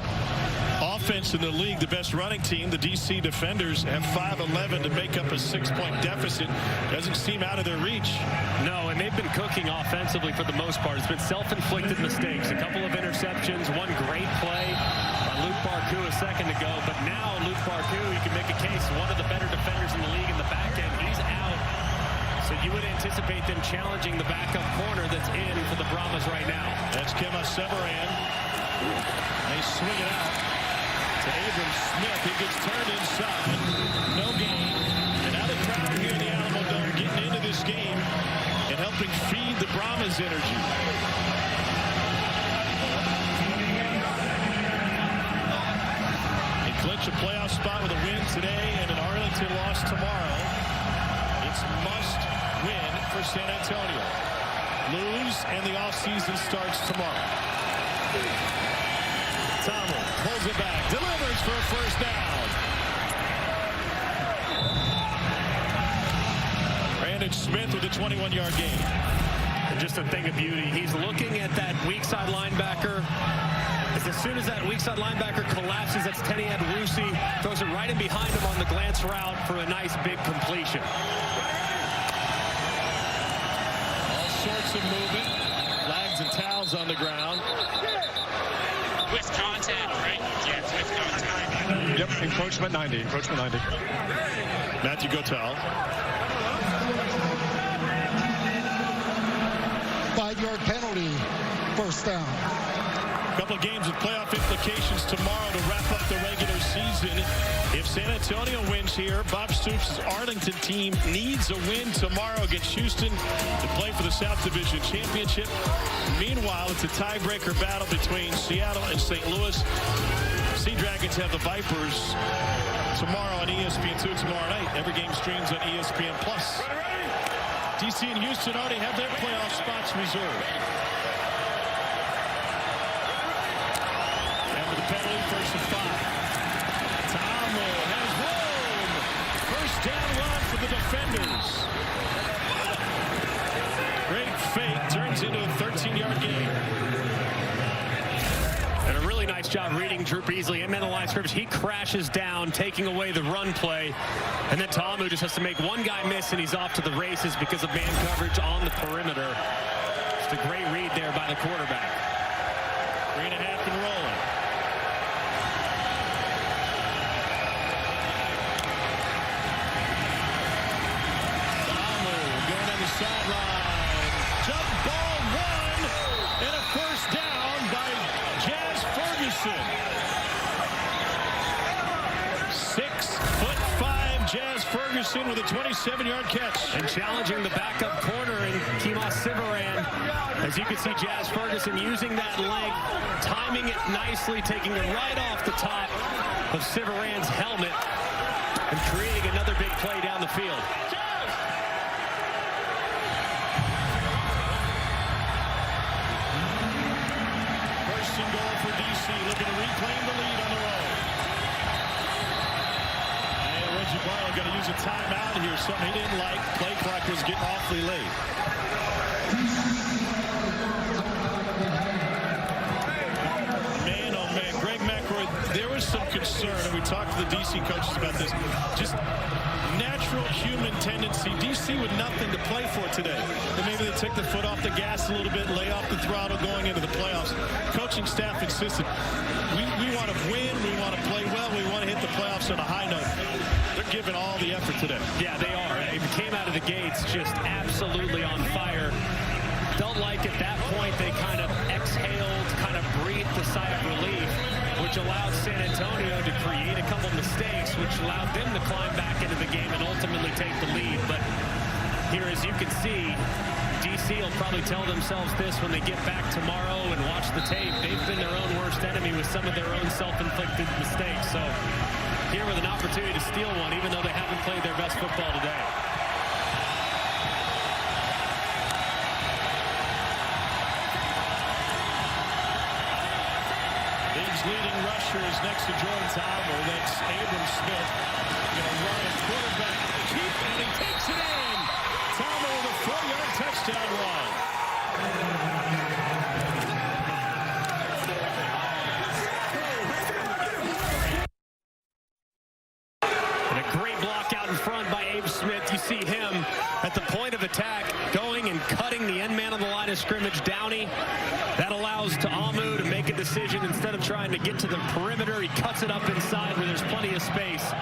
offense in the league, the best running team, the DC Defenders, have 5-11 to make up a 6-point deficit. Doesn't seem out of their reach. No, and they've been cooking offensively for the most part. It's been self-inflicted mistakes. A couple of interceptions, one great play by Luke Barcu a second ago. But now Luke Barcu, you can make a case, one of the better defenders in the league in the back end. He's out. So you would anticipate them challenging the backup corner that's in for the Brahmas right now. That's Kema Severan. They swing it out to Abram Smith. He gets turned inside. No gain. And now the crowd here in the Alamo Dome getting into this game and helping feed the Brahmas energy. playoff spot with a win today and an Arlington loss tomorrow. It's must win for San Antonio. Lose and the offseason starts tomorrow. Tomlin pulls it back, delivers for a first down. Brandon Smith with a 21-yard gain. And just a thing of beauty, he's looking at that weak side linebacker. As soon as that weak side linebacker collapses, that's Teniad Rusi, throws it right in behind him on the glance route for a nice big completion. All sorts of movement, flags and towels on the ground. With contact, right? Yeah, it's with contact. Yep, encroachment 90, encroachment 90. Matthew Gotel. 5-yard penalty, first down. A couple of games with playoff implications tomorrow to wrap up the regular season. If San Antonio wins here, Bob Stoops' Arlington team needs a win tomorrow against Houston to play for the South Division Championship. Meanwhile, it's a tiebreaker battle between Seattle and St. Louis. Sea Dragons have the Vipers tomorrow on ESPN2 tomorrow night. Every game streams on ESPN+. DC and Houston already have their playoff spots reserved. After the penalty, 1st and 5. Tomlin has room. First down run for the defenders. Great fake turns into a 13-yard gain. And a really nice job reading Drew Beasley in the line of scrimmage. He crashes down, taking away the run play. And then Tamu just has to make one guy miss, and he's off to the races because of man coverage on the perimeter. Just a great read there by the quarterback. 3.5 and rolling. Tamu going on the sideline. Jump ball one, and a first down by Jazz Ferguson. 6'5" Jazz Ferguson with a 27-yard catch. And challenging the backup corner in Kimo Sivaran. As you can see, Jazz Ferguson using that length, timing it nicely, taking it right off the top of Sivaran's helmet and creating another big play down the field. First and goal for DC, looking to reclaim the lead on the road. And Reggie Barlow got to use a timeout here, something he didn't like. Play clock was getting awfully late. Man, oh man, Greg McElroy, there was some concern, and we talked to the DC coaches about this. Just natural human tendency. DC with nothing to play for today. And maybe they took the foot off the gas a little bit, lay off the throttle going into the playoffs. Coaching staff insisted, we want to win, we want to play well, we want to hit the playoffs on a high note. They're giving all the effort today. Yeah, they are. They came out of the gates just absolutely on fire. Felt like at that point they kind of exhaled, kind of breathed a sigh of relief, which allowed San Antonio to create a couple mistakes, which allowed them to climb back into the game and ultimately take the lead. But here, as you can see, DC will probably tell themselves this when they get back tomorrow and watch the tape. They've been their own worst enemy with some of their own self-inflicted mistakes. So here with an opportunity to steal one, even though they haven't played their best football today. Leading rusher is next to Jordan Tomlin. That's Abram Smith. Going to run a quarterback keep, and he takes it in. Tomlin with a 4-yard touchdown run. And a great block out in front by Abe Smith. You see him at the point of attack going and cutting the end man on the line of scrimmage, Downey. That allows Ta'amu to make a decision. Instead of trying to get to the perimeter, he cuts it up inside where there's plenty of space.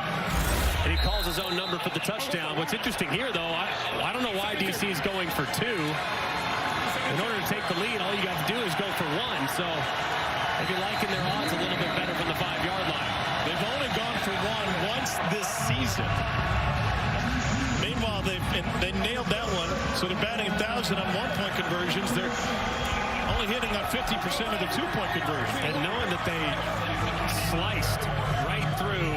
And he calls his own number for the touchdown. What's interesting here, though, I don't know why DC is going for 2. In order to take the lead, all you got to do is go for 1. So if you're liking their odds a little bit better from the 5-yard line. They've only gone for 1 once this season. Meanwhile, they nailed that one. So they're batting 1,000 on 1-point conversions. They're only hitting on 50% of the 2-point conversion. And knowing that they sliced right through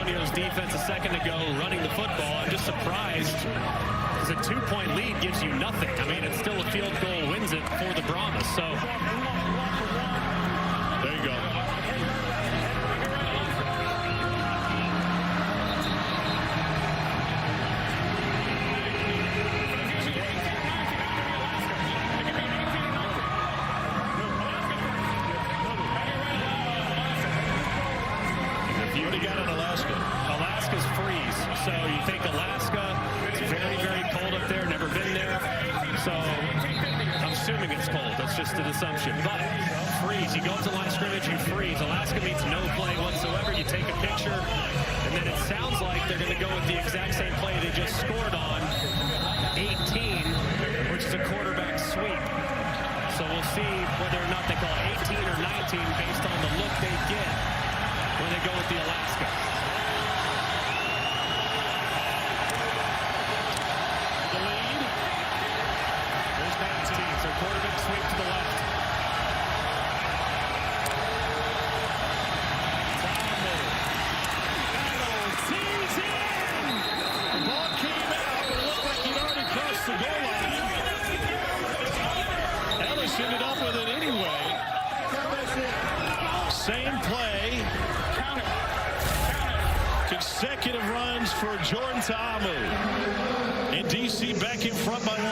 Antonio's defense a second ago running the football. I'm just surprised because a 2-point lead gives you nothing. I mean, it's still a field goal wins it for the Brahmas. So there you go. What do you got in Alaska? Alaska's freeze. So you think Alaska, it's very, very cold up there, never been there. So I'm assuming it's cold. That's just an assumption. But freeze, you go up to line of scrimmage, you freeze. Alaska means no play whatsoever. You take a picture, and then it sounds like they're going to go with the exact same play they just scored on, 18, which is a quarterback sweep. So we'll see whether or not they call it 18 or 19 based on the look they get when they go with the Alaska. The lead. There's 19. So quarterback sweep to the left. The ball came out, but it looked like he'd already crossed the goal line. Ellis ended up with it anyway. Same play. Consecutive runs for Jordan Ta'amu. And DC back in front by 1.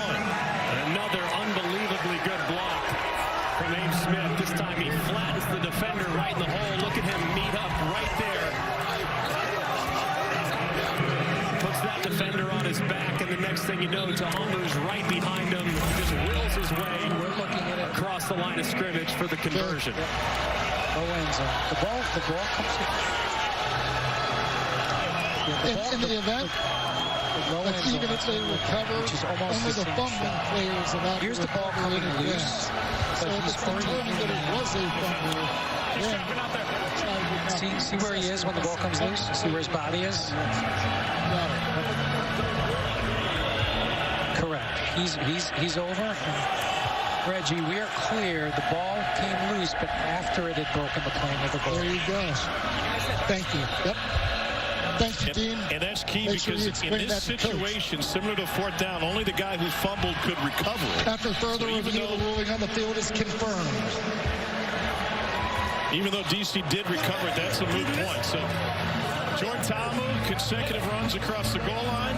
Another unbelievably good block from Abe Smith. This time he flattens the defender right in the hole. Look at him meet up right there. Puts that defender on his back, and the next thing you know, Ta'amu's right behind him. Just wills his way across the line of scrimmage for the conversion. The ball comes in the event, even if they recover, only the fumbling players are not. Here's the ball coming loose. So if it's determined that it was a fumble, see where he is when the ball comes loose? See where his body is? Correct. He's over. Reggie, we are clear. The ball came loose, but after it had broken the plane of the ball. There you go. Thank you. Yep. Thanks, Dean. And that's key because in this situation, similar to 4th down, only the guy who fumbled could recover it. After further review, the ruling on the field is confirmed. Even though DC did recover it, that's a moot point. So Jordan Ta'amu, consecutive runs across the goal line.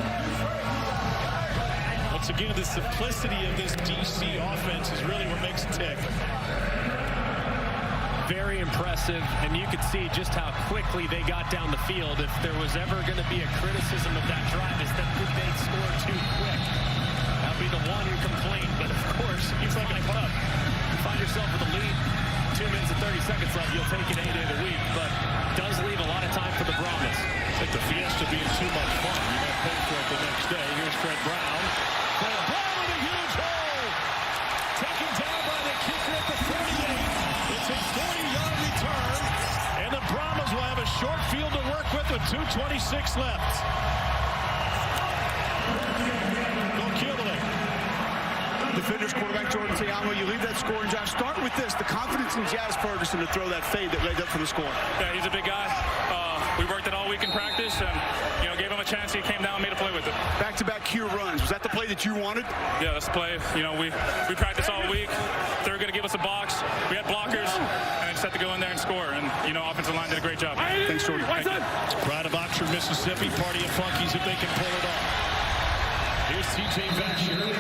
Once again, the simplicity of this DC offense is really what makes it tick. Very impressive, and you could see just how quickly they got down the field. If there was ever going to be a criticism of that drive, is that they scored too quick. That would be the one complaint, but of course, it's like a pub. You find yourself with a lead, 2 minutes and 30 seconds left, you'll take it any day of the week, but it does leave a lot of time for the Brahmas. I think the Fiesta being too much fun. You might pay for it the next day. Here's Fred Brown. Fred Brown with a huge hole. Taken down by the kicker at the 48. It's a 40-yard return, and the Brahmas will have a short field to work with 2:26 left. Go Keeling. Defenders quarterback Jordan Ta'amu, you leave that scoring drive. Start with this, the confidence in Jazz Ferguson to throw that fade that led up for the score. Yeah, he's a big guy. We worked it all week in practice and, gave him a chance. He came down and made a play with it. Back-to-back cure runs. Was that the play that you wanted? Yeah, that's the play. We practiced all week. They were going to give us a box. We had blockers, and I just had to go in there and score. And, offensive line did a great job. Thanks, Jordan. Pride of Oxford, Mississippi. Party of Funkies if they can pull it off. Here's T.J. Vasher.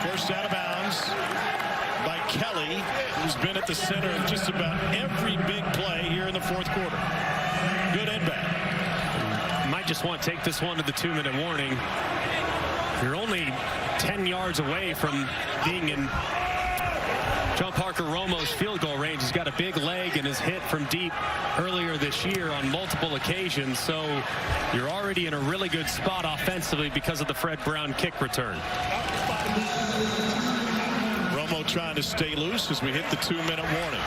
First out of bounds by Kelly, who's been at the center of just about every big play here in the 4th quarter. Good and bad. Might just want to take this one to the 2-minute warning. You're only 10 yards away from being in John Parker Romo's field goal range. He's got a big leg and is hit from deep earlier this year on multiple occasions. So you're already in a really good spot offensively because of the Fred Brown kick return. Romo trying to stay loose as we hit the 2-minute warning.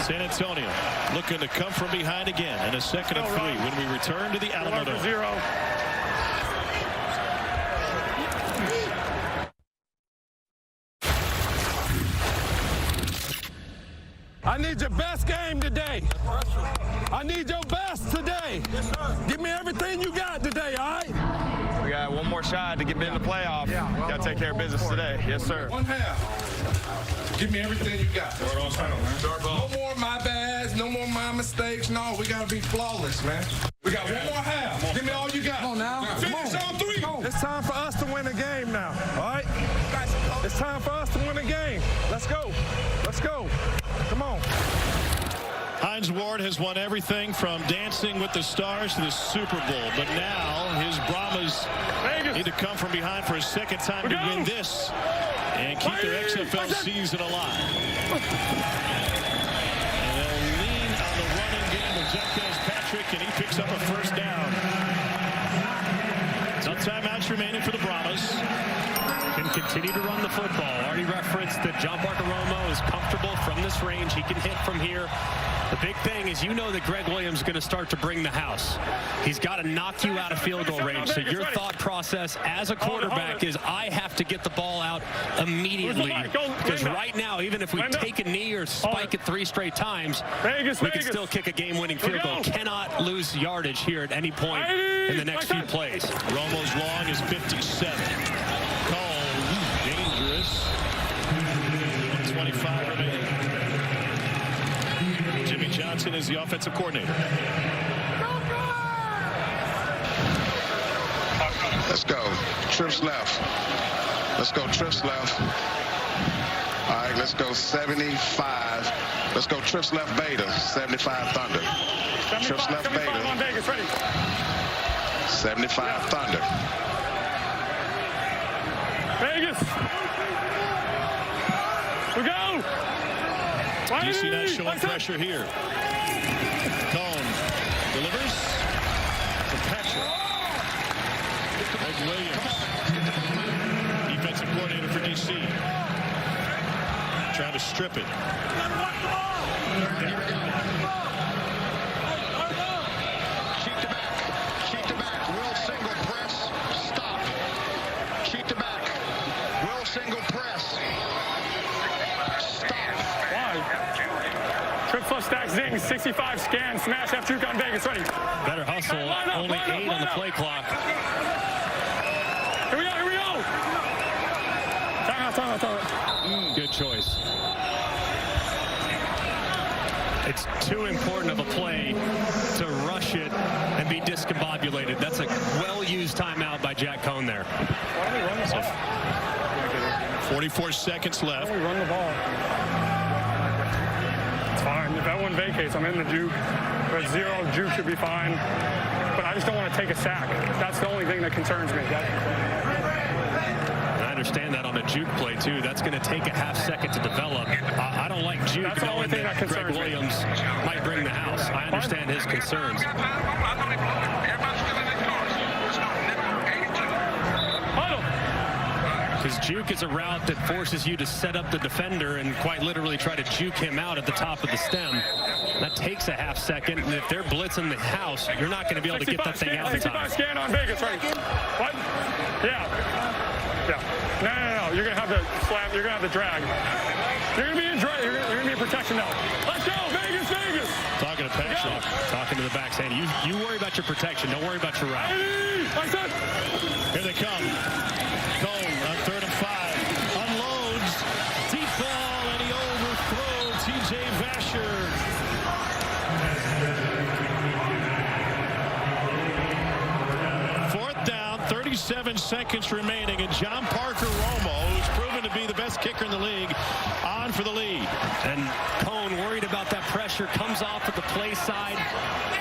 San Antonio looking to come from behind again in a 2nd and 3 when we return to the Alamo Dome. I need your best game today. I need your best today. Yes, sir. Give me everything you got today, all right? We got one more shot to get in the playoff. Yeah. Got to take care of business today. Yes, sir. One half. Give me everything you got. No more my bads, no more my mistakes. No, we got to be flawless, man. We got one more half. Give me all you got. Come on now. Finish on 3. It's time for us to win a game now, all right? It's time for us to win a game. Let's go. Let's go. Come on. Hines Ward has won everything from Dancing with the Stars to the Super Bowl, but now his Brahmas need to come from behind for a second time to win this and keep their XFL season alive. And they'll lean on the running game of Jeff Patrick, and he picks up a first down. No timeouts remaining for the Brahmas. Can continue to run the football. Already referenced that John Parker Romo is comfortable from this range. He can hit from here. The big thing is, you know that Greg Williams is going to start to bring the house. He's got to knock you out of field goal range. So your thought process as a quarterback is, I have to get the ball out immediately. Because right now, even if we take a knee or spike it 3 straight times, we can still kick a game-winning field goal. Cannot lose yardage here at any point in the next few plays. Romo's long is 57. Cole, dangerous. 25 remaining. Jimmy Johnson is the offensive coordinator. Let's go. Trips left. Let's go. Trips left. All right, let's go 75. Let's go trips left beta. 75 Thunder. Trips left beta. 75 Thunder. Vegas. We go. DC not showing pressure here. Cone delivers to Patrick. Greg Williams, defensive coordinator for DC, trying to strip it. Cheat to back. Cheat to back. Will single press. Stop. Cheat to back. Will single press. Trip plus stack zing, 65 scan, smash F juke on Vegas, ready. Better hustle, only 8 on the play clock. Here we go, here we go. Time out. Good choice. It's too important of a play to rush it and be discombobulated. That's a well-used timeout by Jack Cohn there. Why don't we run the ball? 44 seconds left. Why don't we run the ball? Fine. If that one vacates, I'm in the juke. But 0 juke should be fine. But I just don't want to take a sack. That's the only thing that concerns me. I understand that on a juke play, too. That's going to take a half second to develop. I don't like juke. That's the only thing that Greg Williams might bring the house. I understand his concerns. Because juke is a route that forces you to set up the defender and quite literally try to juke him out at the top of the stem. That takes a half second, and if they're blitzing the house, you're not going to be able to get that thing out in time. 65 scan on Vegas, right? What? Yeah. No. You're going to have the slap. You're going to have the drag. You're going to be in drag. You're going to be in protection now. Let's go, Vegas. Talking to Patrick. Talking to the back, saying, you worry about your protection. Don't worry about your route. Here they come. Cone on 3rd and 5. Unloads. Deep ball, and he overthrows TJ Vasher. Fourth down, 37 seconds remaining, and John Parker Romo, who's proven to be the best kicker in the league, on for the lead. And Cone, worried about that pressure, comes off at the play side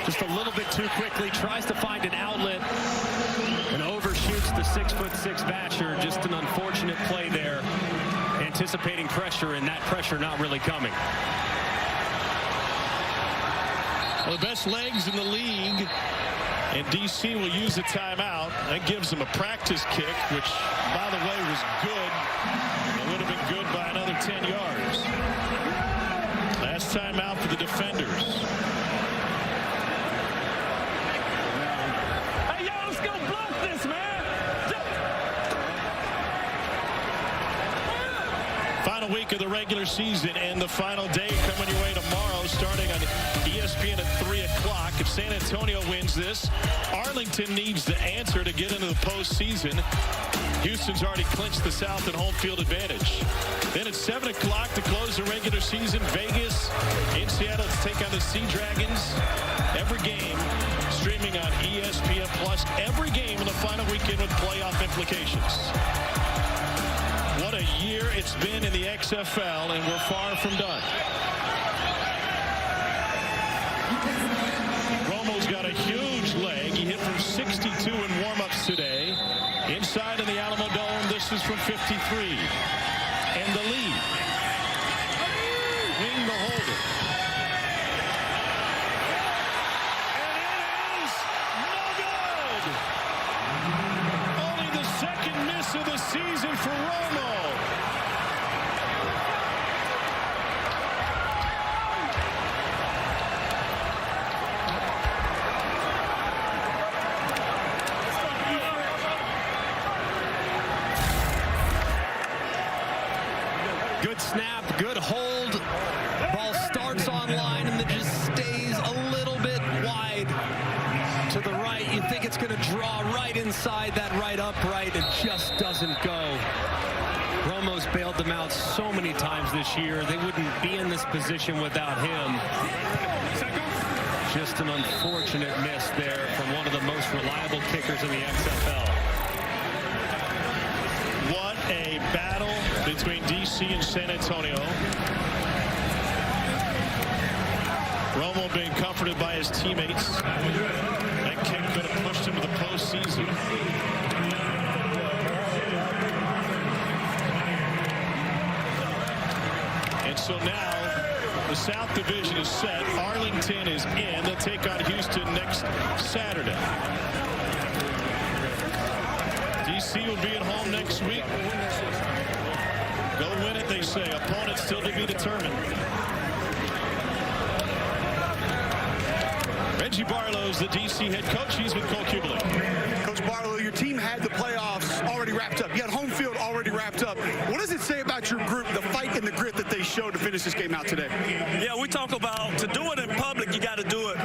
just a little bit too quickly, tries to find an outlet, and overshoots the 6'6" Vasher. Just an unfortunate play there, anticipating pressure, and that pressure not really coming. Well, the best legs in the league, and DC will use a timeout. That gives them a practice kick, which, by the way, was good. It would have been good by another 10 yards. Last timeout for the defenders. Hey, yo, let's go block this, man. Final final week of the regular season and the final day coming your way tomorrow, starting on ESPN at 3 o'clock. If San Antonio wins this, Arlington needs the answer to get into the postseason. Houston's already clinched the South and home field advantage. Then at 7 o'clock to close the regular season, Vegas in Seattle to take on the Sea Dragons. Every game streaming on ESPN Plus. Every game in the final weekend with playoff implications. What a year it's been in the XFL, and we're far from done. Romo's got a huge leg. He hit from 62 in warm-ups today. Inside in the Alamo Dome, this is from 53. And the lead. Wing the holder. And it is no good. Only the second miss of the season for Romo. Good snap, good hold. Ball starts on line and then just stays a little bit wide to the right. You think it's going to draw right inside that right upright. It just doesn't go. Romo's bailed them out so many times this year. They wouldn't be in this position without him. Just an unfortunate miss there from one of the most reliable kickers in the XFL. What a battle between DC and San Antonio. Romo being comforted by his teammates. That kick could have pushed him to the postseason. And so now the South Division is set. Arlington is in. They'll take on Houston next Saturday. DC will be at home next week. Go win it, they say. Opponent still to be determined. Reggie Barlow's the DC head coach. He's with Cole Kubelik. Coach Barlow, your team had the playoffs already wrapped up. You had home field already wrapped up. What does it say about your group, the fight and the grit that they showed to finish this game out today? Yeah, we talk about to do it in public, you got to do it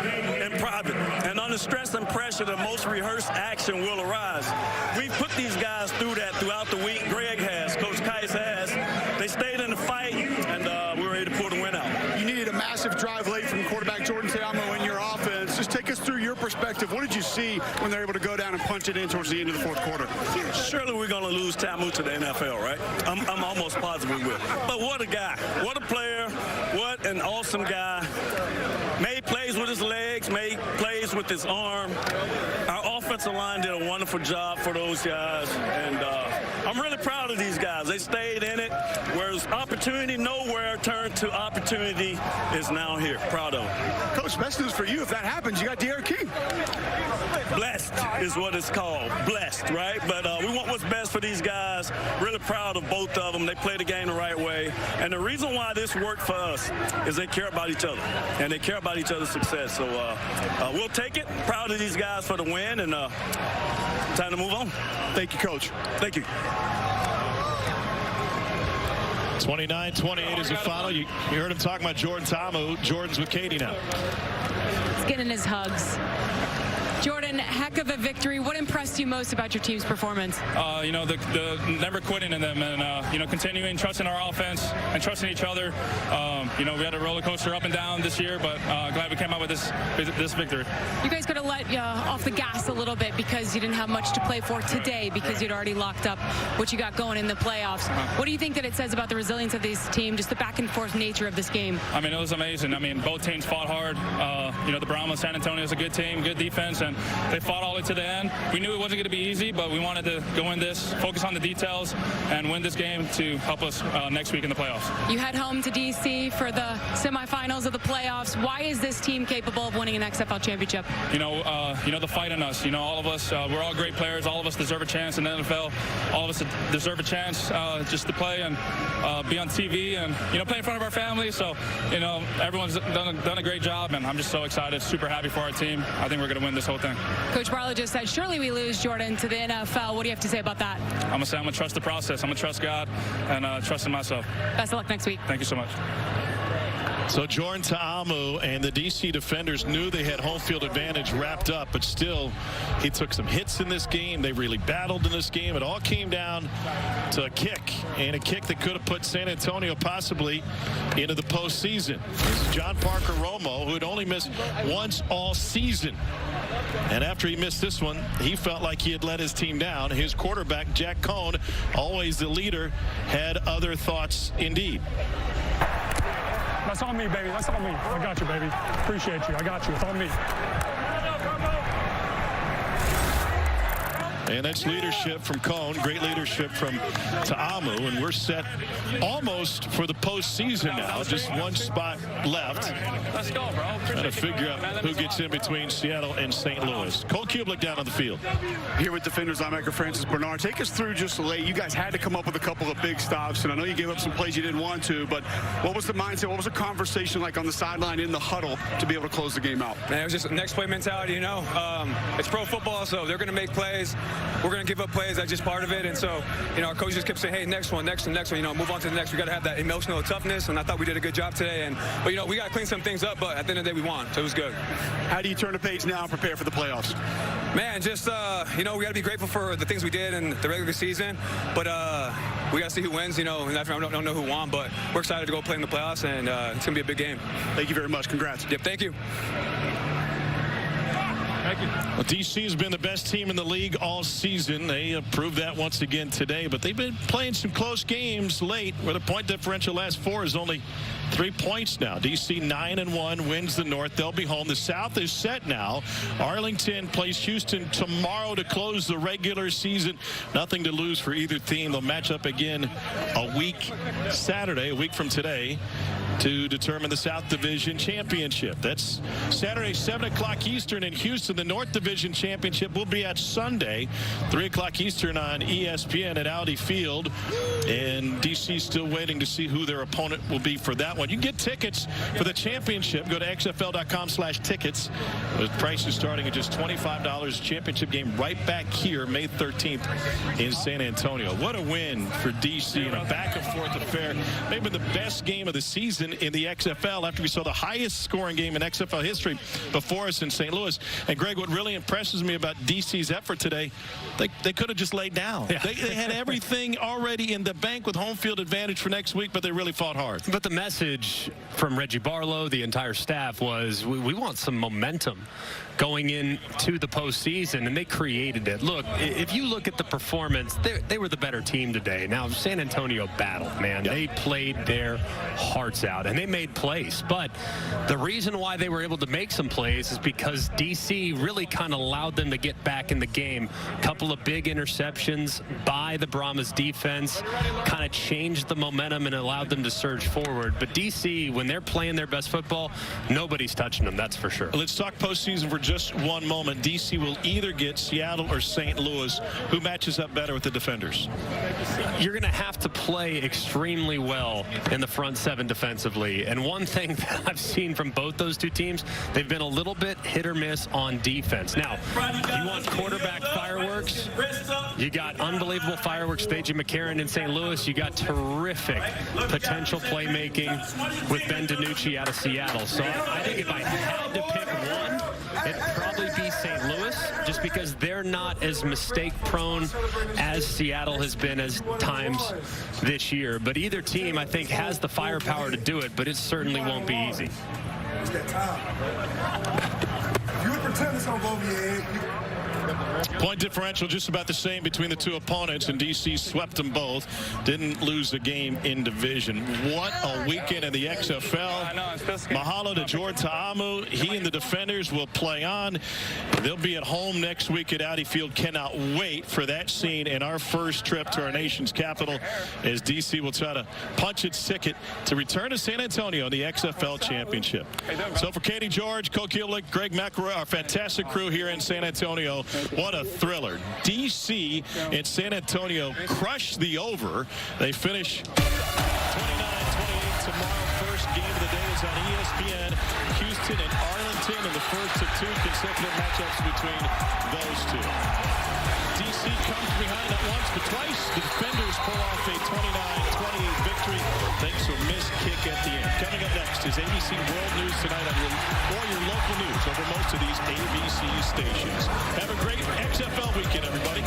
in private. And under stress and pressure, the most rehearsed action will arise. We've put these guys through that throughout the week. Greg has, Coach Kais has. They stayed in the fight, and we were able to pull the win out. You needed a massive drive late from quarterback Jordan Teamo in your offense. Just take us through your perspective. What did you see when they're able to go down and punch it in towards the end of the fourth quarter? Surely we're going to lose Teamo to the NFL, right? I'm almost positive we will. But what a guy. What a player. What an awesome guy. Made plays with his legs, made plays with his arm. Our offensive line did a wonderful job for those guys. And I'm really proud of these guys. They stayed in it. Whereas opportunity nowhere turned to opportunity is now here. Proud of them. Coach, best news for you. If that happens, you got Derek King. Blessed is what it's called. Blessed, right? But we want what's best for these guys. Really proud of both of them. They play the game the right way. And the reason why this worked for us is they care about each other. And they care about each other's success. So we'll take it. Proud of these guys for the win. And time to move on. Thank you, Coach. Thank you. 29-28 is the final. You heard him talking about Jordan Teamo. Jordan's with Katie now. He's getting his hugs. Jordan, heck of a victory. What impressed you most about your team's performance? You know, the never quitting in them and, you know, continuing trusting our offense and trusting each other. You know, we had a roller coaster up and down this year, but glad we came out with this victory. You guys could have let off the gas a little bit because you didn't have much to play for today because you'd already locked up what you got going in the playoffs. What do you think that it says about the resilience of this team, just the back and forth nature of this game? I mean, it was amazing. I mean, both teams fought hard. You know, the Brahmas, San Antonio is a good team, good defense, and they fought all the way to the end. We knew it wasn't going to be easy, but we wanted to go in this, focus on the details, and win this game to help us next week in the playoffs. You head home to D.C. for the semifinals of the playoffs. Why is this team capable of winning an XFL championship? You know the fight in us. You know, all of us, we're all great players. All of us deserve a chance in the NFL. All of us deserve a chance just to play and be on TV and, you know, play in front of our family. So, you know, everyone's done a great job, and I'm just so excited, super happy for our team. I think we're going to win this whole thing. Coach Barlow just said, surely we lose Jordan to the NFL. What do you have to say about that? I'm going to say I'm going to trust the process. I'm going to trust God and trust in myself. Best of luck next week. Thank you so much. So Jordan Ta'amu and the DC defenders knew they had home field advantage wrapped up, but still he took some hits in this game. They really battled in this game. It all came down to a kick, and a kick that could have put San Antonio possibly into the postseason. This is John Parker Romo, who had only missed once all season. And after he missed this one, he felt like he had let his team down. His quarterback, Jack Cohn, always the leader, had other thoughts indeed. That's on me, baby. That's on me. I got you, baby. Appreciate you. I got you. It's on me. And that's leadership from Cohn, great leadership from Ta'amu, and we're set almost for the postseason now. Just one spot left. Let's go, bro. Trying to figure out who gets in between Seattle and St. Louis. Cole Kublik down on the field. Here with defenders linebacker Francis Bernard. Take us through just late. You guys had to come up with a couple of big stops, and I know you gave up some plays you didn't want to, but what was the mindset? What was the conversation like on the sideline in the huddle to be able to close the game out? Man, it was just next play mentality, you know. It's pro football, so they're going to make plays. We're going to give up plays. That's just part of it. And so, you know, our coach just kept saying, hey, next one, you know, move on to the next. We got to have that emotional toughness, and I thought we did a good job today. But, you know, we got to clean some things up, but at the end of the day, we won, so it was good. How do you turn the page now and prepare for the playoffs? Man, just, you know, we got to be grateful for the things we did in the regular season, but we got to see who wins, you know, and I don't know who won, but we're excited to go play in the playoffs, and it's going to be a big game. Thank you very much. Congrats. Yep, thank you. Well, DC has been the best team in the league all season. They proved that once again today, but they've been playing some close games late where the point differential last 4 is only 3 points now. DC 9-1 wins the North. They'll be home. The South is set now. Arlington plays Houston tomorrow to close the regular season. Nothing to lose for either team. They'll match up again a week Saturday, a week from today, to determine the South Division Championship. That's Saturday, 7 o'clock Eastern in Houston. The North Division Championship will be at Sunday, 3 o'clock Eastern on ESPN at Audi Field. And DC still waiting to see who their opponent will be for that one. You can get tickets for the championship. Go to xfl.com/tickets. With prices starting at just $25. Championship game right back here, May 13th in San Antonio. What a win for DC in a back-and-forth affair. Maybe the best game of the season in the XFL after we saw the highest scoring game in XFL history before us in St. Louis. And Greg, what really impresses me about DC's effort today, they could have just laid down. Yeah. They had everything already in the bank with home field advantage for next week, but they really fought hard. But the message from Reggie Barlow, the entire staff, was we want some momentum going into the postseason, and they created it. Look, if you look at the performance, they were the better team today. Now, San Antonio battled, man. Yep. They played their hearts out, and they made plays. But the reason why they were able to make some plays is because DC really kind of allowed them to get back in the game. A couple of big interceptions by the Brahmas defense kind of changed the momentum and allowed them to surge forward. But DC, when they're playing their best football, nobody's touching them, that's for sure. Let's talk postseason for just one moment. DC will either get Seattle or St. Louis. Who matches up better with the defenders? You're going to have to play extremely well in the front seven defensively. And one thing that I've seen from both those two teams, they've been a little bit hit or miss on defense. Now, you want quarterback fireworks? You got unbelievable fireworks with A.J. McCarron in St. Louis. You got terrific potential playmaking with Ben DiNucci out of Seattle. So I think if I had to pick one, it'd probably be St. Louis, just because they're not as mistake-prone as Seattle has been as times this year. But either team, I think, has the firepower to do it, but it certainly won't be easy. It's that time. You would pretend it's gonna go over your head. Point differential just about the same between the two opponents, and DC swept them both. Didn't lose a game in division. What a weekend in the XFL. Mahalo to Jordan Ta'amu. He and the defenders will play on. They'll be at home next week at Audi Field. Cannot wait for that scene in our first trip to our nation's capital, as DC will try to punch its ticket to return to San Antonio in the XFL Championship. So for Katie George, Cole Kublik, Greg McElroy, our fantastic crew here in San Antonio, what a thriller. DC and San Antonio crush the over. They finish 29-28 tomorrow. First game of the day is is on ESPN. Houston and Arlington in the first of 2 consecutive matchups between those two. DC comes behind not once but twice. The defenders pull off a 29-28 victory thanks to a missed kick at the end. Coming up next is ABC World News tonight or your local news over most of these ABC stations. Have a great XFL weekend, everybody.